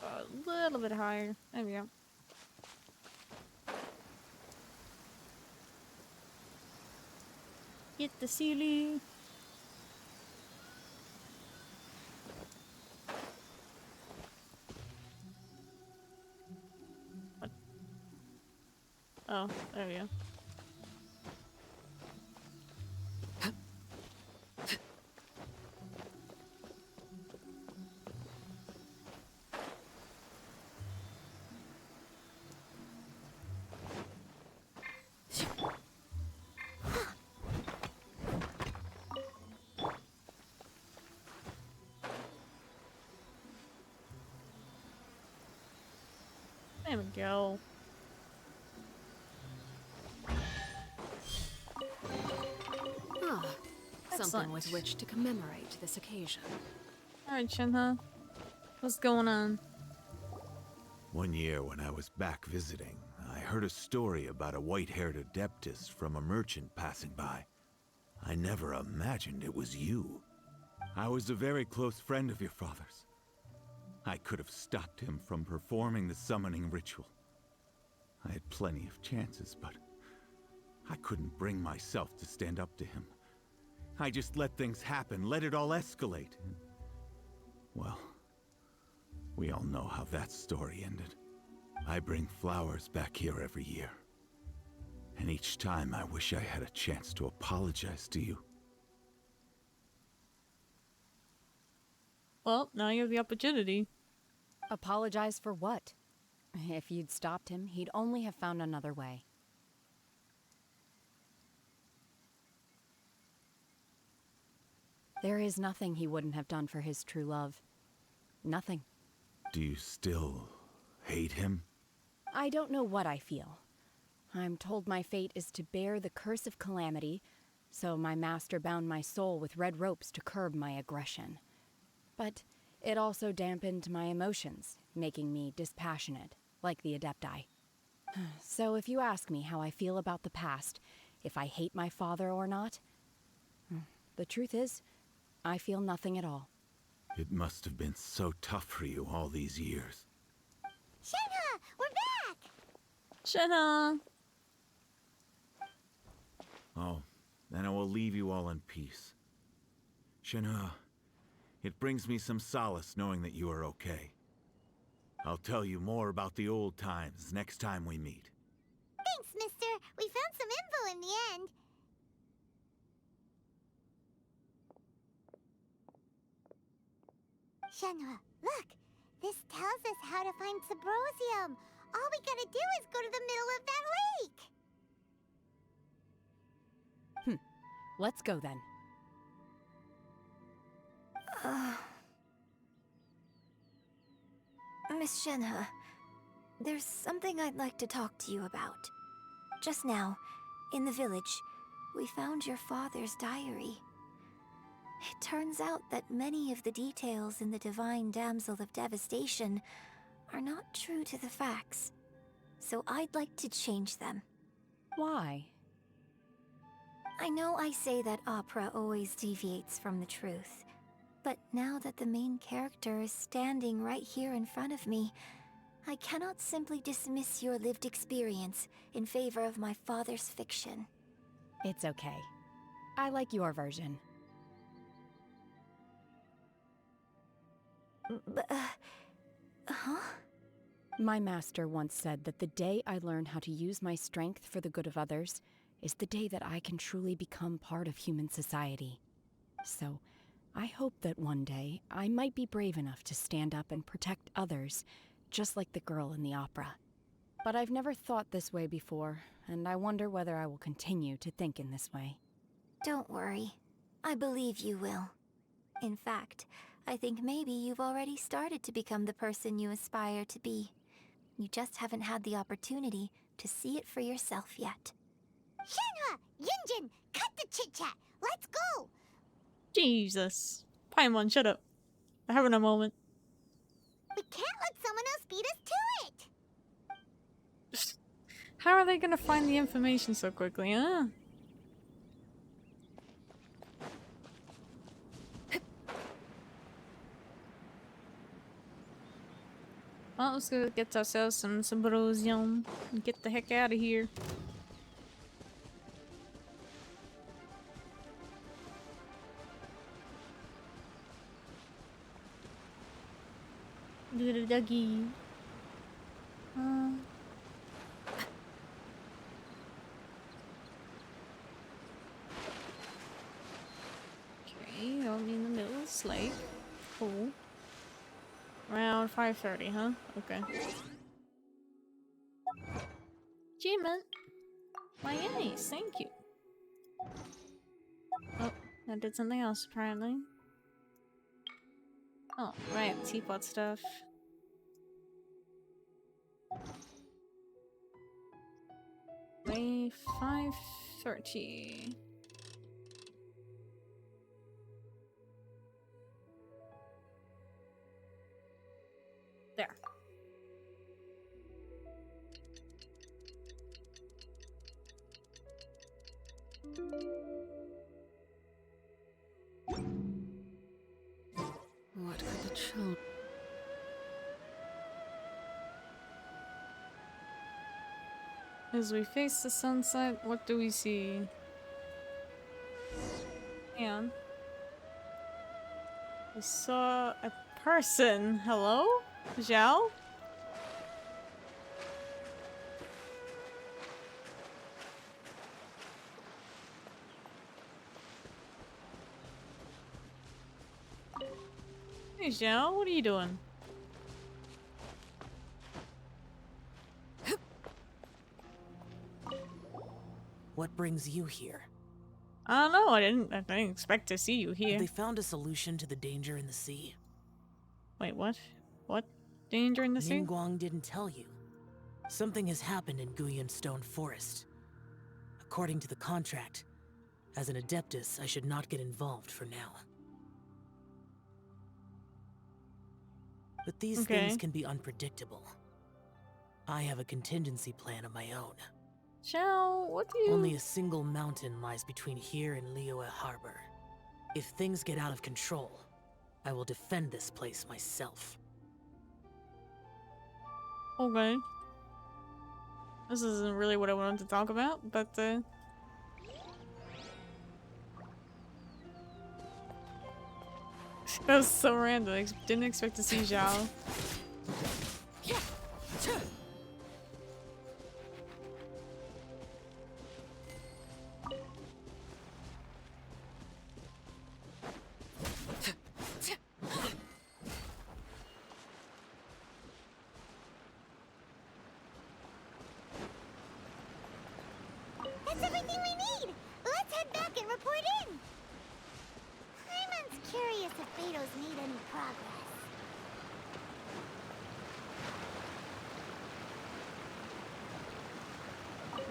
A little bit higher. There we go. Get the ceiling. What? Oh, there we go. There we go. Ah, something Excellent. with which to commemorate this occasion. Alright, Shenhe. What's going on? One year when I was back visiting, I heard a story about a white-haired adeptus from a merchant passing by. I never imagined it was you. I was a very close friend of your father's. I could have stopped him from performing the summoning ritual. I had plenty of chances, but I couldn't bring myself to stand up to him. I just let things happen, let it all escalate. Well, we all know how that story ended. I bring flowers back here every year. And each time I wish I had a chance to apologize to you. Well, now you have the opportunity. Apologize for what? If you'd stopped him, he'd only have found another way. There is nothing he wouldn't have done for his true love. Nothing. Do you still hate him? I don't know what I feel. I'm told my fate is to bear the curse of calamity, so my master bound my soul with red ropes to curb my aggression. But it also dampened my emotions, making me dispassionate, like the Adepti. So if you ask me how I feel about the past, if I hate my father or not, the truth is, I feel nothing at all. It must have been so tough for you all these years. Shenhe, we're back! Shenhe! Oh, then I will leave you all in peace. Shenhe, it brings me some solace knowing that you are okay. I'll tell you more about the old times next time we meet. Thanks, mister. We found some info in the end. Shenhe, look! This tells us how to find Sabrosium. All we gotta do is go to the middle of that lake! Let's go then. Miss Shenhe, there's something I'd like to talk to you about. Just now, in the village, we found your father's diary. It turns out that many of the details in the Divine Damsel of Devastation are not true to the facts. So I'd like to change them. Why? I know I say that opera always deviates from the truth, but now that the main character is standing right here in front of me, I cannot simply dismiss your lived experience in favor of my father's fiction. It's okay. I like your version. Huh? My master once said that the day I learn how to use my strength for the good of others is the day that I can truly become part of human society. So, I hope that one day I might be brave enough to stand up and protect others, just like the girl in the opera. But I've never thought this way before, and I wonder whether I will continue to think in this way. Don't worry. I believe you will. In fact, I think maybe you've already started to become the person you aspire to be. You just haven't had the opportunity to see it for yourself yet. Shenhe! Yunjin! Cut the chit-chat! Let's go! Jesus. Paimon, shut up. We're having a moment. We can't let someone else beat us to it! How are they gonna find the information so quickly, huh? Well, let's go get ourselves some Sabrosion and get the heck out of here. Little doggy. Okay, I'll be in the middle of the slate. Cool. Around 5:30, huh? Okay. Achievement! My ace, thank you. Oh, I did something else apparently. Oh, right, teapot stuff. Way 5:30. There. What could the children... As we face the sunset, what do we see? And we saw a person. Hello? Zhao? Hey Zhao, what are you doing? What brings you here? I don't know, I didn't expect to see you here. Have they found a solution to the danger in the sea? Wait, what? What? Danger in the sea? Ningguang didn't tell you. Something has happened in Guyan Stone Forest. According to the contract, as an Adeptus, I should not get involved for now. But these things can be unpredictable. I have a contingency plan of my own. Zhao, what do you... Only a single mountain lies between here and Liyue Harbor. If things get out of control, I will defend this place myself. Okay. This isn't really what I wanted to talk about, but that was so random. I didn't expect to see Zhao. That's everything we need! Let's head back and report in. Hyman's curious if Beto's made any progress.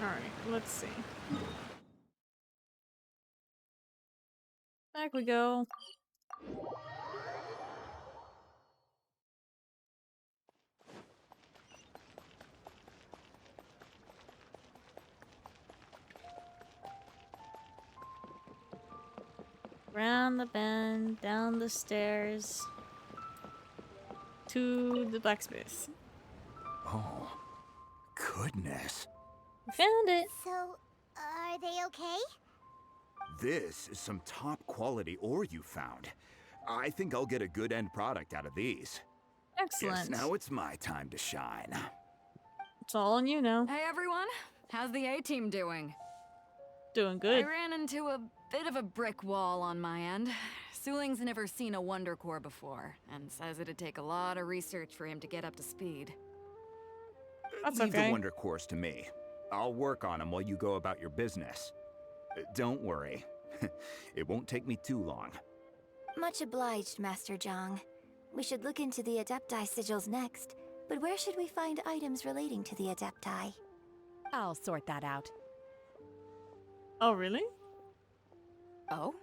Alright, let's see. Back we go. Round the bend, down the stairs to the blacksmith. Oh, goodness. We found it. So, are they okay? This is some top quality ore you found. I think I'll get a good end product out of these. Excellent. Yes, now it's my time to shine. It's all on you now. Hey everyone, how's the A-team doing? Doing good. I ran into a bit of a brick wall on my end. Suling's never seen a Wonder Core before, and says it'd take a lot of research for him to get up to speed. That's Leave okay. the Wonder Cores to me. I'll work on them while you go about your business. Don't worry. It won't take me too long. Much obliged, Master Zhang. We should look into the Adepti sigils next, but where should we find items relating to the Adepti? I'll sort that out. Oh, really? Oh?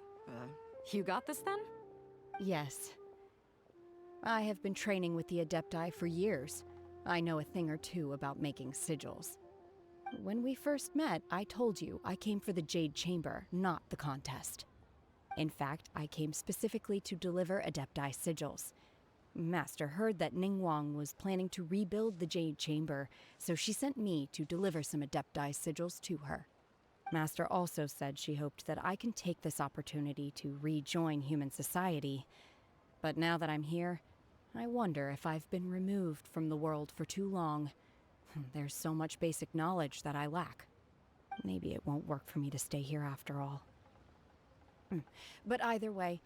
You got this then? Yes. I have been training with the Adepti for years. I know a thing or two about making sigils. When we first met, I told you I came for the Jade Chamber, not the contest. In fact, I came specifically to deliver Adepti sigils. Master heard that Ningguang was planning to rebuild the Jade Chamber, so she sent me to deliver some Adepti sigils to her. Master also said she hoped that I can take this opportunity to rejoin human society. But now that I'm here, I wonder if I've been removed from the world for too long. There's so much basic knowledge that I lack. Maybe it won't work for me to stay here after all. But either way,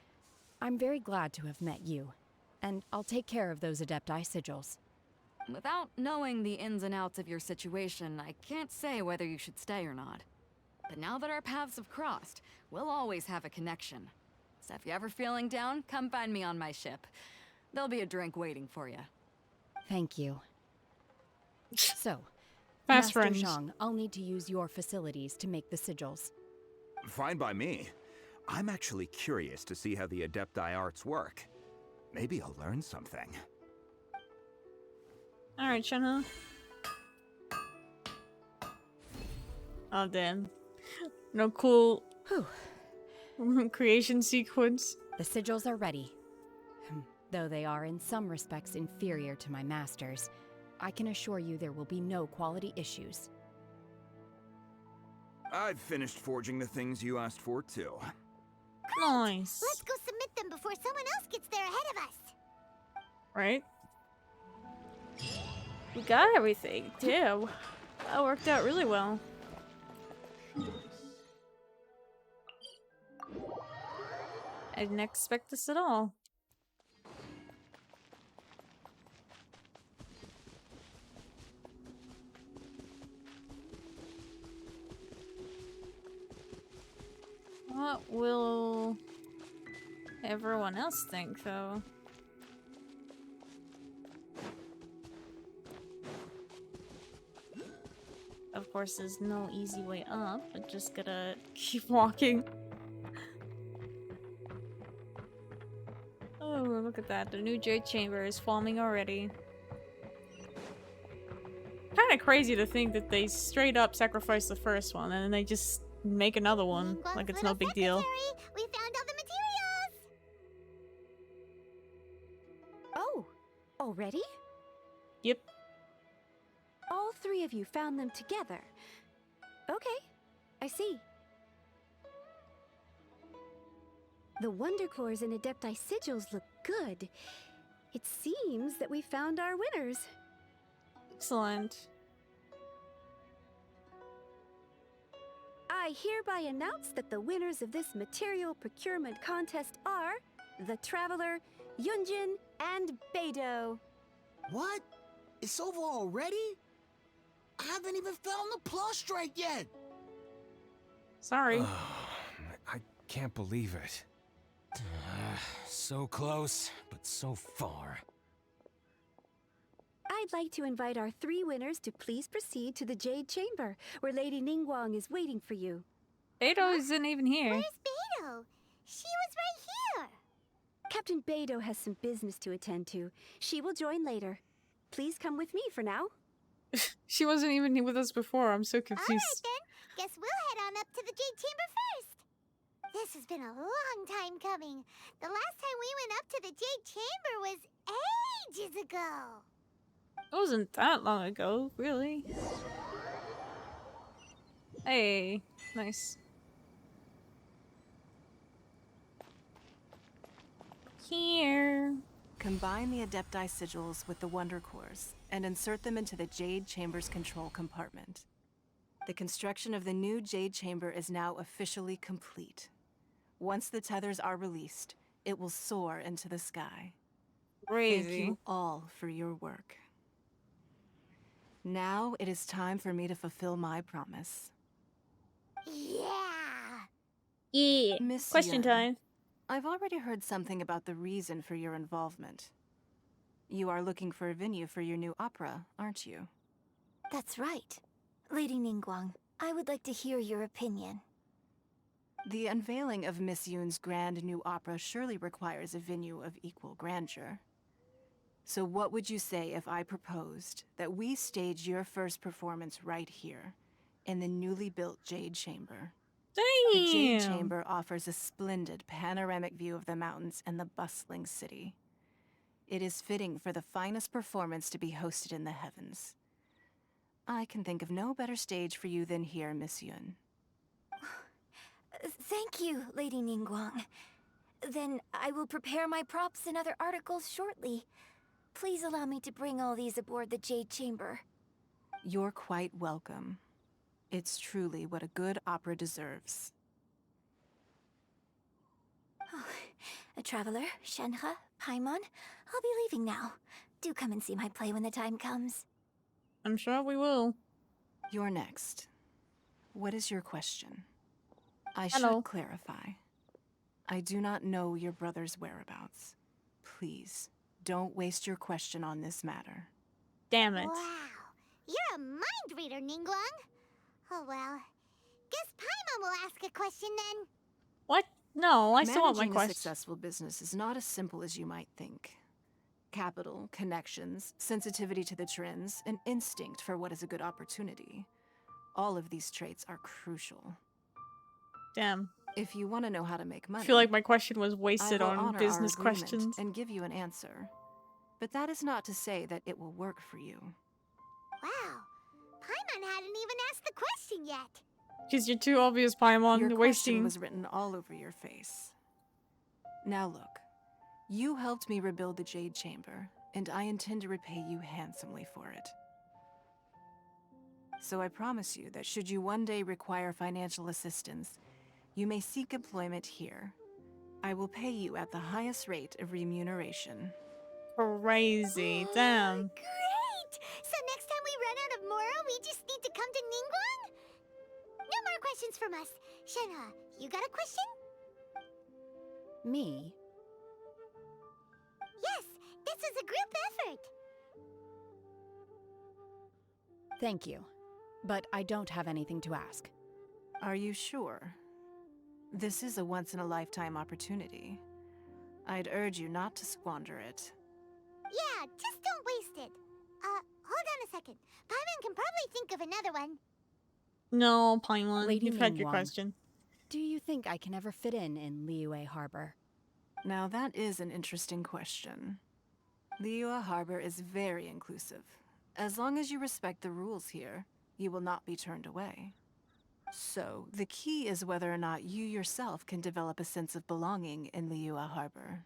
I'm very glad to have met you, and I'll take care of those Adepti sigils. Without knowing the ins and outs of your situation, I can't say whether you should stay or not. But now that our paths have crossed, we'll always have a connection. So if you're ever feeling down, come find me on my ship. There'll be a drink waiting for you. Thank you. So, Fast Master friends. Zhang, I'll need to use your facilities to make the sigils. Fine by me. I'm actually curious to see how the Adepti arts work. Maybe I'll learn something. Alright, Shenhe. Oh, damn. No cool creation sequence. The sigils are ready. Though they are in some respects inferior to my master's, I can assure you there will be no quality issues. I've finished forging the things you asked for, too. Nice. Let's go submit them before someone else gets there ahead of us. Right? We got everything, too. That worked out really well. I didn't expect this at all. What will everyone else think, though? Of course, there's no easy way up. I just gotta keep walking. Oh, look at that. The new Jade Chamber is forming already. Kinda crazy to think that they straight up sacrificed the first one and then they just make another one. Like it's no big deal. We found all the materials! Oh, already? Yep. All three of you found them together. Okay, I see. The Wonder Cores and Adepti sigils look good. It seems that we found our winners. Excellent. I hereby announce that the winners of this material procurement contest are the Traveler, Yunjin, and Beidou. What? It's over already? I haven't even found the plush strike yet. Sorry. can't believe it. So close, but so far. I'd like to invite our 3 winners to please proceed to the Jade Chamber, where Lady Ningguang is waiting for you. Beidou isn't even here. Where's Beidou? She was right here. Captain Beidou has some business to attend to. She will join later. Please come with me for now. She wasn't even with us before. I'm so confused. Alright then, guess we'll head on up to the Jade Chamber first. This has been a long time coming. The last time we went up to the Jade Chamber was ages ago. It wasn't that long ago, really. Hey, nice. Here. Combine the Adepti sigils with the Wonder Cores and insert them into the Jade Chamber's control compartment. The construction of the new Jade Chamber is now officially complete. Once the tethers are released, it will soar into the sky. Crazy. Thank you all for your work. Now it is time for me to fulfill my promise. Yeah! Yeah. Miss Question Yun, time. I've already heard something about the reason for your involvement. You are looking for a venue for your new opera, aren't you? That's right. Lady Ningguang, I would like to hear your opinion. The unveiling of Miss Yun's grand new opera surely requires a venue of equal grandeur. So what would you say if I proposed that we stage your first performance right here, in the newly built Jade Chamber? Damn! The Jade Chamber offers a splendid panoramic view of the mountains and the bustling city. It is fitting for the finest performance to be hosted in the heavens. I can think of no better stage for you than here, Miss Yun. Thank you, Lady Ningguang. Then I will prepare my props and other articles shortly. Please allow me to bring all these aboard the Jade Chamber. You're quite welcome. It's truly what a good opera deserves. A traveler, Shenhe, Paimon, I'll be leaving now. Do come and see my play when the time comes. I'm sure we will. You're next. What is your question? I Hello. should clarify. I do not know your brother's whereabouts. Please, don't waste your question on this matter. Damn it. Wow, you're a mind reader, Ningguang. Oh well, guess Paimon will ask a question then. What? No, I still want my Managing a question. successful business is not as simple as you might think. Capital, connections, sensitivity to the trends, and instinct for what is a good opportunity. All of these traits are crucial. Damn. If you want to know how to make money, I feel like my question was wasted I will on honor business our agreement questions. and give you an answer. But that is not to say that it will work for you. Wow, Paimon hadn't even asked the question yet. Because you're too obvious, Paimon. Your You're question wasting. was written all over your face. Now look, you helped me rebuild the Jade Chamber, and I intend to repay you handsomely for it. So I promise you that should you one day require financial assistance, you may seek employment here. I will pay you at the highest rate of remuneration. Crazy. Damn. Great! So next time we run out of Moro, we just need to come to Ningguang? No more questions from us. Shenhe, you got a question? Me? Yes, this is a group effort. Thank you. But I don't have anything to ask. Are you sure? This is a once-in-a-lifetime opportunity. I'd urge you not to squander it. Yeah, just don't waste it. Hold on a second. Paimon can probably think of another one. No, Paimon. Lady You've had your Ningguang, question. Do you think I can ever fit in Liyue Harbor? Now that is an interesting question. Liyue Harbor is very inclusive. As long as you respect the rules here, you will not be turned away. So, the key is whether or not you yourself can develop a sense of belonging in Liyue Harbor.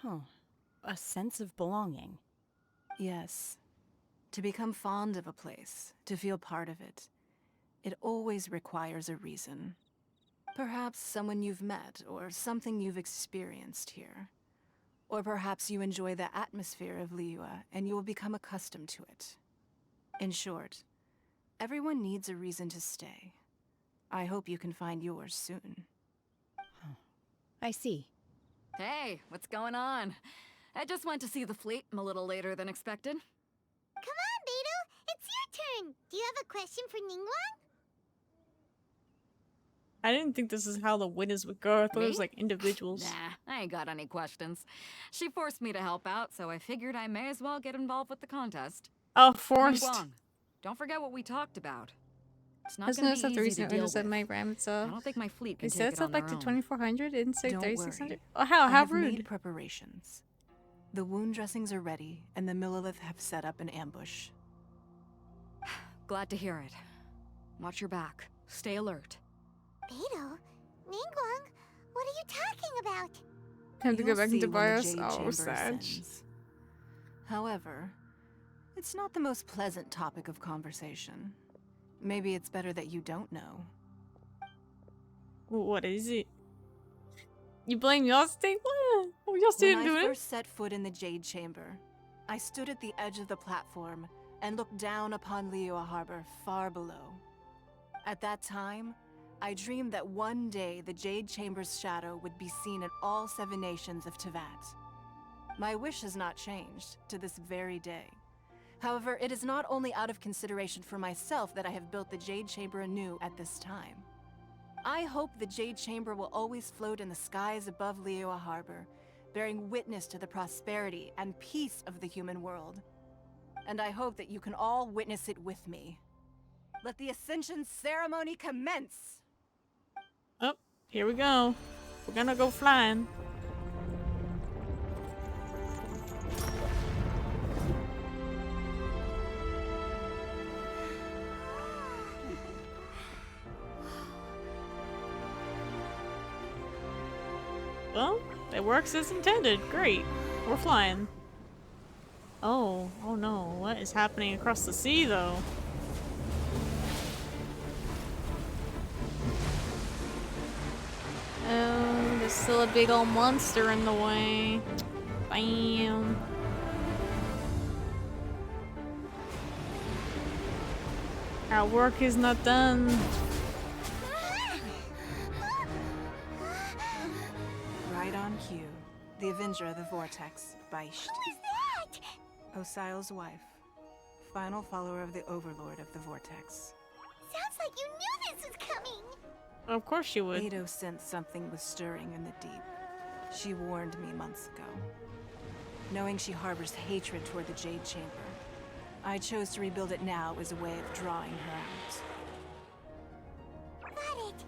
Oh, a sense of belonging. Yes. To become fond of a place, to feel part of it, it always requires a reason. Perhaps someone you've met, or something you've experienced here. Or perhaps you enjoy the atmosphere of Liyue, and you will become accustomed to it. In short, everyone needs a reason to stay. I hope you can find yours soon. I see. Hey, what's going on? I just went to see the fleet a little later than expected. Come on, Beidou! It's your turn! Do you have a question for Ningguang? I didn't think this is how the winners would go. I thought it was Me? like individuals. Nah, I ain't got any questions. She forced me to help out, so I figured I may as well get involved with the contest. Oh, forced. Ningguang, don't forget what we talked about. It's not Has gonna no be stuff the easy to recent deal orders at with. my RAM itself. I don't think my fleet They can said take it's it up on back their to own. 2400. Didn't say Don't 3600. worry. Oh, how I have rude. made preparations. The wound dressings are ready, and the Millilith have set up an ambush. Glad to hear it. Watch your back. Stay alert. Beidou? Ningguang? What are you talking about? Time to go You'll back see into when the BIOS. Jade Oh, Chamber sad. ascends. However, it's not the most pleasant topic of conversation. Maybe it's better that you don't know. What is it? You blame Yosting? What? Oh, Yost didn't do When I it. first set foot in the Jade Chamber, I stood at the edge of the platform and looked down upon Liyue Harbor far below. At that time, I dreamed that one day the Jade Chamber's shadow would be seen in all 7 nations of Tevat. My wish has not changed to this very day. However, it is not only out of consideration for myself that I have built the Jade Chamber anew at this time. I hope the Jade Chamber will always float in the skies above Liyue Harbor, bearing witness to the prosperity and peace of the human world. And I hope that you can all witness it with me. Let the Ascension ceremony commence! Oh, here we go. We're gonna go flying. Well, it works as intended. Great. We're flying. Oh no. What is happening across the sea, though? Oh, there's still a big old monster in the way. Bam. Our work is not done. Right on cue. The Avenger of the Vortex, Beisht. Who is that? Osial's wife. Final follower of the Overlord of the Vortex. Sounds like you knew this was coming! Of course you would. Ado sensed something was stirring in the deep. She warned me months ago. Knowing she harbors hatred toward the Jade Chamber, I chose to rebuild it now as a way of drawing her out. Got it.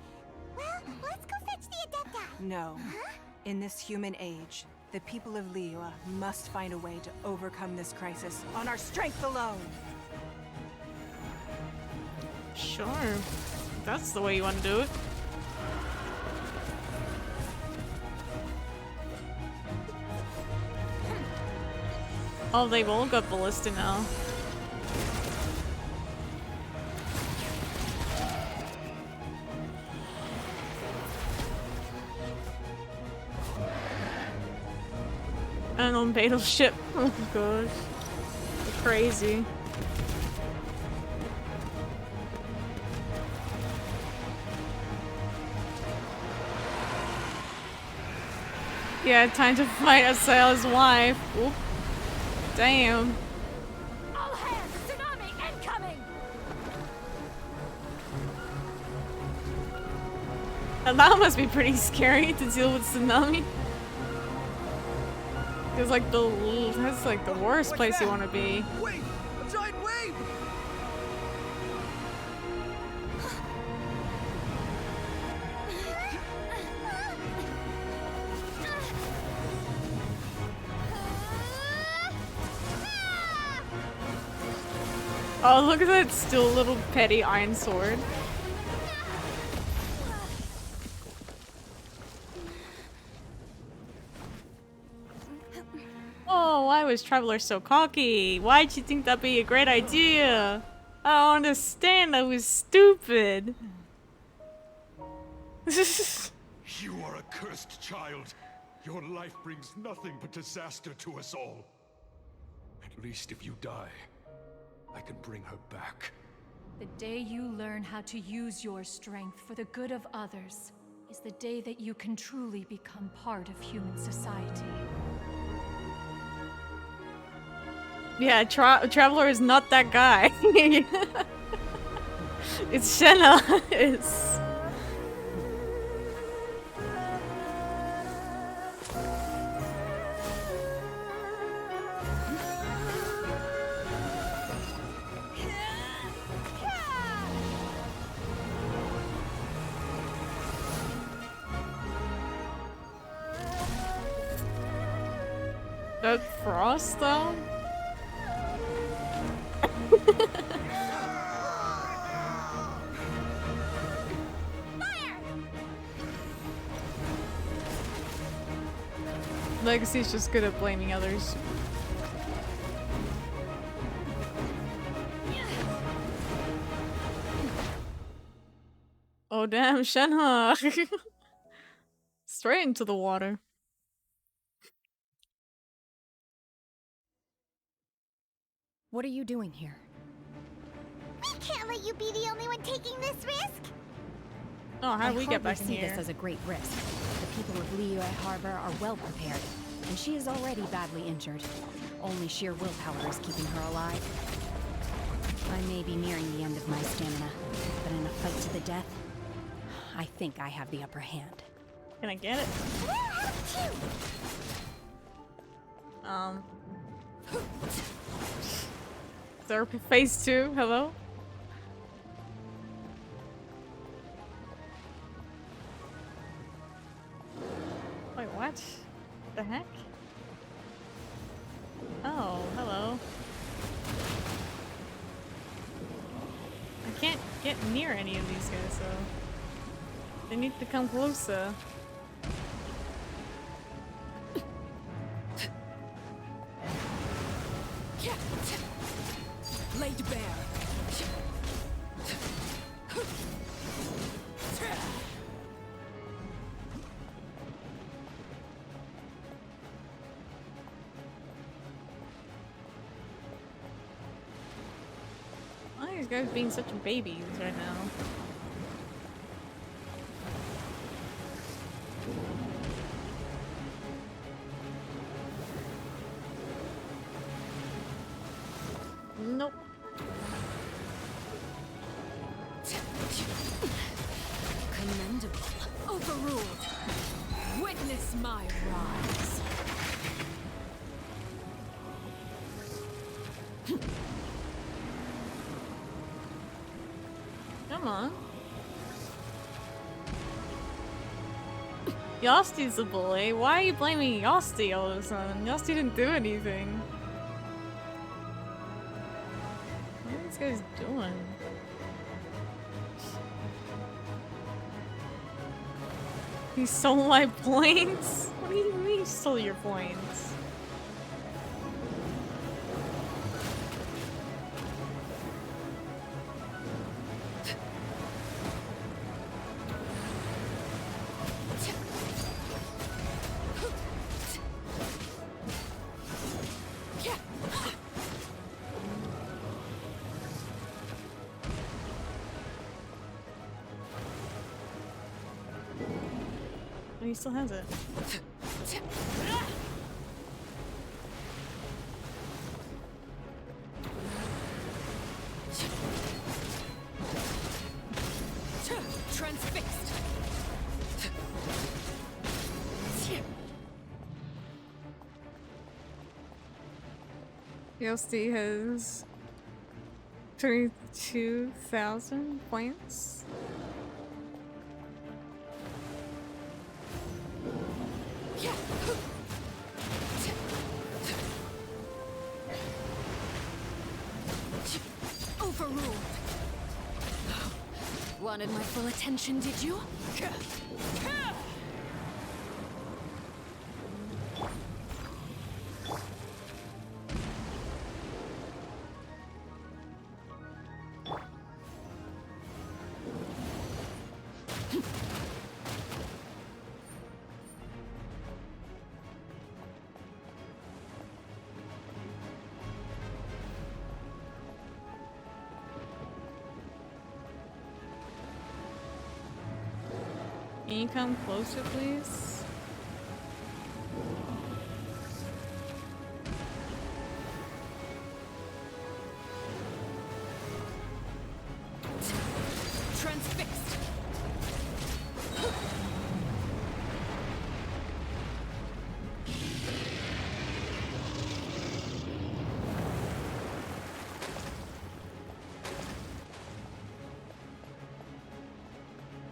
Well, let's go fetch the Adepta. No. Huh? In this human age, the people of Liyue must find a way to overcome this crisis on our strength alone. Sure. That's the way you want to do it. Oh, they've all got ballista now. And on Beidou's ship. Oh gosh. Crazy. Yeah, time to fight Asail's wife. Oop. Damn. All hands, tsunami incoming! And that must be pretty scary to deal with tsunami. It's like that's like the worst place you want to be. Wait! A giant wave! Oh, look at that still little petty iron sword. Oh, why was Traveler so cocky? Why'd you think that'd be a great idea? I don't understand, that was stupid. You are a cursed child. Your life brings nothing but disaster to us all. At least if you die, I can bring her back. The day you learn how to use your strength for the good of others is the day that you can truly become part of human society. Yeah, Traveler is not that guy. It's Shenna. It's... That Frost though? Legacy's just good at blaming others. Oh damn, Shenhe! Straight into the water. What are you doing here? We can't let you be the only one taking this risk! Oh, how did we get back in I hardly see here? this as a great risk. The people of Liyue Harbor are well prepared, and she is already badly injured. Only sheer willpower is keeping her alive. I may be nearing the end of my stamina, but in a fight to the death, I think I have the upper hand. Can I get it? Therapy phase 2, hello? Wait, what? The heck? Oh, hello. I can't get near any of these guys, so they need to come closer. Laid bare. Why are these guys being such babies right now? Nope. Commendable. Overruled. Witness my rise. Come on. Yosti's the bully. Why are you blaming Yosti all of a sudden? Yosti didn't do anything. What are these guys doing? He stole my points? What do you mean he stole your points? Oh, he still has it. Transfixed. Yosti has 22,000 points. Overruled. Wanted my full attention, did you? Can you come closer, please? Transfixed.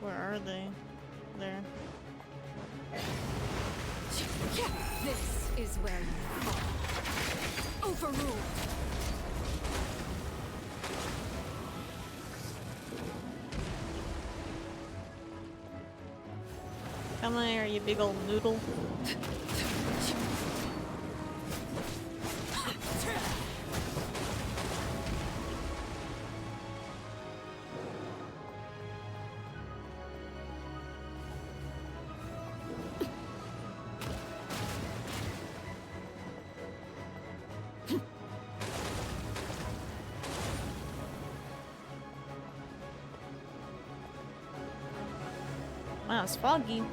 Where are they? There. This is where you fall. Overruled. Come here, you big old noodle. Wow, it's foggy.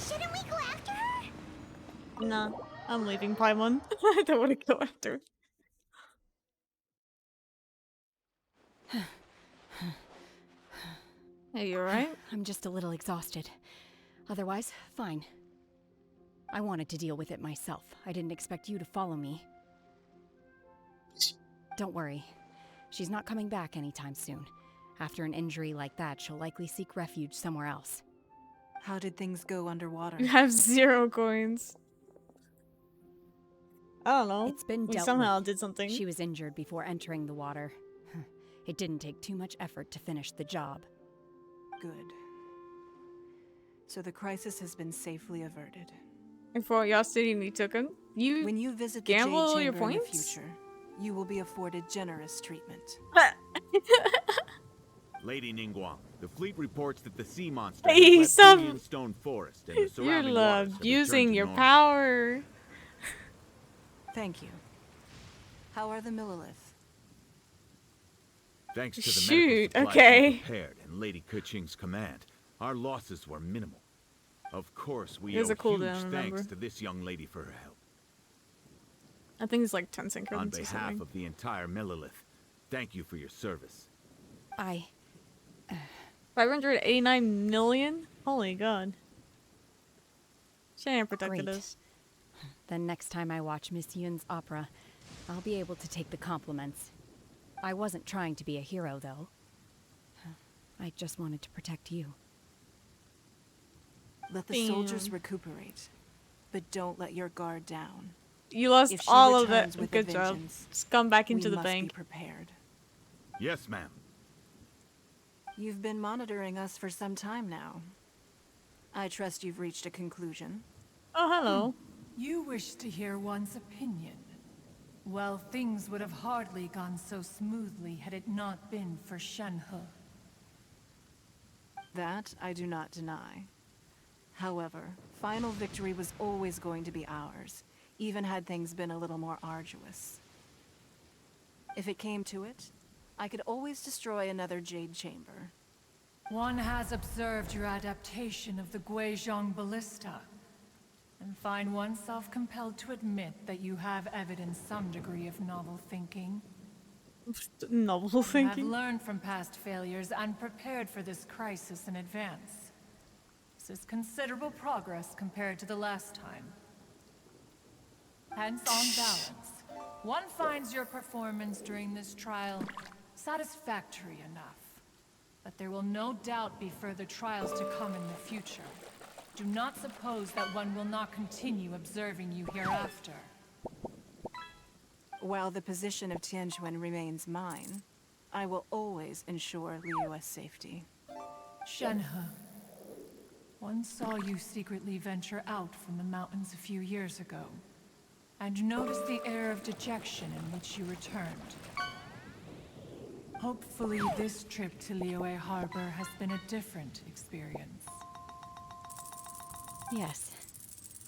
Shouldn't we go after her? Nah, I'm leaving Paimon. I don't want to go after. Hey, you alright? I'm just a little exhausted. Otherwise, fine. I wanted to deal with it myself. I didn't expect you to follow me. Don't worry. She's not coming back anytime soon. After an injury like that, she'll likely seek refuge somewhere else. How did things go underwater? You have 0 coins. I don't know. It's been We dealt somehow with. did something. She was injured before entering the water. It didn't take too much effort to finish the job. Good. So the crisis has been safely averted. And for curiosity, you took him. When you visit the gamble Jade your Chamber in the points? future, you will be afforded generous treatment. Lady Ningguang, the fleet reports that the sea monster Hey, has stop. left Stone Forest and the You're surrounding waters have abusing returned to your normal. power. Thank you. How are the Millilith? Thanks to the Shoot, medical supplies okay. we prepared and Lady Keqing's command, our losses were minimal. Of course, we There's owe a cooldown, huge remember? thanks to this young lady for her help. I think it's like 10 seconds On or behalf something. of the entire Millilith, thank you for your service. 589 million? Holy god. Shannon protected Great. us. Then next time I watch Miss Yun's opera, I'll be able to take the compliments. I wasn't trying to be a hero, though. I just wanted to protect you. Let the soldiers recuperate, but don't let your guard down. You lost If she all of returns it. with a Good job. vengeance, Just come back into we the must bank. Be prepared. Yes, ma'am. You've been monitoring us for some time now. I trust you've reached a conclusion. Oh, hello. You wish to hear one's opinion. Well, things would have hardly gone so smoothly had it not been for Shenhe. That I do not deny. However, final victory was always going to be ours, even had things been a little more arduous. If it came to it, I could always destroy another Jade Chamber. One has observed your adaptation of the Guizhong Ballista, and find oneself compelled to admit that you have evidenced some degree of novel thinking. Novel You have thinking. learned from past failures and prepared for this crisis in advance. This is considerable progress compared to the last time. Hence, on balance, one finds your performance during this trial satisfactory enough. But there will no doubt be further trials to come in the future. Do not suppose that one will not continue observing you hereafter. While the position of Tianquan remains mine, I will always ensure Liyue's safety. Shenhe, one saw you secretly venture out from the mountains a few years ago, and noticed the air of dejection in which you returned. Hopefully this trip to Liyue Harbor has been a different experience. Yes.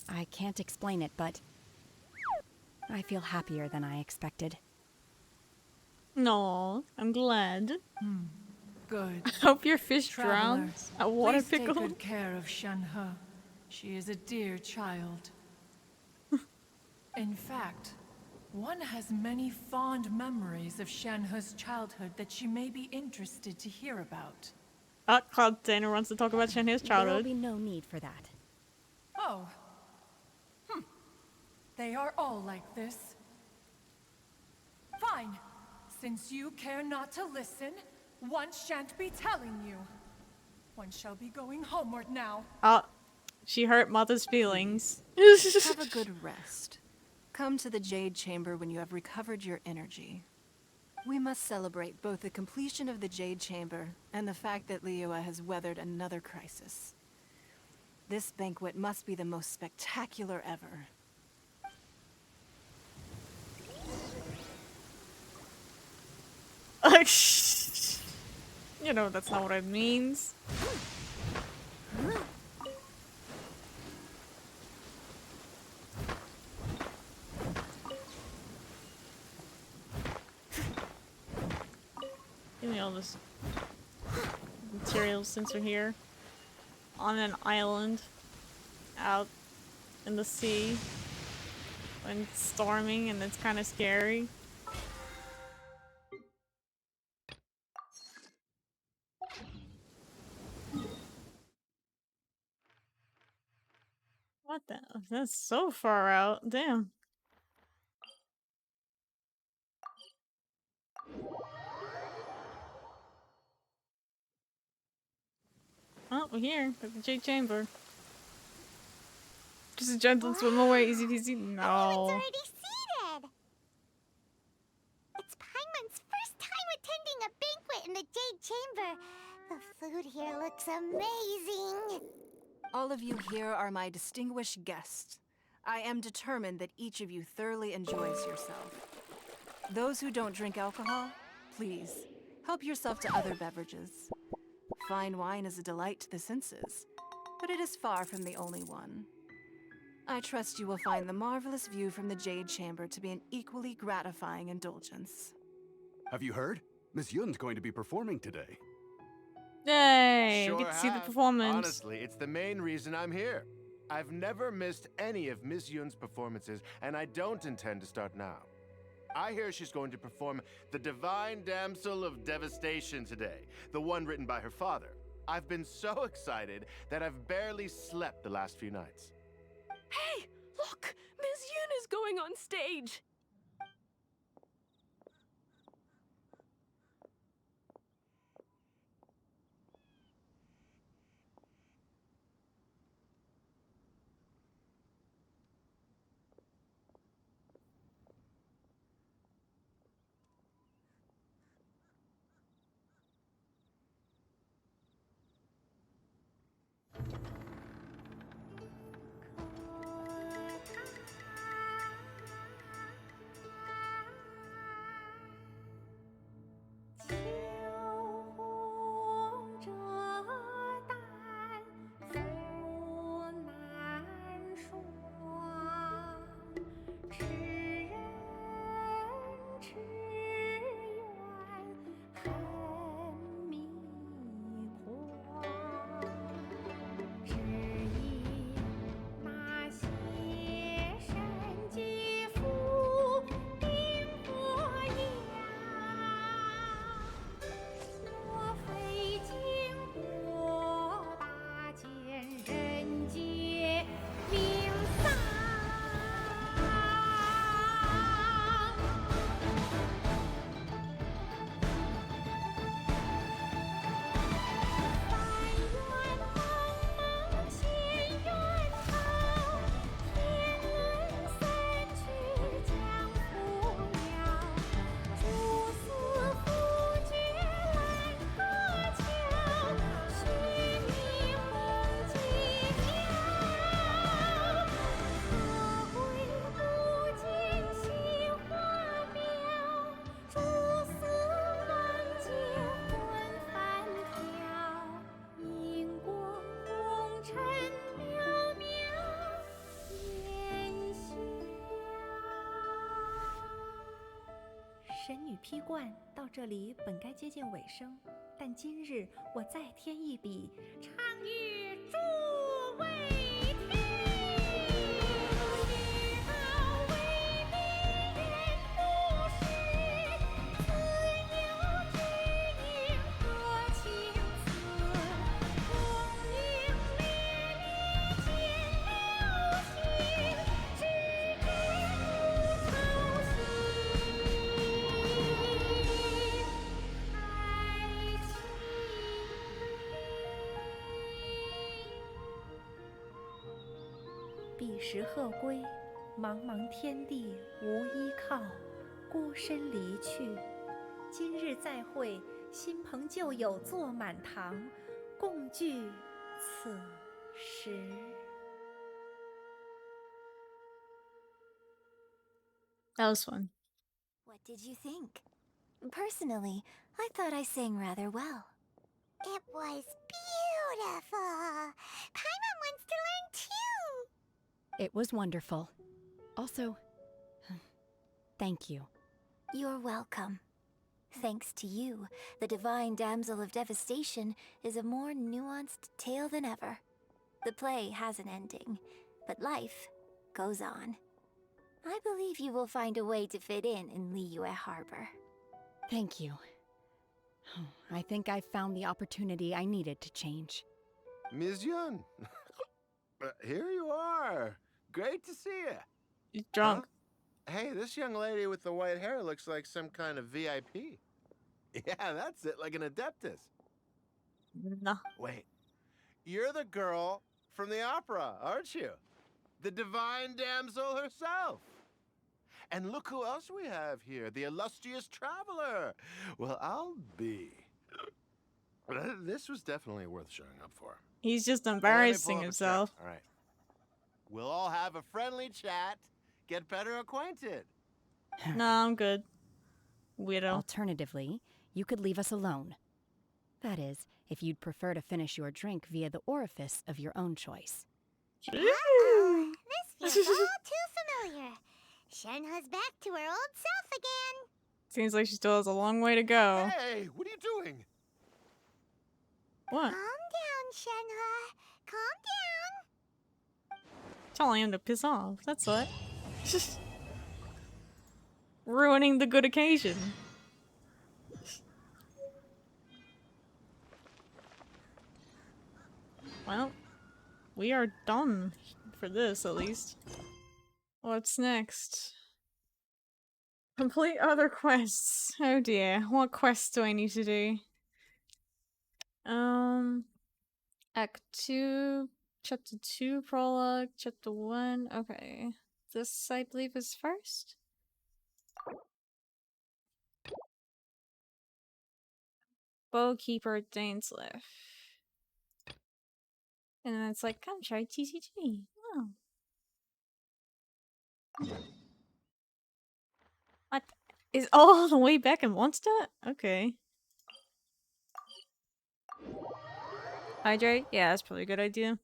I can't explain it, but I feel happier than I expected. No, I'm glad. Good. I hope your fish Traveler, drowns. A water please pickle. take good care of Shenhe. She is a dear child. In fact, one has many fond memories of Shenhe's childhood that she may be interested to hear about. Cloud Dana wants to talk about Shenhe's There will childhood. be no need for that. Oh. They are all like this. Fine. Since you care not to listen, one shan't be telling you. One shall be going homeward now. She hurt Mother's feelings. Have a good rest. Come to the Jade Chamber when you have recovered your energy. We must celebrate both the completion of the Jade Chamber and the fact that Liyue has weathered another crisis. This banquet must be the most spectacular ever. You know, that's not what it means. Give me all this materials since we're here. On an island. Out in the sea. When it's storming and it's kind of scary. What the? That's so far out. Damn. Oh, we're here at the Jade Chamber. Just a gentle swim away, easy peasy. No. Everyone's already seated. It's Paimon's first time attending a banquet in the Jade Chamber. The food here looks amazing. All of you here are my distinguished guests. I am determined that each of you thoroughly enjoys yourself. Those who don't drink alcohol, please, help yourself to other beverages. Fine wine is a delight to the senses, but it is far from the only one. I trust you will find the marvelous view from the Jade Chamber to be an equally gratifying indulgence. Have you heard? Miss Yun's going to be performing today. Yay! Sure We get to see the have. performance. Honestly, it's the main reason I'm here. I've never missed any of Miss Yun's performances, and I don't intend to start now. I hear she's going to perform The Divine Damsel of Devastation today, the one written by her father. I've been so excited that I've barely slept the last few nights. Hey, look! Miss Yun is going on stage! 披冠到这里本该接近尾声，但今日我再添一笔，唱与诸位听。彼时鹤归，茫茫天地无依靠，孤身离去。今日再会，新朋旧友坐满堂，共聚此时。That was fun. What did you think? Personally, I thought I sang rather well. It was beautiful. Paimon wants to learn too. It was wonderful. Also, thank you. You're welcome. Thanks to you, the Divine Damsel of Devastation is a more nuanced tale than ever. The play has an ending, but life goes on. I believe you will find a way to fit in Liyue Harbor. Thank you. I think I found the opportunity I needed to change. Ms. Yun, here you are. Great to see you. He's drunk. Huh? Hey, this young lady with the white hair looks like some kind of VIP. Yeah, that's it, like an adeptus. No. Wait, you're the girl from the opera, aren't you? The Divine Damsel herself. And look who else we have here, the illustrious traveler. Well, I'll be. This was definitely worth showing up for. He's just Let me embarrassing pull up a himself. chair. All right. We'll all have a friendly chat, get better acquainted. No, I'm good. Weirdo. Alternatively, you could leave us alone. That is, if you'd prefer to finish your drink via the orifice of your own choice. Uh-oh. This feels all too familiar. Shenhe's back to her old self again. Seems like she still has a long way to go. Hey, what are you doing? What? Calm down, Shenhe. Calm down. Telling him to piss off. That's what. Ruining the good occasion. Well, we are done for this, at least. What's next? Complete other quests. Oh dear, what quests do I need to do? Act 2, Chapter 2, Prologue, Chapter 1, okay. This, I believe, is first? Bowkeeper Dainsleif. And then it's like, come try TCG. Oh. What? Is all the way back in Mondstadt? Okay. Hydrate? Yeah, that's probably a good idea.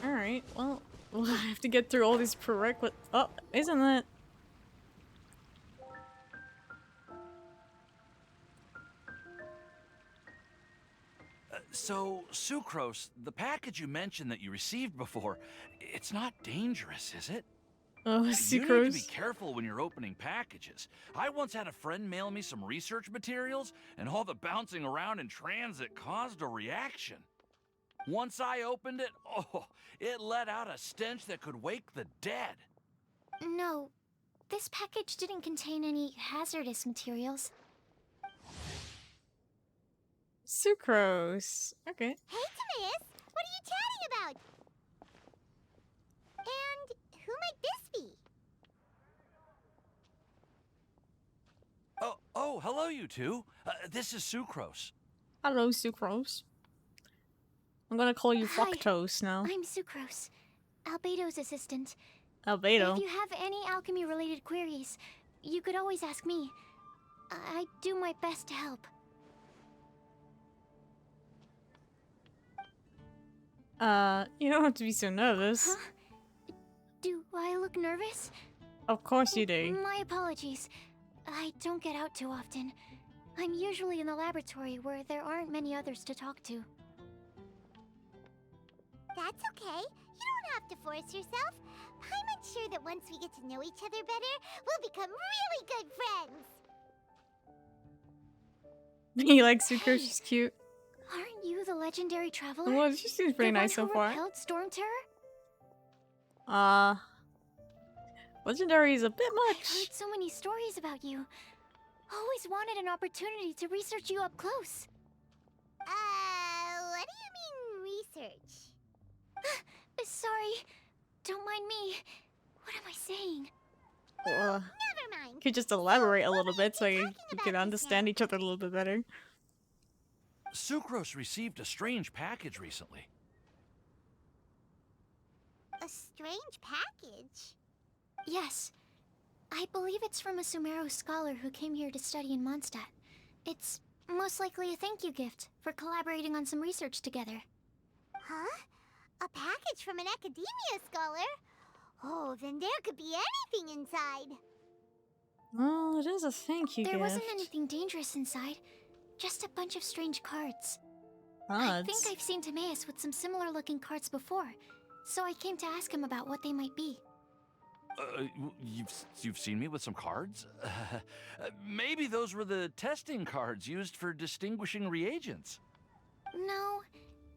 Alright, well, we'll have to get through all these prerequisites. Oh, isn't that... So, Sucrose, the package you mentioned that you received before, it's not dangerous, is it? Oh, You need to Sucrose. be careful when you're opening packages. I once had a friend mail me some research materials, and all the bouncing around in transit caused a reaction. Once I opened it, oh, it let out a stench that could wake the dead. No, this package didn't contain any hazardous materials. Sucrose. Okay. Hey, Timaeus, what are you chatting about? And who might this be? Oh, hello, you two. This is Sucrose. Hello, Sucrose. I'm gonna call you Hi, Fructose now. I'm Sucrose, Albedo's assistant. Albedo. If you have any alchemy-related queries, you could always ask me. I do my best to help. You don't have to be so nervous. Huh? Do I look nervous? Of course you do. My apologies. I don't get out too often. I'm usually in the laboratory where there aren't many others to talk to. That's okay. You don't have to force yourself. I'm sure that once we get to know each other better, we'll become really good friends. You like Sucrose? She's cute. Aren't you the legendary traveler? Well, she seems pretty nice so far. Repelled Storm Terror? Legendary is a bit much. I've heard so many stories about you. Always wanted an opportunity to research you up close. What do you mean research? Sorry. Don't mind me. What am I saying? Never mind. Could just elaborate a little bit so you can understand each other a little bit better. Sucrose received a strange package recently. A strange package? Yes. I believe it's from a Sumeru scholar who came here to study in Mondstadt. It's most likely a thank you gift for collaborating on some research together. Huh? A package from an academia scholar? Oh, then there could be anything inside. Well, it is a thank you There gift. wasn't anything dangerous inside. Just a bunch of strange cards. Cards? I think I've seen Timaeus with some similar looking cards before, so I came to ask him about what they might be. You've seen me with some cards? Maybe those were the testing cards used for distinguishing reagents. No,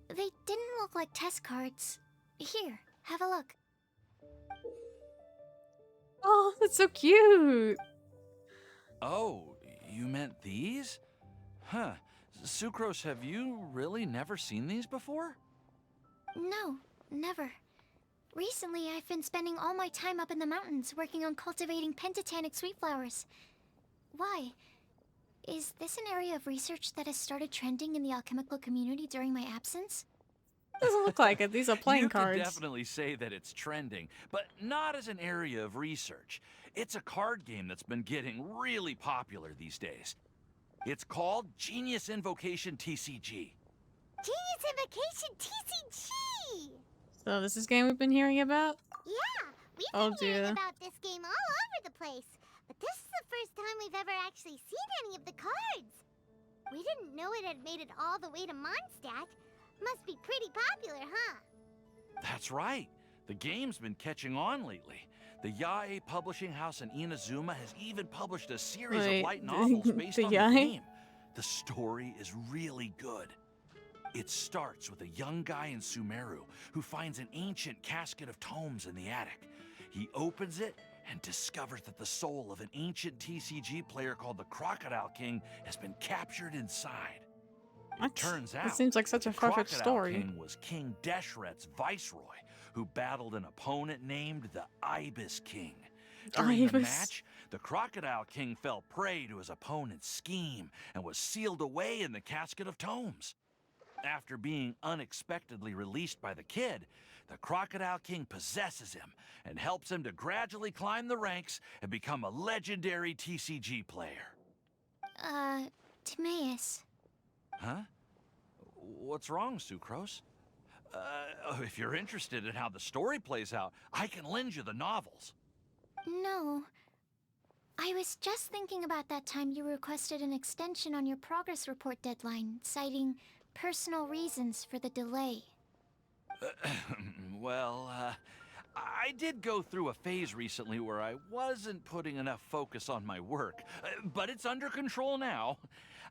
they didn't look like test cards. Here, have a look. Oh, that's so cute. Oh, you meant these? Huh. Sucrose, have you really never seen these before? No, never. Recently, I've been spending all my time up in the mountains working on cultivating pentatonic sweet flowers. Why? Is this an area of research that has started trending in the alchemical community during my absence? Doesn't look like it. These are playing you cards. You could definitely say that it's trending, but not as an area of research. It's a card game that's been getting really popular these days. It's called Genius Invocation TCG. Genius Invocation TCG! So this is game we've been hearing about? Yeah, we've been hearing about this game all over the place. But this is the first time we've ever actually seen any of the cards. We didn't know it had made it all the way to Mondstadt. Must be pretty popular, huh? That's right. The game's been catching on lately. The Yae publishing house in Inazuma has even published a series of light novels based on the game. The story is really good. It starts with a young guy in Sumeru who finds an ancient casket of tomes in the attic. He opens it and discovers that the soul of an ancient TCG player called the Crocodile King has been captured inside. It turns out it seems like such a far-fetched story. King was King Deshret's viceroy, who battled an opponent named the Ibis King. During the match, the Crocodile King fell prey to his opponent's scheme and was sealed away in the casket of tomes. After being unexpectedly released by the kid, the Crocodile King possesses him and helps him to gradually climb the ranks and become a legendary TCG player. Timaeus. Huh? What's wrong, Sucrose? If you're interested in how the story plays out, I can lend you the novels. No. I was just thinking about that time you requested an extension on your progress report deadline, citing personal reasons for the delay. I did go through a phase recently where I wasn't putting enough focus on my work, but it's under control now.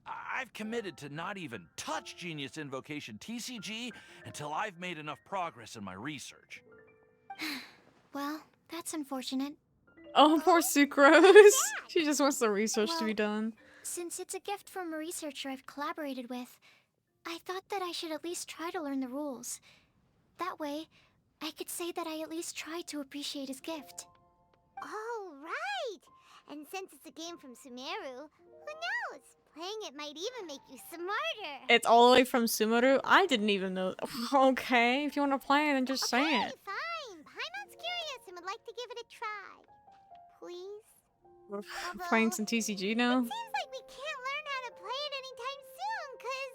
I've committed to not even touch Genius Invocation TCG until I've made enough progress in my research. Well, that's unfortunate. Oh, poor Sucrose. She just wants the research to be done. Since it's a gift from a researcher I've collaborated with, I thought that I should at least try to learn the rules. That way, I could say that I at least tried to appreciate his gift. Oh, right! And since it's a game from Sumeru, who knows? Playing it might even make you smarter. It's all the way from Sumeru? I didn't even know. Okay, if you want to play it, then just say it. Fine. Paimon's curious and would like to give it a try. Please? We're playing some TCG now? It seems like we can't learn how to play it anytime soon, because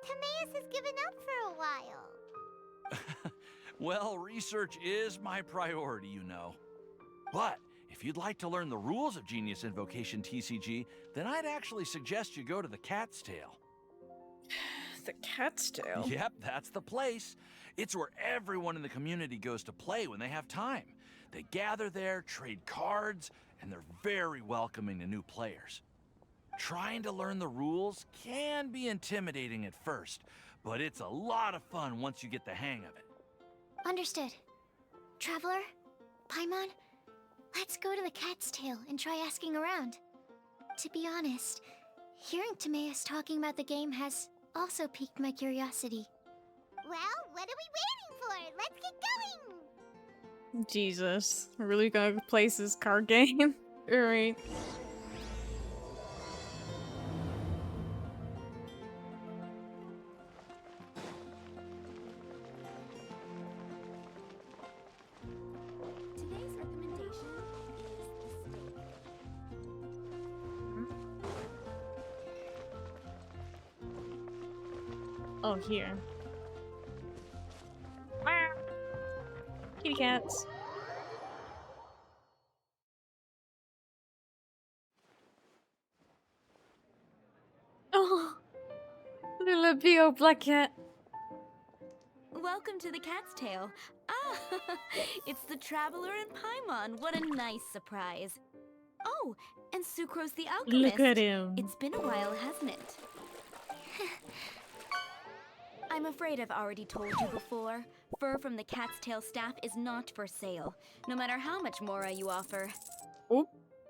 Timaeus has given up for a while. Well, research is my priority, you know. But if you'd like to learn the rules of Genius Invocation TCG, then I'd actually suggest you go to the Cat's Tail. The Cat's Tail? Yep, that's the place. It's where everyone in the community goes to play when they have time. They gather there, trade cards, and they're very welcoming to new players. Trying to learn the rules can be intimidating at first, but it's a lot of fun once you get the hang of it. Understood. Traveler? Paimon? Let's go to the Cat's Tail and try asking around. To be honest, hearing Timaeus talking about the game has also piqued my curiosity. Well, what are we waiting for? Let's get going! Jesus. We're really gonna play this card game? Alright. Today's recommendation is the steak. Oh, here. Kitty cats. Oh, little Bio black cat. Welcome to the Cat's Tail. Ah, it's the Traveler and Paimon. What a nice surprise. Oh, and Sucrose the Alchemist. Look at him. It's been a while, hasn't it? I'm afraid I've already told you before. Fur from the Cat's Tail staff is not for sale, no matter how much Mora you offer. Oh,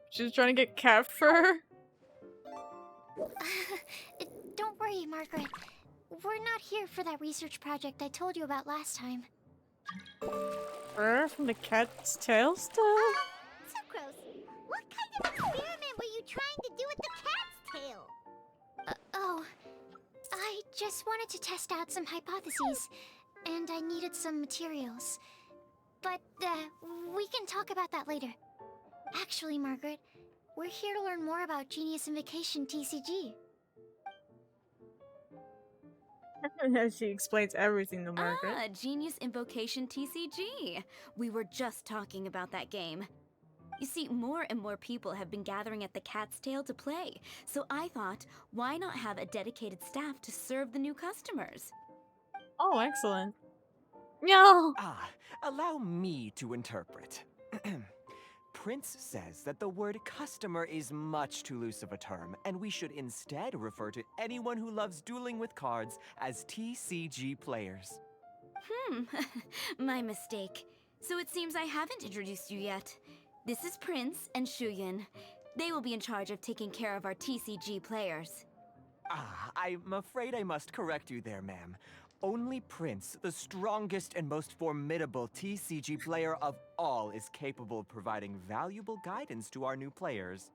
she's trying to get cat fur. Don't worry, Margaret. We're not here for that research project I told you about last time. Fur from the cat's tail stuff? Sucrose, what kind of experiment were you trying to do with the cat's tail? Oh, I just wanted to test out some hypotheses, and I needed some materials. But, we can talk about that later. Actually, Margaret, we're here to learn more about Genius Invocation TCG. She explains everything to Margaret. Ah, Genius Invocation TCG. We were just talking about that game. You see, more and more people have been gathering at the Cat's Tail to play, so I thought, why not have a dedicated staff to serve the new customers? Oh, excellent. No! Ah, allow me to interpret. Prince says that the word customer is much too loose of a term, and we should instead refer to anyone who loves dueling with cards as TCG players. My mistake. So it seems I haven't introduced you yet. This is Prince and Shuyan. They will be in charge of taking care of our TCG players. Ah, I'm afraid I must correct you there, ma'am. Only Prince, the strongest and most formidable TCG player of all, is capable of providing valuable guidance to our new players.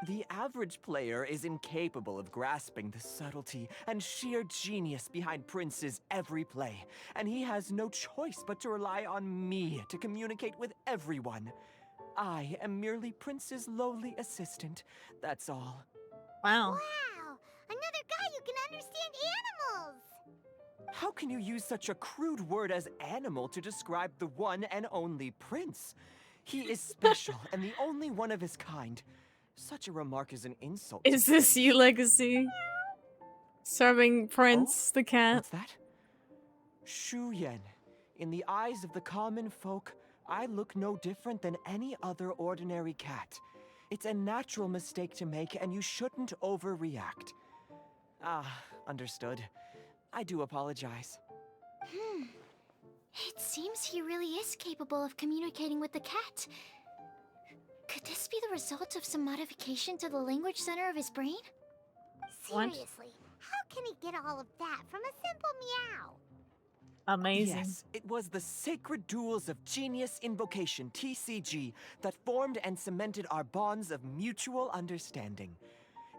The average player is incapable of grasping the subtlety and sheer genius behind Prince's every play, and he has no choice but to rely on me to communicate with everyone. I am merely Prince's lowly assistant, that's all. Wow. Wow! Another guy who can understand animals! How can you use such a crude word as animal to describe the one and only Prince? He is special and the only one of his kind. Such a remark is an insult. Is this you, Legacy? Serving Prince the cat? What's that? Shu Yen. In the eyes of the common folk, I look no different than any other ordinary cat. It's a natural mistake to make, and you shouldn't overreact. Ah, understood. I do apologize. It seems he really is capable of communicating with the cat. Could this be the result of some modification to the language center of his brain? Seriously, how can he get all of that from a simple meow? Amazing. Yes, it was the sacred duels of Genius Invocation, TCG, that formed and cemented our bonds of mutual understanding.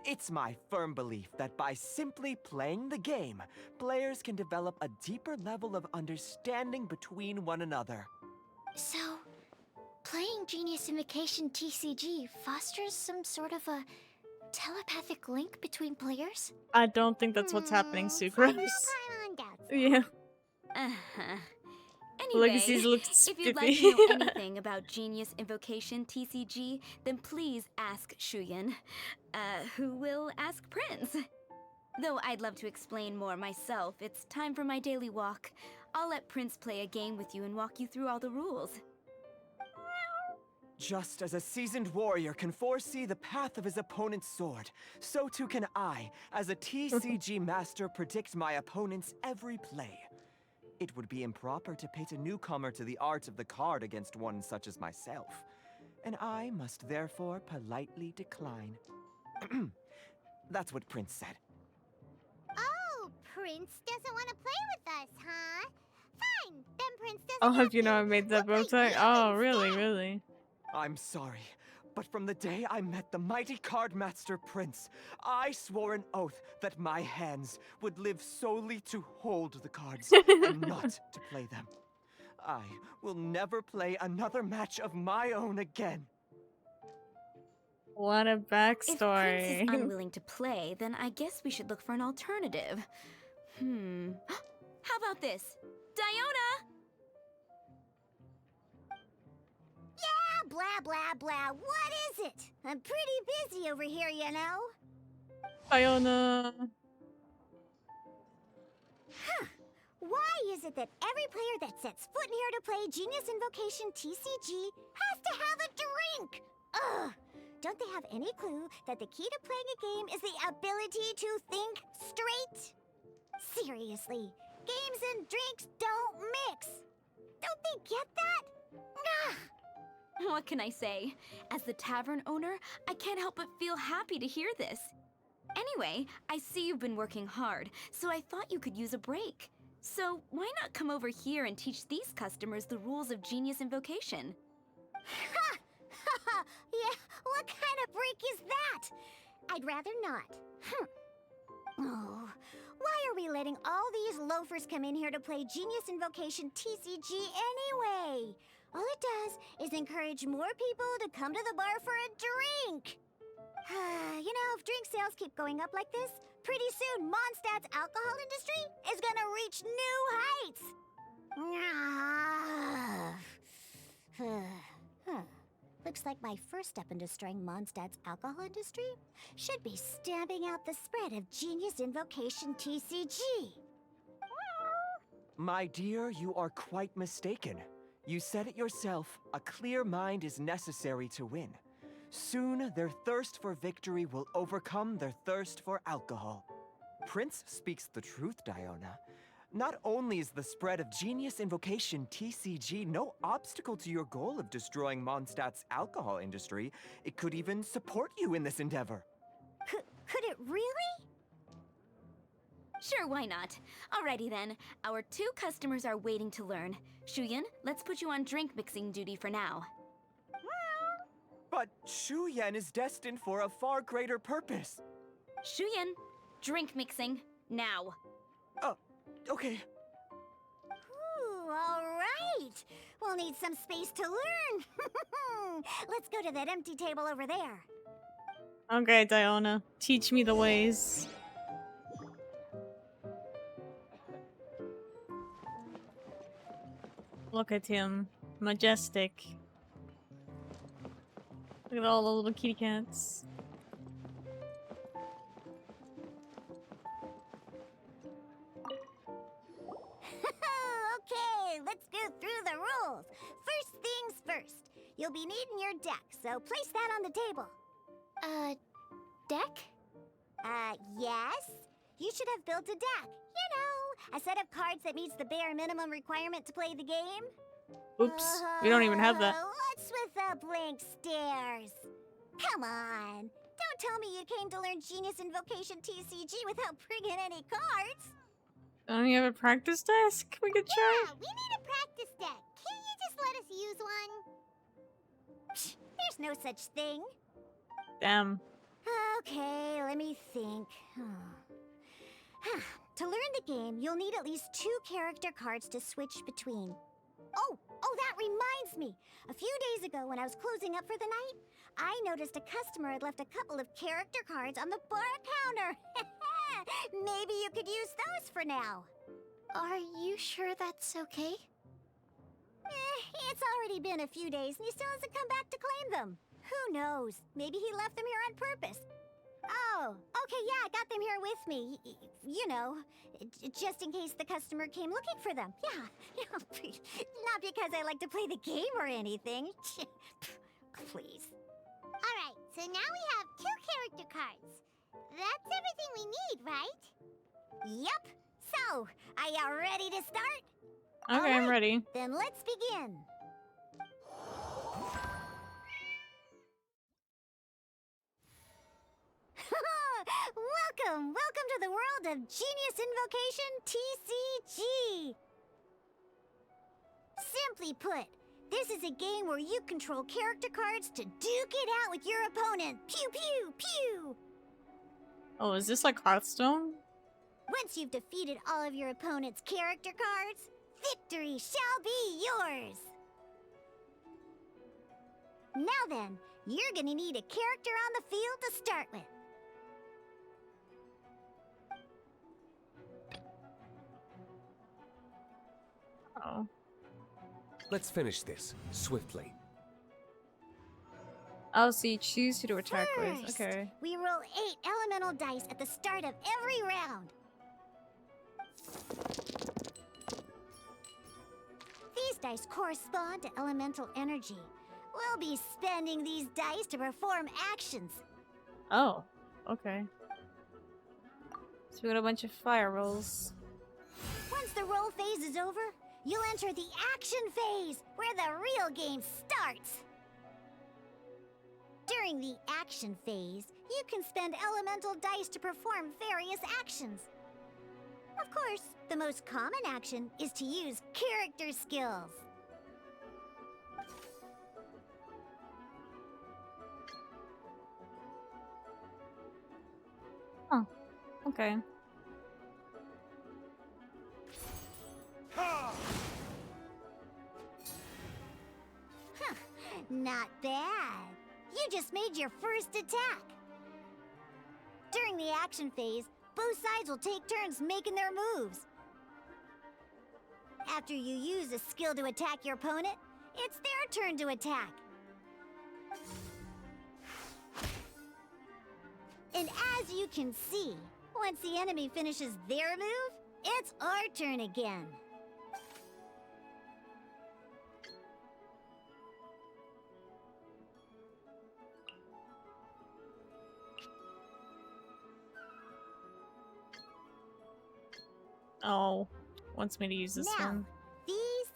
It's my firm belief that by simply playing the game, players can develop a deeper level of understanding between one another. So, playing Genius Invocation TCG fosters some sort of a telepathic link between players? I don't think that's what's happening, Sucrose. Yeah. Legacies Anyway, look if you'd like to spiffy. know anything about Genius Invocation TCG, then please ask Shuyan, who will ask Prince. Though I'd love to explain more myself, it's time for my daily walk. I'll let Prince play a game with you and walk you through all the rules. Just as a seasoned warrior can foresee the path of his opponent's sword, so too can I, as a TCG master, predict my opponent's every play. It would be improper to pit a newcomer to the art of the card against one such as myself, and I must therefore politely decline. That's what Prince said. Oh, Prince doesn't want to play with us, huh? Fine, then Prince doesn't I'll have have you know I made that bow tie. Oh, really, really? I'm sorry, but from the day I met the mighty cardmaster Prince, I swore an oath that my hands would live solely to hold the cards and not to play them. I will never play another match of my own again. What a If Prince is backstory. unwilling to play, then I guess we should look for an alternative. How about this? Diona! Yeah, blah, blah, blah. What is it? I'm pretty busy over here, you know? Iona. Huh. Why is it that every player that sets foot in here to play Genius Invocation TCG has to have a drink? Ugh! Don't they have any clue that the key to playing a game is the ability to think straight? Seriously, games and drinks don't mix. Don't they get that? Ugh! What can I say? As the tavern owner, I can't help but feel happy to hear this. Anyway, I see you've been working hard, so I thought you could use a break. So why not come over here and teach these customers the rules of Genius Invocation? Ha! Ha! Yeah, what kind of break is that? I'd rather not. Oh, why are we letting all these loafers come in here to play Genius Invocation TCG anyway? All it does is encourage more people to come to the bar for a drink. You know, if drink sales keep going up like this, pretty soon Mondstadt's alcohol industry is gonna reach new heights. Looks like my first step in destroying Mondstadt's alcohol industry should be stamping out the spread of Genius Invocation TCG. My dear, you are quite mistaken. You said it yourself, a clear mind is necessary to win. Soon, their thirst for victory will overcome their thirst for alcohol. Prince speaks the truth, Diona. Not only is the spread of Genius Invocation TCG no obstacle to your goal of destroying Mondstadt's alcohol industry, it could even support you in this endeavor. Could it really? Sure, why not? Alrighty then, our 2 customers are waiting to learn. Shuyan, let's put you on drink mixing duty for now. But Shuyan is destined for a far greater purpose. Shuyan, drink mixing, now. Okay. Ooh, all right. We'll need some space to learn. Let's go to that empty table over there. Okay, Diona. Teach me the ways. Look at him. Majestic. Look at all the little kitty cats. Okay, let's go through the rules. First things first. You'll be needing your deck, so place that on the table. Deck? Yes. You should have built a deck. You know, a set of cards that meets the bare minimum requirement to play the game. Oops, we don't even have that. What's with the blank stares? Come on. Don't tell me you came to learn Genius Invocation TCG without bringing any cards. Don't you have a practice desk we could try? Yeah, we need a practice deck. Can't you just let us use one? Psh, there's no such thing. Damn. Okay, let me think. To learn the game, you'll need at least 2 character cards to switch between. Oh, that reminds me. A few days ago when I was closing up for the night, I noticed a customer had left a couple of character cards on the bar counter. Maybe you could use those for now. Are you sure that's okay? It's already been a few days and he still hasn't come back to claim them. Who knows? Maybe he left them here on purpose. Oh, okay, yeah, I got them here with me. You know, just in case the customer came looking for them. Yeah, not because I like to play the game or anything. Please. Alright, so now we have 2 character cards. That's everything we need, right? Yep. So, are you ready to start? Okay, I'm ready. Then let's begin. Welcome to the world of Genius Invocation TCG. Simply put, this is a game where you control character cards to duke it out with your opponent. Pew pew pew. Oh, is this like Hearthstone? Once you've defeated all of your opponent's character cards, victory shall be yours. Now then, you're gonna need a character on the field to start with. Oh. Let's finish this swiftly. Oh, so you choose who to attack with. First, Okay. we roll 8 elemental dice at the start of every round. These dice correspond to elemental energy. We'll be spending these dice to perform actions. Oh, okay. So we got a bunch of fire rolls. Once the roll phase is over, you'll enter the action phase, where the real game starts. During the action phase, you can spend elemental dice to perform various actions. Of course, the most common action is to use character skills. Oh, okay. Not bad. You just made your first attack. During the action phase, both sides will take turns making their moves. After you use a skill to attack your opponent, it's their turn to attack. And as you can see, once the enemy finishes their move, it's our turn again. Oh, wants me to use this Now, one. these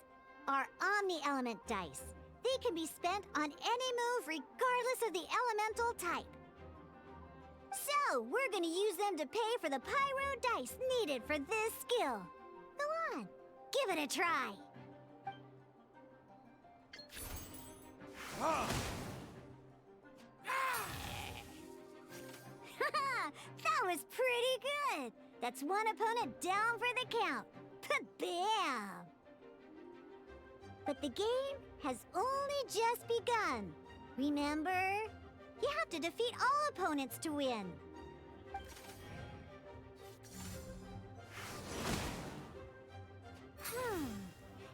are Omni-Element dice. They can be spent on any move regardless of the elemental type. So, we're gonna use them to pay for the pyro dice needed for this skill. Go on, give it a try. That was pretty good. That's one opponent down for the count. Bam! But the game has only just begun. Remember? You have to defeat all opponents to win.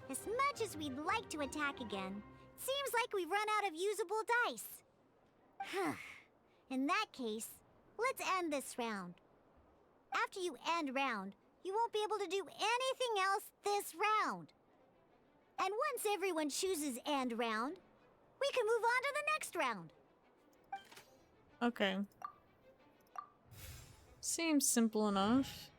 As much as we'd like to attack again, seems like we've run out of usable dice. In that case, let's end this round. After you end round, you won't be able to do anything else this round. And once everyone chooses end round, we can move on to the next round. Okay. Seems simple enough.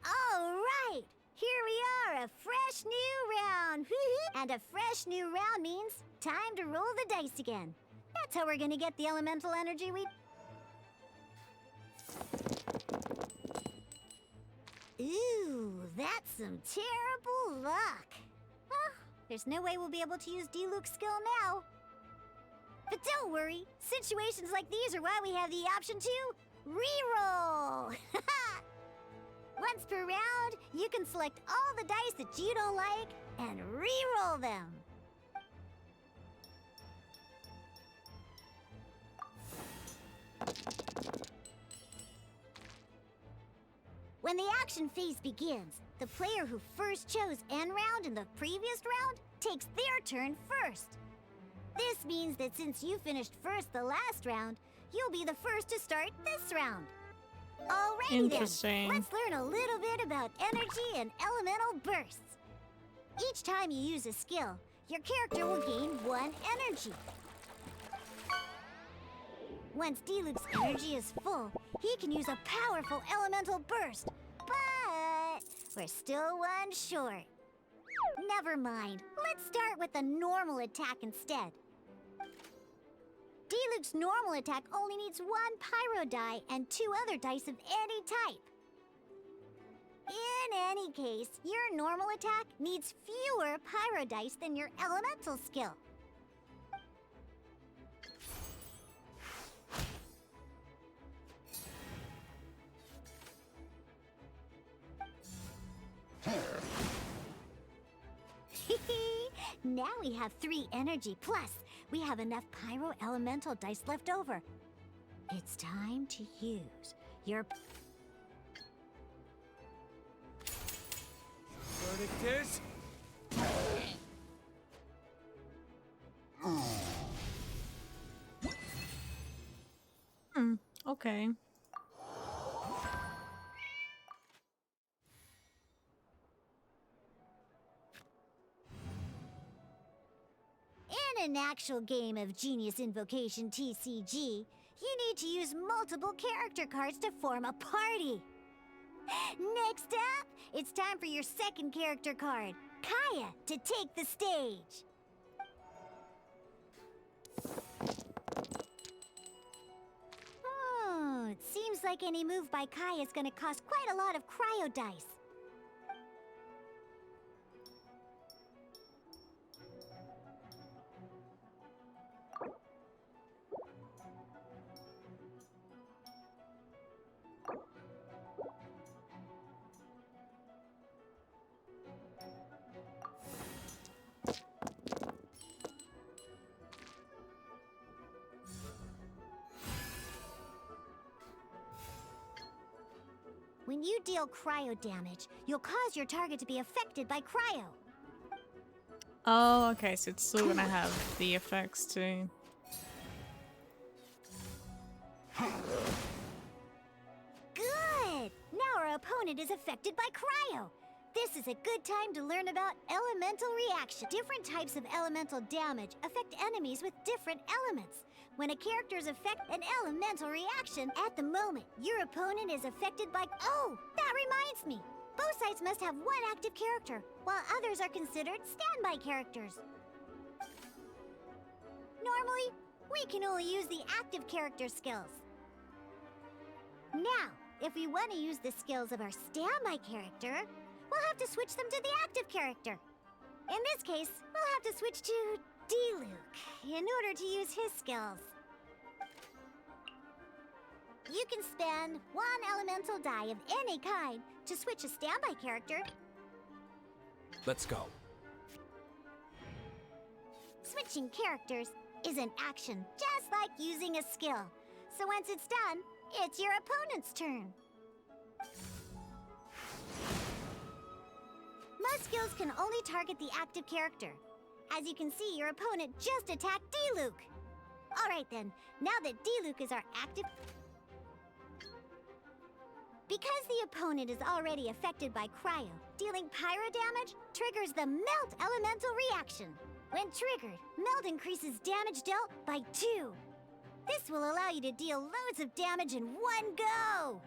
All right, here we are, a fresh new round. And a fresh new round means time to roll the dice again. That's how we're gonna get the elemental energy we... Ooh, that's some terrible luck. Well, there's no way we'll be able to use D-Luke's skill now. But don't worry, situations like these are why we have the option to re-roll. Once per round, you can select all the dice that you don't like and re-roll them. the action phase begins, the player who first chose end round in the previous round takes their turn first. This means that since you finished first the last round, you'll be the first to start this round. Alrighty Interesting. then, let's learn a little bit about energy and elemental bursts. Each time you use a skill, your character will gain 1 energy. Once D-Luke's energy is full, he can use a powerful elemental burst. But we're still 1 short. Never mind, let's start with a normal attack instead. D-Luke's normal attack only needs 1 pyro die and 2 other dice of any type. In any case, your normal attack needs fewer pyro dice than your elemental skill. Now we have 3 energy, plus we have enough pyro elemental dice left over. It's time to use your... Verdict is... Okay. In an actual game of Genius Invocation TCG, you need to use multiple character cards to form a party. Next up, it's time for your second character card, Kaya, to take the stage. Oh, it seems like any move by Kaya is gonna cost quite a lot of cryo dice. When you deal cryo damage, you'll cause your target to be affected by cryo. Oh, okay, so it's still gonna have the effects too. Good! Now our opponent is affected by cryo. This is a good time to learn about elemental reaction. Different types of elemental damage affect enemies with different elements. When a character is affected an elemental reaction, at the moment, your opponent is affected by... Oh, that reminds me! Both sides must have 1 active character, while others are considered standby characters. Normally, we can only use the active character skills. Now, if we want to use the skills of our standby character, we'll have to switch them to the active character. In this case, we'll have to switch to D-Luke in order to use his skills. You can spend 1 elemental die of any kind to switch a standby character. Let's go. Switching characters is an action, just like using a skill. So once it's done, it's your opponent's turn. Most skills can only target the active character. As you can see, your opponent just attacked D-Luke. Alright then, now that D-Luke is our active... Because the opponent is already affected by cryo, dealing pyro damage triggers the Melt Elemental reaction. When triggered, Melt increases damage dealt by 2. This will allow you to deal loads of damage in 1 go!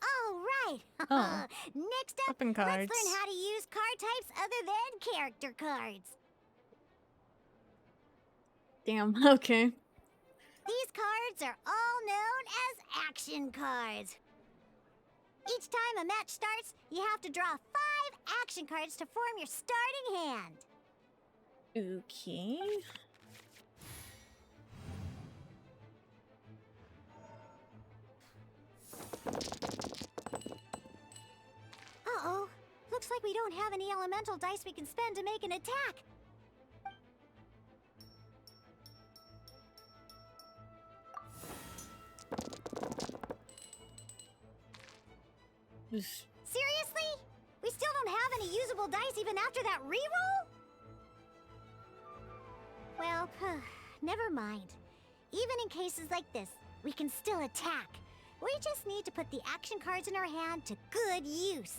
Alright! Oh. Next up, Weapon let's cards. learn how to use card types other than character cards. Damn, okay. These cards are all known as action cards. Each time a match starts, you have to draw 5 action cards to form your starting hand. Okay. Uh-oh, we don't have any elemental dice we can spend to make an attack. Seriously? We still don't have any usable dice even after that reroll? Well, never mind. Even in cases like this, we can still attack. We just need to put the action cards in our hand to good use.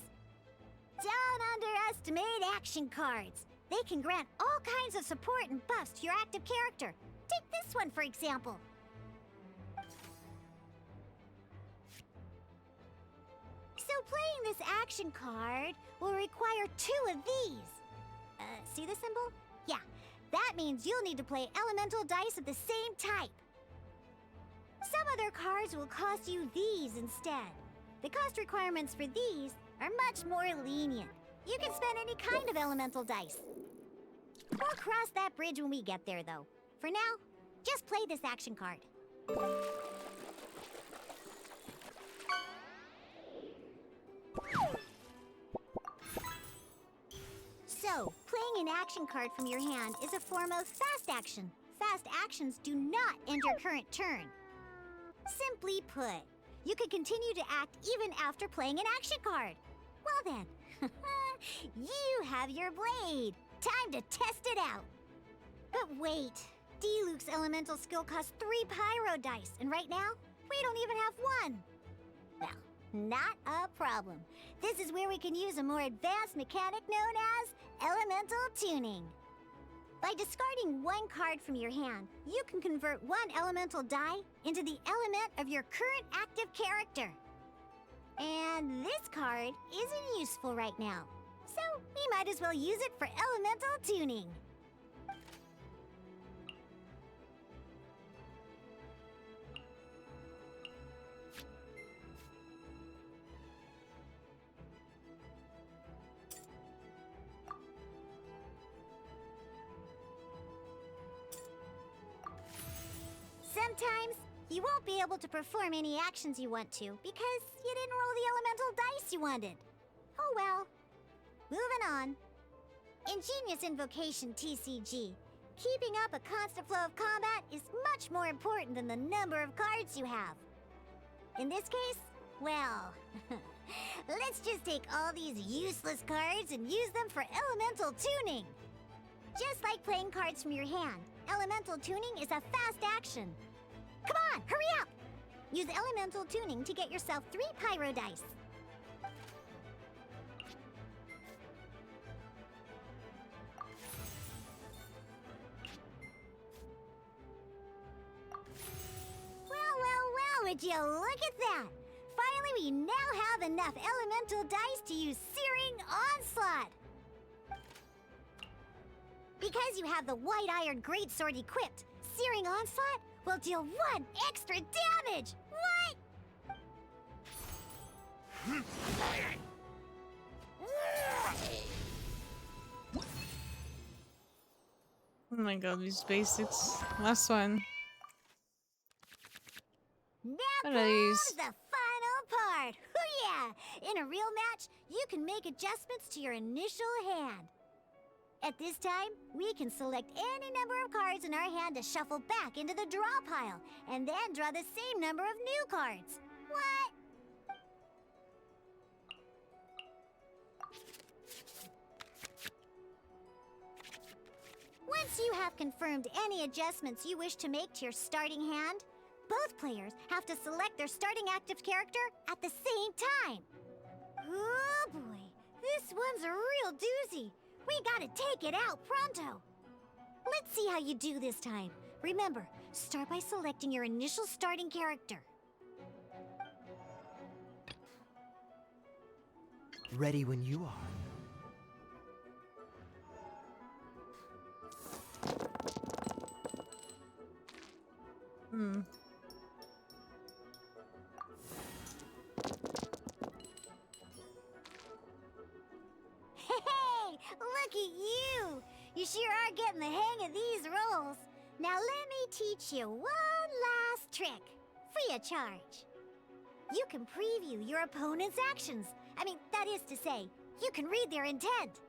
Don't underestimate action cards. They can grant all kinds of support and buffs to your active character. Take this one, for example. So playing this action card will require 2 of these. See the symbol? Yeah, that means you'll need to play elemental dice of the same type. Some other cards will cost you these instead. The cost requirements for these are much more lenient. You can spend any kind of elemental dice. We'll cross that bridge when we get there, though. For now, just play this action card. So, playing an action card from your hand is a form of fast action. Fast actions do not end your current turn. Simply put, you can continue to act even after playing an action card. Well then, you have your blade. Time to test it out. But wait, Diluc's elemental skill costs 3 pyro dice, and right now, we don't even have 1. Well, not a problem. This is where we can use a more advanced mechanic known as elemental tuning. By discarding 1 card from your hand, you can convert 1 elemental die into the element of your current active character. And this card isn't useful right now, so we might as well use it for elemental tuning. Sometimes, you won't be able to perform any actions you want to because you didn't roll the elemental dice you wanted. Oh well. Moving on. Ingenious Invocation TCG. Keeping up a constant flow of combat is much more important than the number of cards you have. In this case, well, let's just take all these useless cards and use them for elemental tuning. Just like playing cards from your hand, elemental tuning is a fast action. Come on, hurry up! Use elemental tuning to get yourself 3 pyro dice. Well, would you look at that? Finally, we now have enough elemental dice to use Searing Onslaught. Because you have the White Iron Greatsword equipped, Searing Onslaught will deal 1 extra damage! What? Oh my god, these basics. Last one. Now What are these? comes the final part! Yeah! In a real match, you can make adjustments to your initial hand. At this time, we can select any number of cards in our hand to shuffle back into the draw pile, and then draw the same number of new cards. What? Once you have confirmed any adjustments you wish to make to your starting hand, both players have to select their starting active character at the same time. Oh boy, this one's a real doozy. We gotta take it out pronto. Let's see how you do this time. Remember, start by selecting your initial starting character. Ready when you are. Hey, look at you! You sure are getting the hang of these rolls. Now let me teach you one last trick, free of charge. You can preview your opponent's actions. I mean, that is to say, You can read their intent.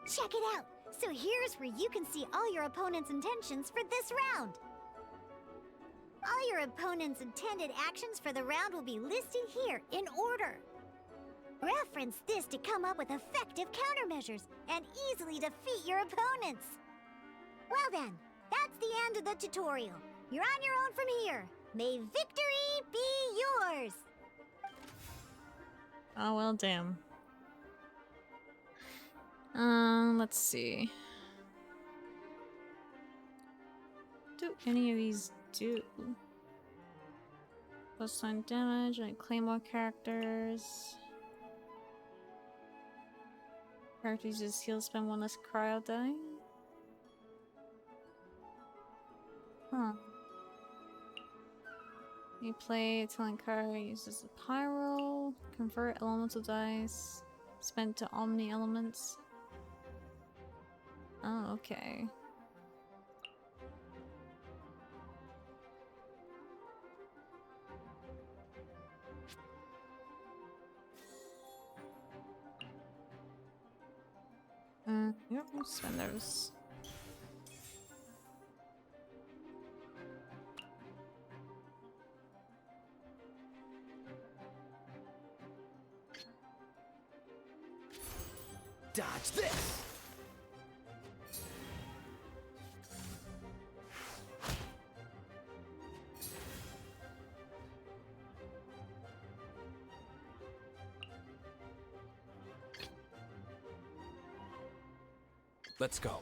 Check it out. So here's where you can see all your opponent's intentions for this round. All your opponent's intended actions for the round will be listed here in order. Reference this to come up with effective countermeasures and easily defeat your opponents. Well then, that's the end of the tutorial. You're on your own from here. May victory be yours! Oh, well, damn. Let's see. Do any of these do? Plus sign damage, and claymore characters. Characters use heal spend one less cryo die. Huh. You play a talent card, uses a pyro, convert elemental dice, spend to omni elements. Oh, okay. Yep, we'll spend those. Dodge this! Let's go.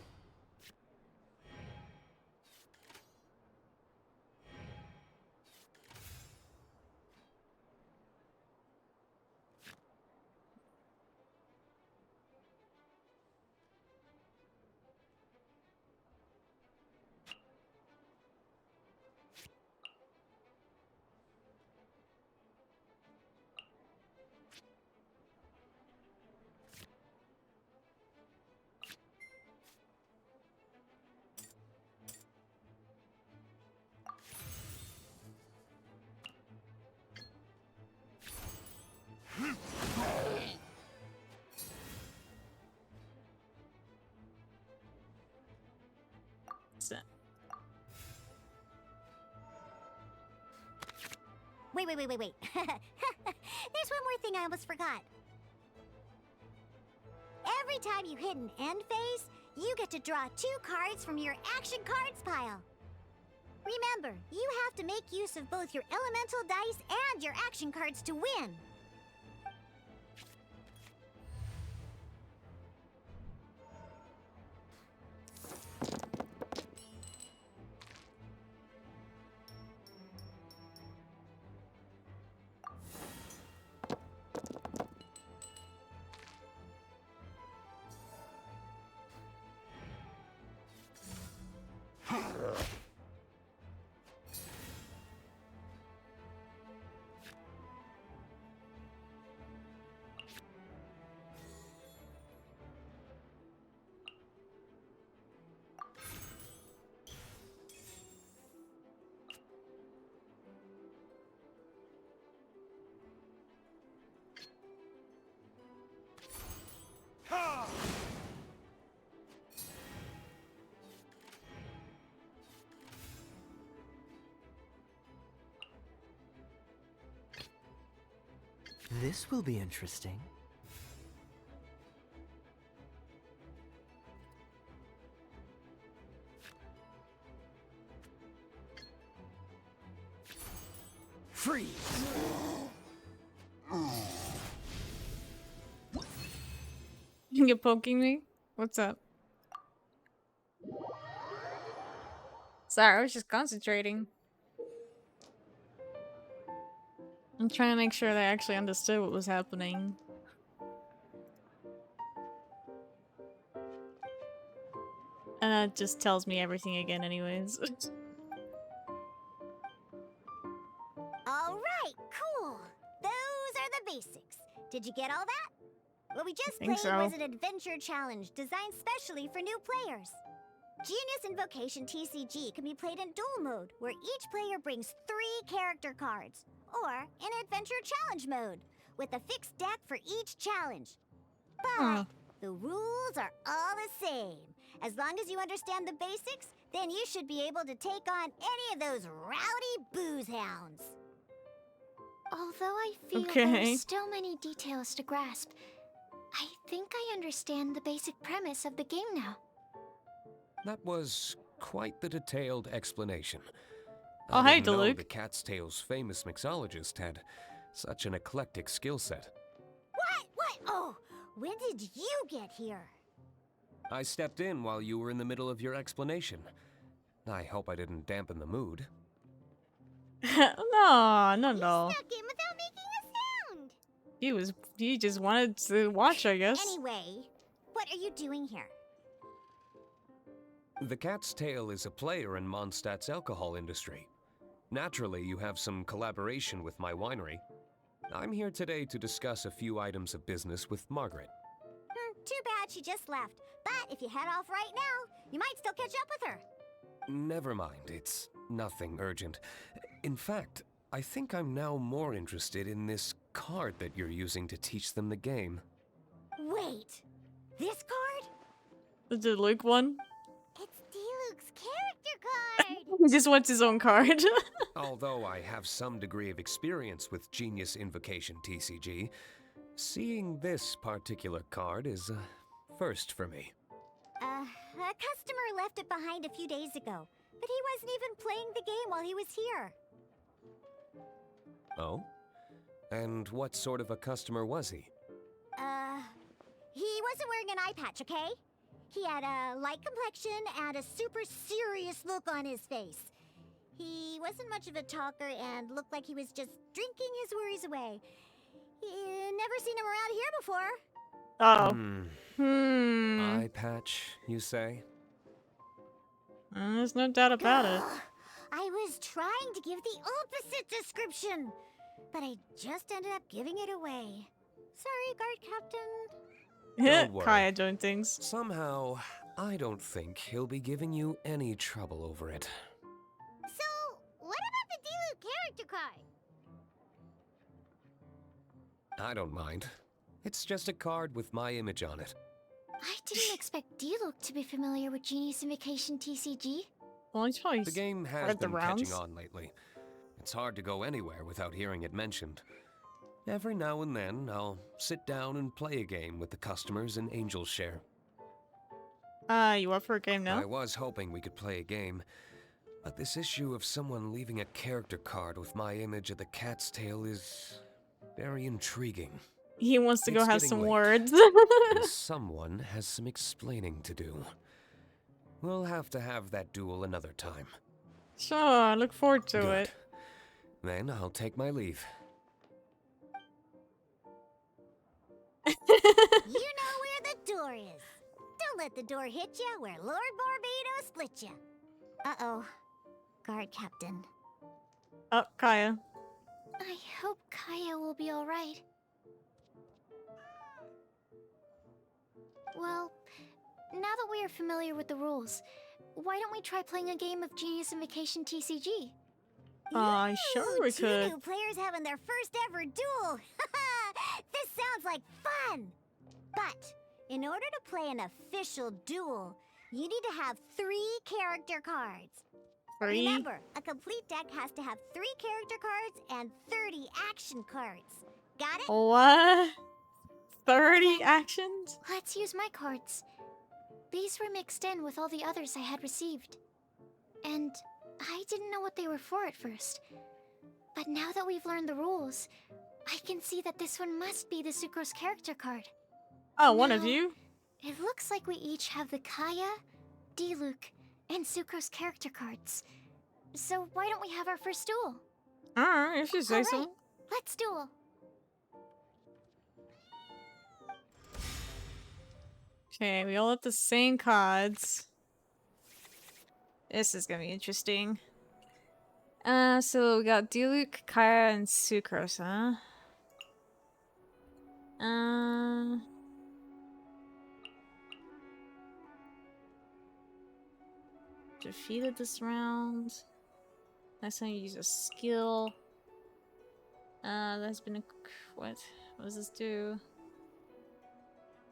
Wait. There's one more thing I almost forgot. Every time you hit an end phase, you get to draw 2 cards from your action cards pile. Remember, you have to make use of both your elemental dice and your action cards to win. This will be interesting. Freeze! You poking me? What's up? Sorry, I was just concentrating. I'm trying to make sure they actually understood what was happening. And that just tells me everything again anyways. Alright, cool. Those are the basics. Did you get all that? What we just Think played so. was an adventure challenge designed specially for new players. Genius Invocation TCG can be played in duel mode, where each player brings 3 character cards, or in adventure challenge mode, with a fixed deck for each challenge. But the rules are all the same. As long as you understand the basics, then you should be able to take on any of those rowdy booze hounds. Although I feel Okay. there are still many details to grasp, I think I understand the basic premise of the game now. That was quite the detailed explanation. Oh, I hey, didn't know Diluc. the Cat's Tail's famous mixologist had such an eclectic skill set. What? Oh, when did you get here? I stepped in while you were in the middle of your explanation. I hope I didn't dampen the mood. No. Snuck in without making a sound. He just wanted to watch, I guess. Anyway, what are you doing here? The Cat's Tail is a player in Mondstadt's alcohol industry. Naturally, you have some collaboration with my winery. I'm here today to discuss a few items of business with Margaret. Too bad she just left. But if you head off right now, you might still catch up with her. Never mind, it's nothing urgent. In fact, I think I'm now more interested in this card that you're using to teach them the game. Wait, this card? The Diluc one? It's Diluc's character card! He just wants his own card. Although I have some degree of experience with Genius Invocation TCG, seeing this particular card is a first for me. A customer left it behind a few days ago, but he wasn't even playing the game while he was here. Oh? And what sort of a customer was he? He wasn't wearing an eye patch, okay? He had a light complexion and a super serious look on his face. He wasn't much of a talker and looked like he was just drinking his worries away. Never seen him around here before. Eye patch, you say? There's no doubt about it. I was trying to give the opposite description, but I just ended up giving it away. Sorry, guard captain. Don't worry. Kaya doing things. Somehow, I don't think he'll be giving you any trouble over it. So, what about the Diluc character card? I don't mind. It's just a card with my image on it. I didn't expect Diluc to be familiar with Genius Invocation TCG. Well, he's probably The game has read the been rounds. catching on lately. It's hard to go anywhere without hearing it mentioned. Every now and then, I'll sit down and play a game with the customers in Angel's Share. You up for a game now? I was hoping we could play a game, but this issue of someone leaving a character card with my image of the Cat's Tail is very intriguing. He wants to go It's have getting some late, words. and someone has some explaining to do. We'll have to have that duel another time. Sure, I look forward to Good. it. Then I'll take my leave. You know where the door is. Don't let the door hit you where Lord Barbados split you. Uh-oh. Guard captain. Oh, Kaya. I hope Kaya will be alright. Well, now that we are familiar with the rules, why don't we try playing a game of Genius Invocation TCG? Sure we Two could. new players having their first ever duel. This sounds like fun. But in order to play an official duel, you need to have 3 character cards. 3? Remember, a complete deck has to have 3 character cards and 30 action cards. Got it? What? 30 actions? Let's use my cards. These were mixed in with all the others I had received. And I didn't know what they were for at first. But now that we've learned the rules, I can see that this one must be the Sucrose character card. Oh, one of Now, you? It looks like we each have the Kaya, Diluc, and Sucrose character cards. So why don't we have our first duel? Alright, if you say so. Alright, let's duel. Okay, we all have the same cards. This is gonna be interesting. So we got Diluc, Kaya, and Sucrose, huh? Defeated this round. Next time you use a skill. That's been a... What What does this do?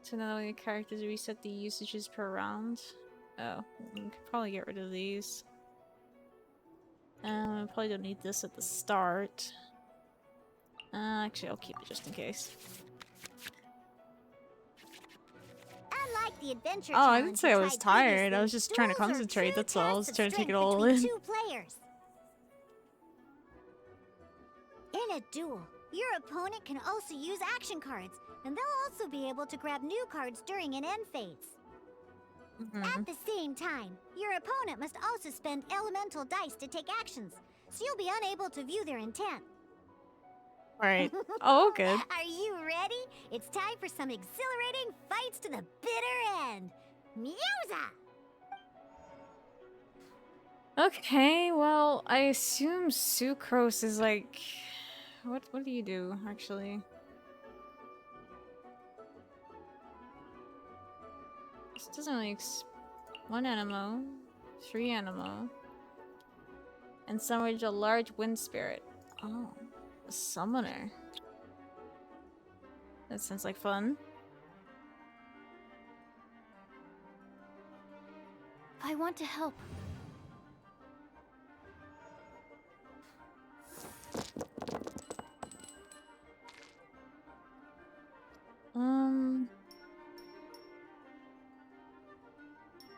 So not only characters reset the usages per round. Oh, we could probably get rid of these. Probably don't need this at the start. Actually, I'll keep it just in case. Unlike the adventure Oh, I challenge didn't say I we was tried tired. I was previously, just trying to duels are concentrate. true That's all. I was tests of trying to take it strength all between in. two players. In a duel, your opponent can also use action cards, and they'll also be able to grab new cards during an end phase. At the same time, your opponent must also spend elemental dice to take actions, so you'll be unable to view their intent. Right. Oh, good. Are you ready? It's time for some exhilarating fights to the bitter end. Musa! Okay, well, I assume Sucrose is like... What do you do, actually? This doesn't really... 1 animo, 3 animo, and summons a large wind spirit. Oh, a summoner. That sounds like fun. I want to help.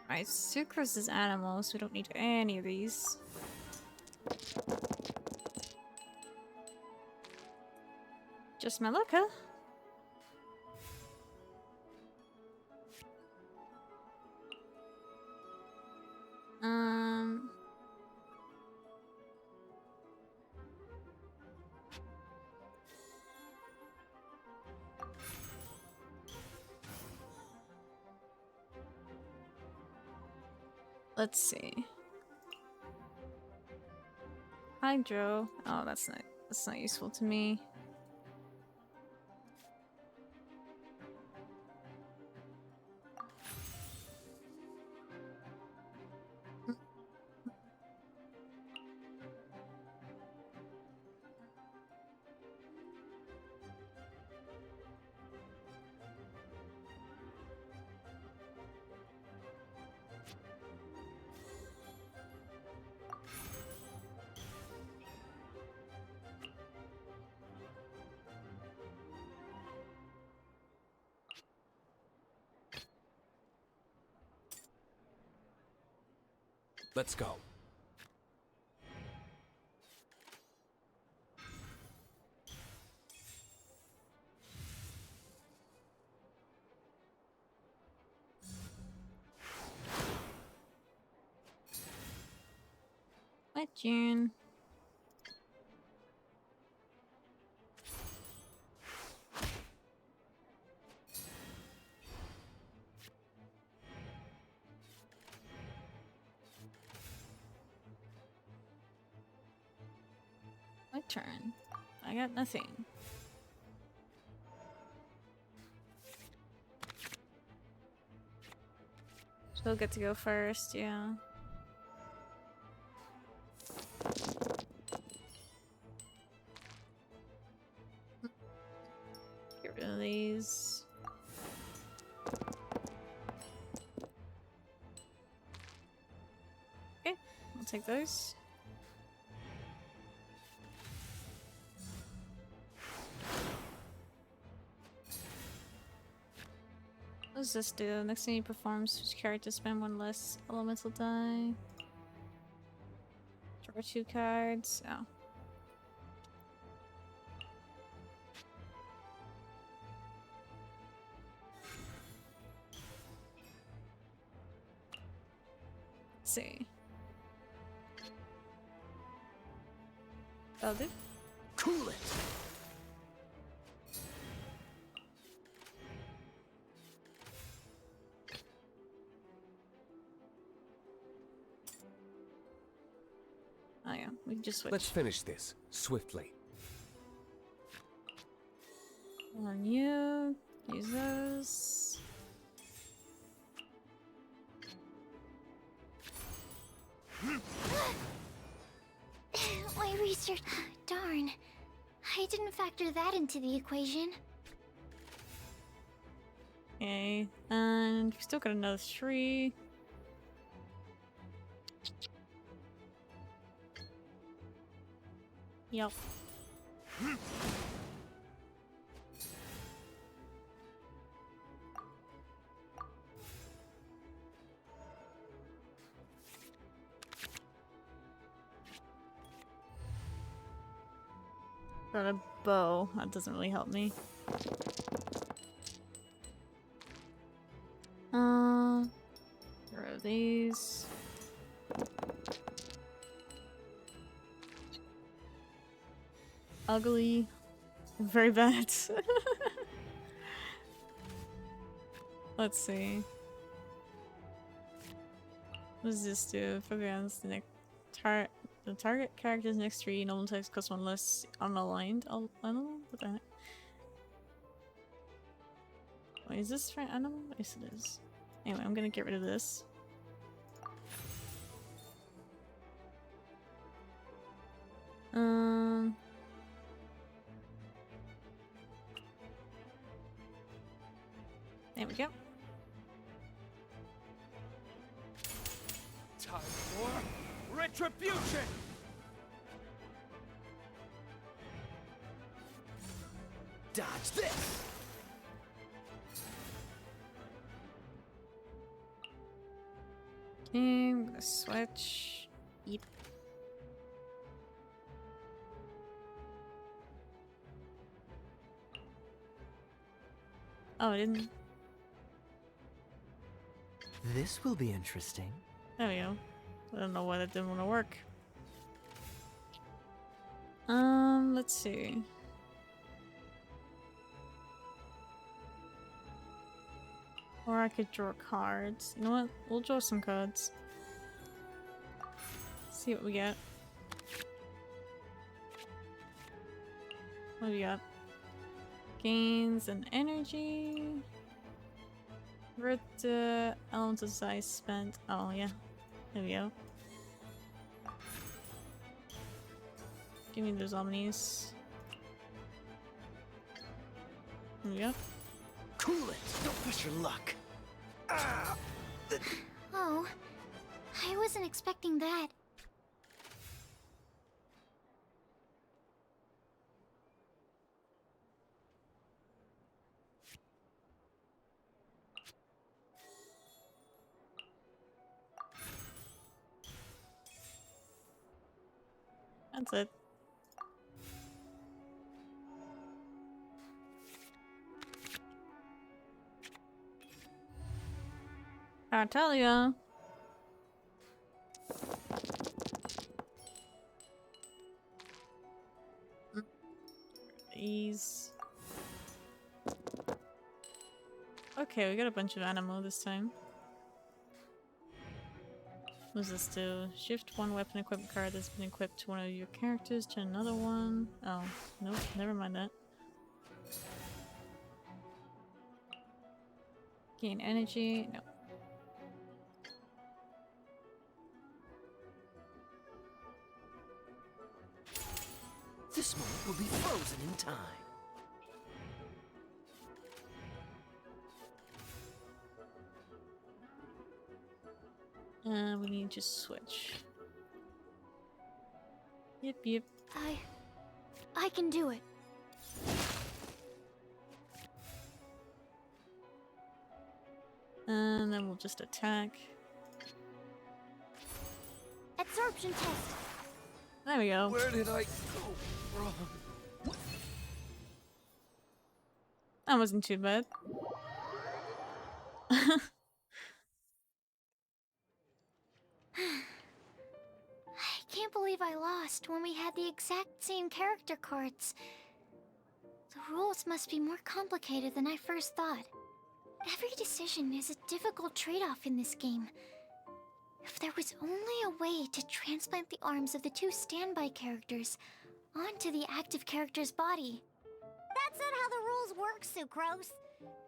Alright, Sucrose is animal, so we don't need any of these. Just my luck, huh? Let's see. Hydro. Oh, that's not useful to me. Let's go. What, June? My turn. I got nothing. She'll get to go first, yeah. Get rid of these. Okay, I'll take those. What does this do? Next time you perform, switch character, spend 1 less elemental die. Draw 2 cards. Oh. Let's see. That'll do. Cool it! Oh yeah, we can just switch. Let's finish this swiftly. On you, use those. My research. Darn. I didn't factor that into the equation. Okay, and we still got another 3. Yep. Got a bow. That doesn't really help me. Where are these? Ugly. Very bad. Let's see. What does this do? Focus the next the target character's next 3 normal text costs 1 less unaligned. I don't know what the heck. Wait, is this for animal? Yes, it is. Anyway, I'm gonna get rid of this. There we go. Time for retribution! Dodge this! Okay, I'm gonna switch. Yep. Oh, I didn't. This will be interesting. There we go. I don't know why that didn't want to work. Let's see. Or I could draw cards. You know what? We'll draw some cards. See what we get. What do we got? Gains and energy. Where'd the elements of size spent? Oh yeah. There we go. Give me those omnis. There we go. Cool it! Don't push your luck! Ah! Oh, I wasn't expecting that. That's it. I tell ya. These. Okay, we got a bunch of ammo this time. What does this do? Shift one weapon equipment card that's been equipped to one of your characters to another one. Oh, nope, never mind that. Gain energy. No. This moment will be frozen in time. We need to switch. Yep. I can do it. And then we'll just attack. Absorption test. There we go. Where did I go wrong? That wasn't too bad. I can't believe I lost when we had the exact same character cards. The rules must be more complicated than I first thought. Every decision is a difficult trade-off in this game. If there was only a way to transplant the arms of the 2 standby characters onto the active character's body. That's not how the rules work, Sucrose.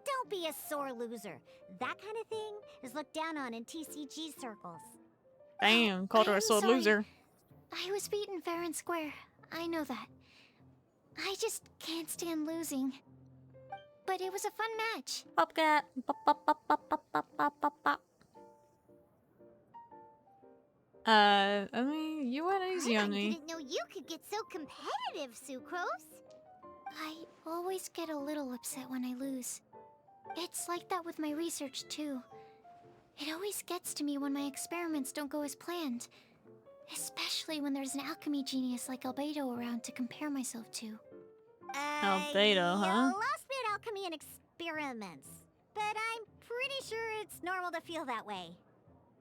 Don't be a sore loser. That kind of thing is looked down on in TCG circles. Damn, called her a I'm sword sorry. loser. I was beaten fair and square. I know that. I just can't stand losing. but it was a fun match. Popcat. Pop, pop, pop, pop, pop, pop, pop, pop, pop. I mean, you went easy on I me. didn't know you could get so competitive, Sucrose. I always get a little upset when I lose. It's like that with my research, too. It always gets to me when my experiments don't go as planned. Especially when there's an alchemy genius like Albedo around to compare myself to. Albedo, huh? You lost me at alchemy and experiments, but I'm pretty sure it's normal to feel that way.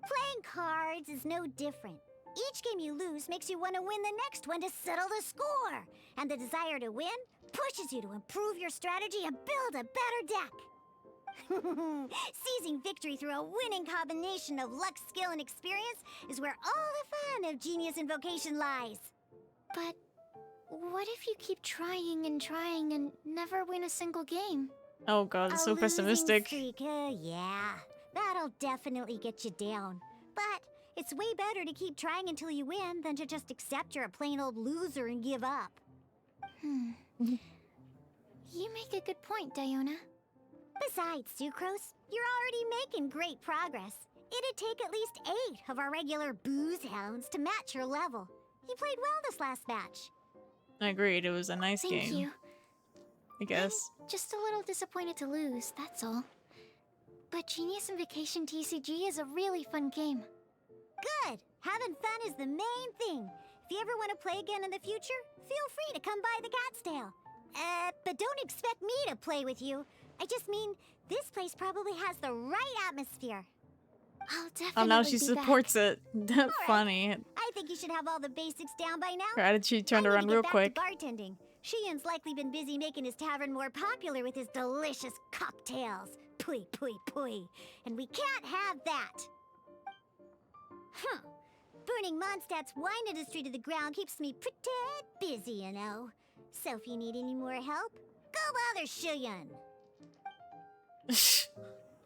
Playing cards is no different. Each game you lose makes you want to win the next one to settle the score, and the desire to win pushes you to improve your strategy and build a better deck. Seizing victory through a winning combination of luck, skill, and experience is where all the fun of Genius Invocation lies. But what if you keep trying and never win a single game? Oh god, it's so pessimistic. Streak, yeah, that'll definitely get you down. But it's way better to keep trying until you win than to just accept you're a plain old loser and give up. You make a good point, Diona. Besides, Sucrose, you're already making great progress. It'd take at least 8 of our regular booze hounds to match your level. You played well this last match. I agreed, it was a nice game. Thank you. I guess. Just a little disappointed to lose, that's all. But Genius Invocation TCG is a really fun game. Good! Having fun is the main thing. If you ever want to play again in the future, feel free to come by the Cat's Tail. But don't expect me to play with you. I just mean, this place probably has the right atmosphere. I'll definitely Oh, now she be supports back. it. Funny. I think you should have all the basics down by now. Her attitude turned around real quick. Bartending. Shiyan's likely been busy making his tavern more popular with his delicious cocktails. Pui, pui, pui. And we can't have that. Huh. Burning Mondstadt's wine industry to the ground keeps me pretty busy, you know. So if you need any more help, go bother Shiyan.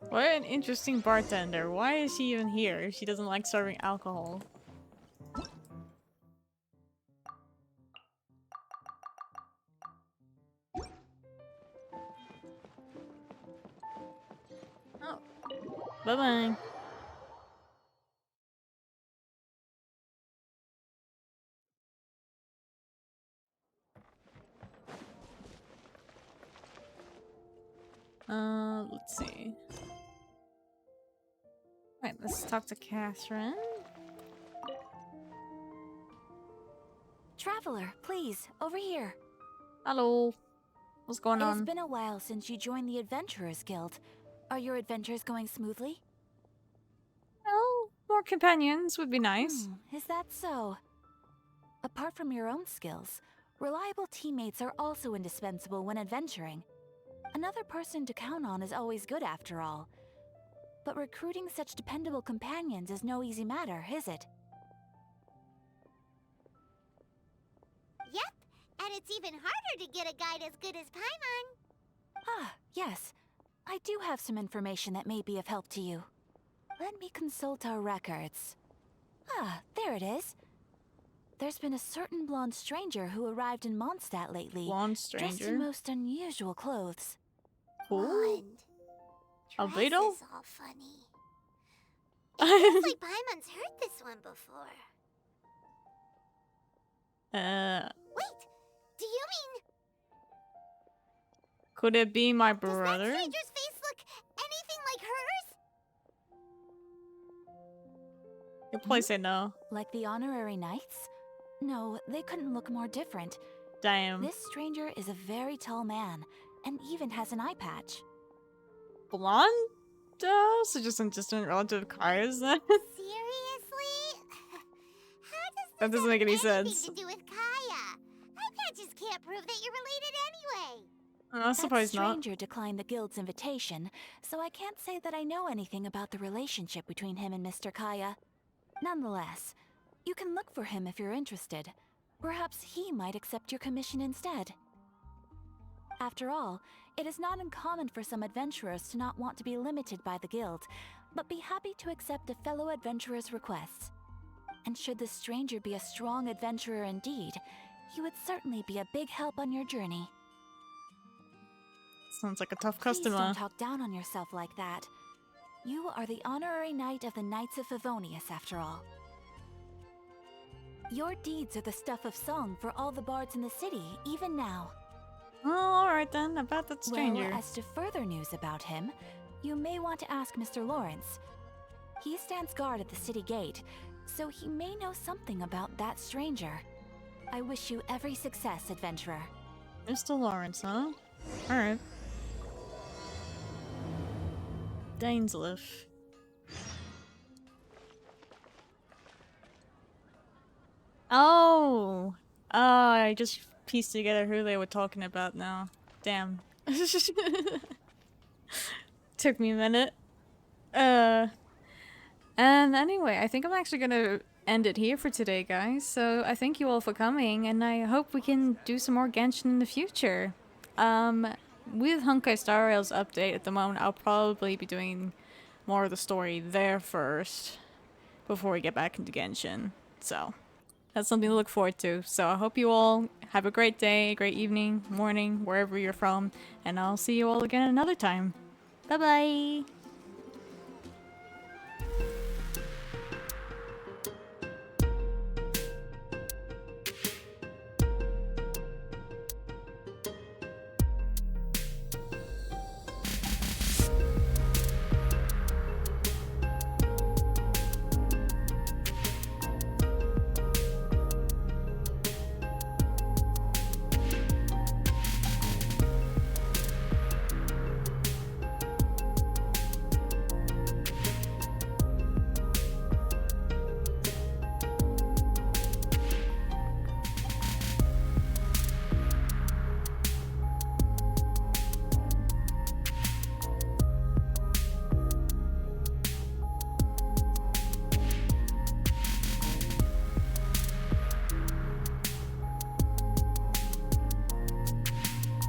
What an interesting bartender. Why is she even here if she doesn't like serving alcohol? Oh. Bye-bye. Let's see. Right, let's talk to Catherine. Traveler, please, over here. Hello. What's going on? It's been a while since you joined the Adventurers Guild. Are your adventures going smoothly? Oh, more companions would be nice. Is that so? Apart from your own skills, reliable teammates are also indispensable when adventuring. Another person to count on is always good after all. But recruiting such dependable companions is no easy matter, is it? Yep, and it's even harder to get a guide as good as Paimon. Ah, yes. I do have some information that may be of help to you. Let me consult our records. Ah, there it is. There's been a certain blonde stranger who arrived in Mondstadt lately. Blonde stranger? Dressed in most unusual clothes. Cool. Albedo? This is all funny. It feels like Paimon's heard this one before. Wait, do you mean... Could it be my Does that brother? stranger's face look anything like hers? Your place said no. Like the honorary knights? No, they couldn't look more different. Damn. This stranger is a very tall man, and even has an eye patch. Blonde? So just a distant relative of Kaya's then? Seriously? That doesn't make any Anything sense. to do with Kaya? Eye patches can't prove that you're related anyway. I suppose that not. stranger declined the guild's invitation, so I can't say that I know anything about the relationship between him and Mr. Kaya. Nonetheless, you can look for him if you're interested. Perhaps he might accept your commission instead. After all, it is not uncommon for some adventurers to not want to be limited by the guild, but be happy to accept a fellow adventurer's requests. And should this stranger be a strong adventurer indeed, he would certainly be a big help on your journey. Sounds like a tough Please customer. don't talk down on yourself like that. You are the honorary knight of the Knights of Favonius, after all. Your deeds are the stuff of song for all the bards in the city, even now. Oh, alright then, about that stranger. Well, as to further news about him, you may want to ask Mr. Lawrence. He stands guard at the city gate, so he may know something about that stranger. I wish you every success, adventurer. Mr. Lawrence, huh? Alright. Dainsliff. Oh! Oh, I just pieced together who they were talking about now. Damn. Took me a minute. And anyway, I think I'm actually gonna end it here for today, guys. So I thank you all for coming, and I hope we can do some more Genshin in the future. With Honkai Star Rail's update at the moment, I'll probably be doing more of the story there first before we get back into Genshin. So that's something to look forward to. So I hope you all have a great day, great evening, morning, wherever you're from, and I'll see you all again another time. Bye bye!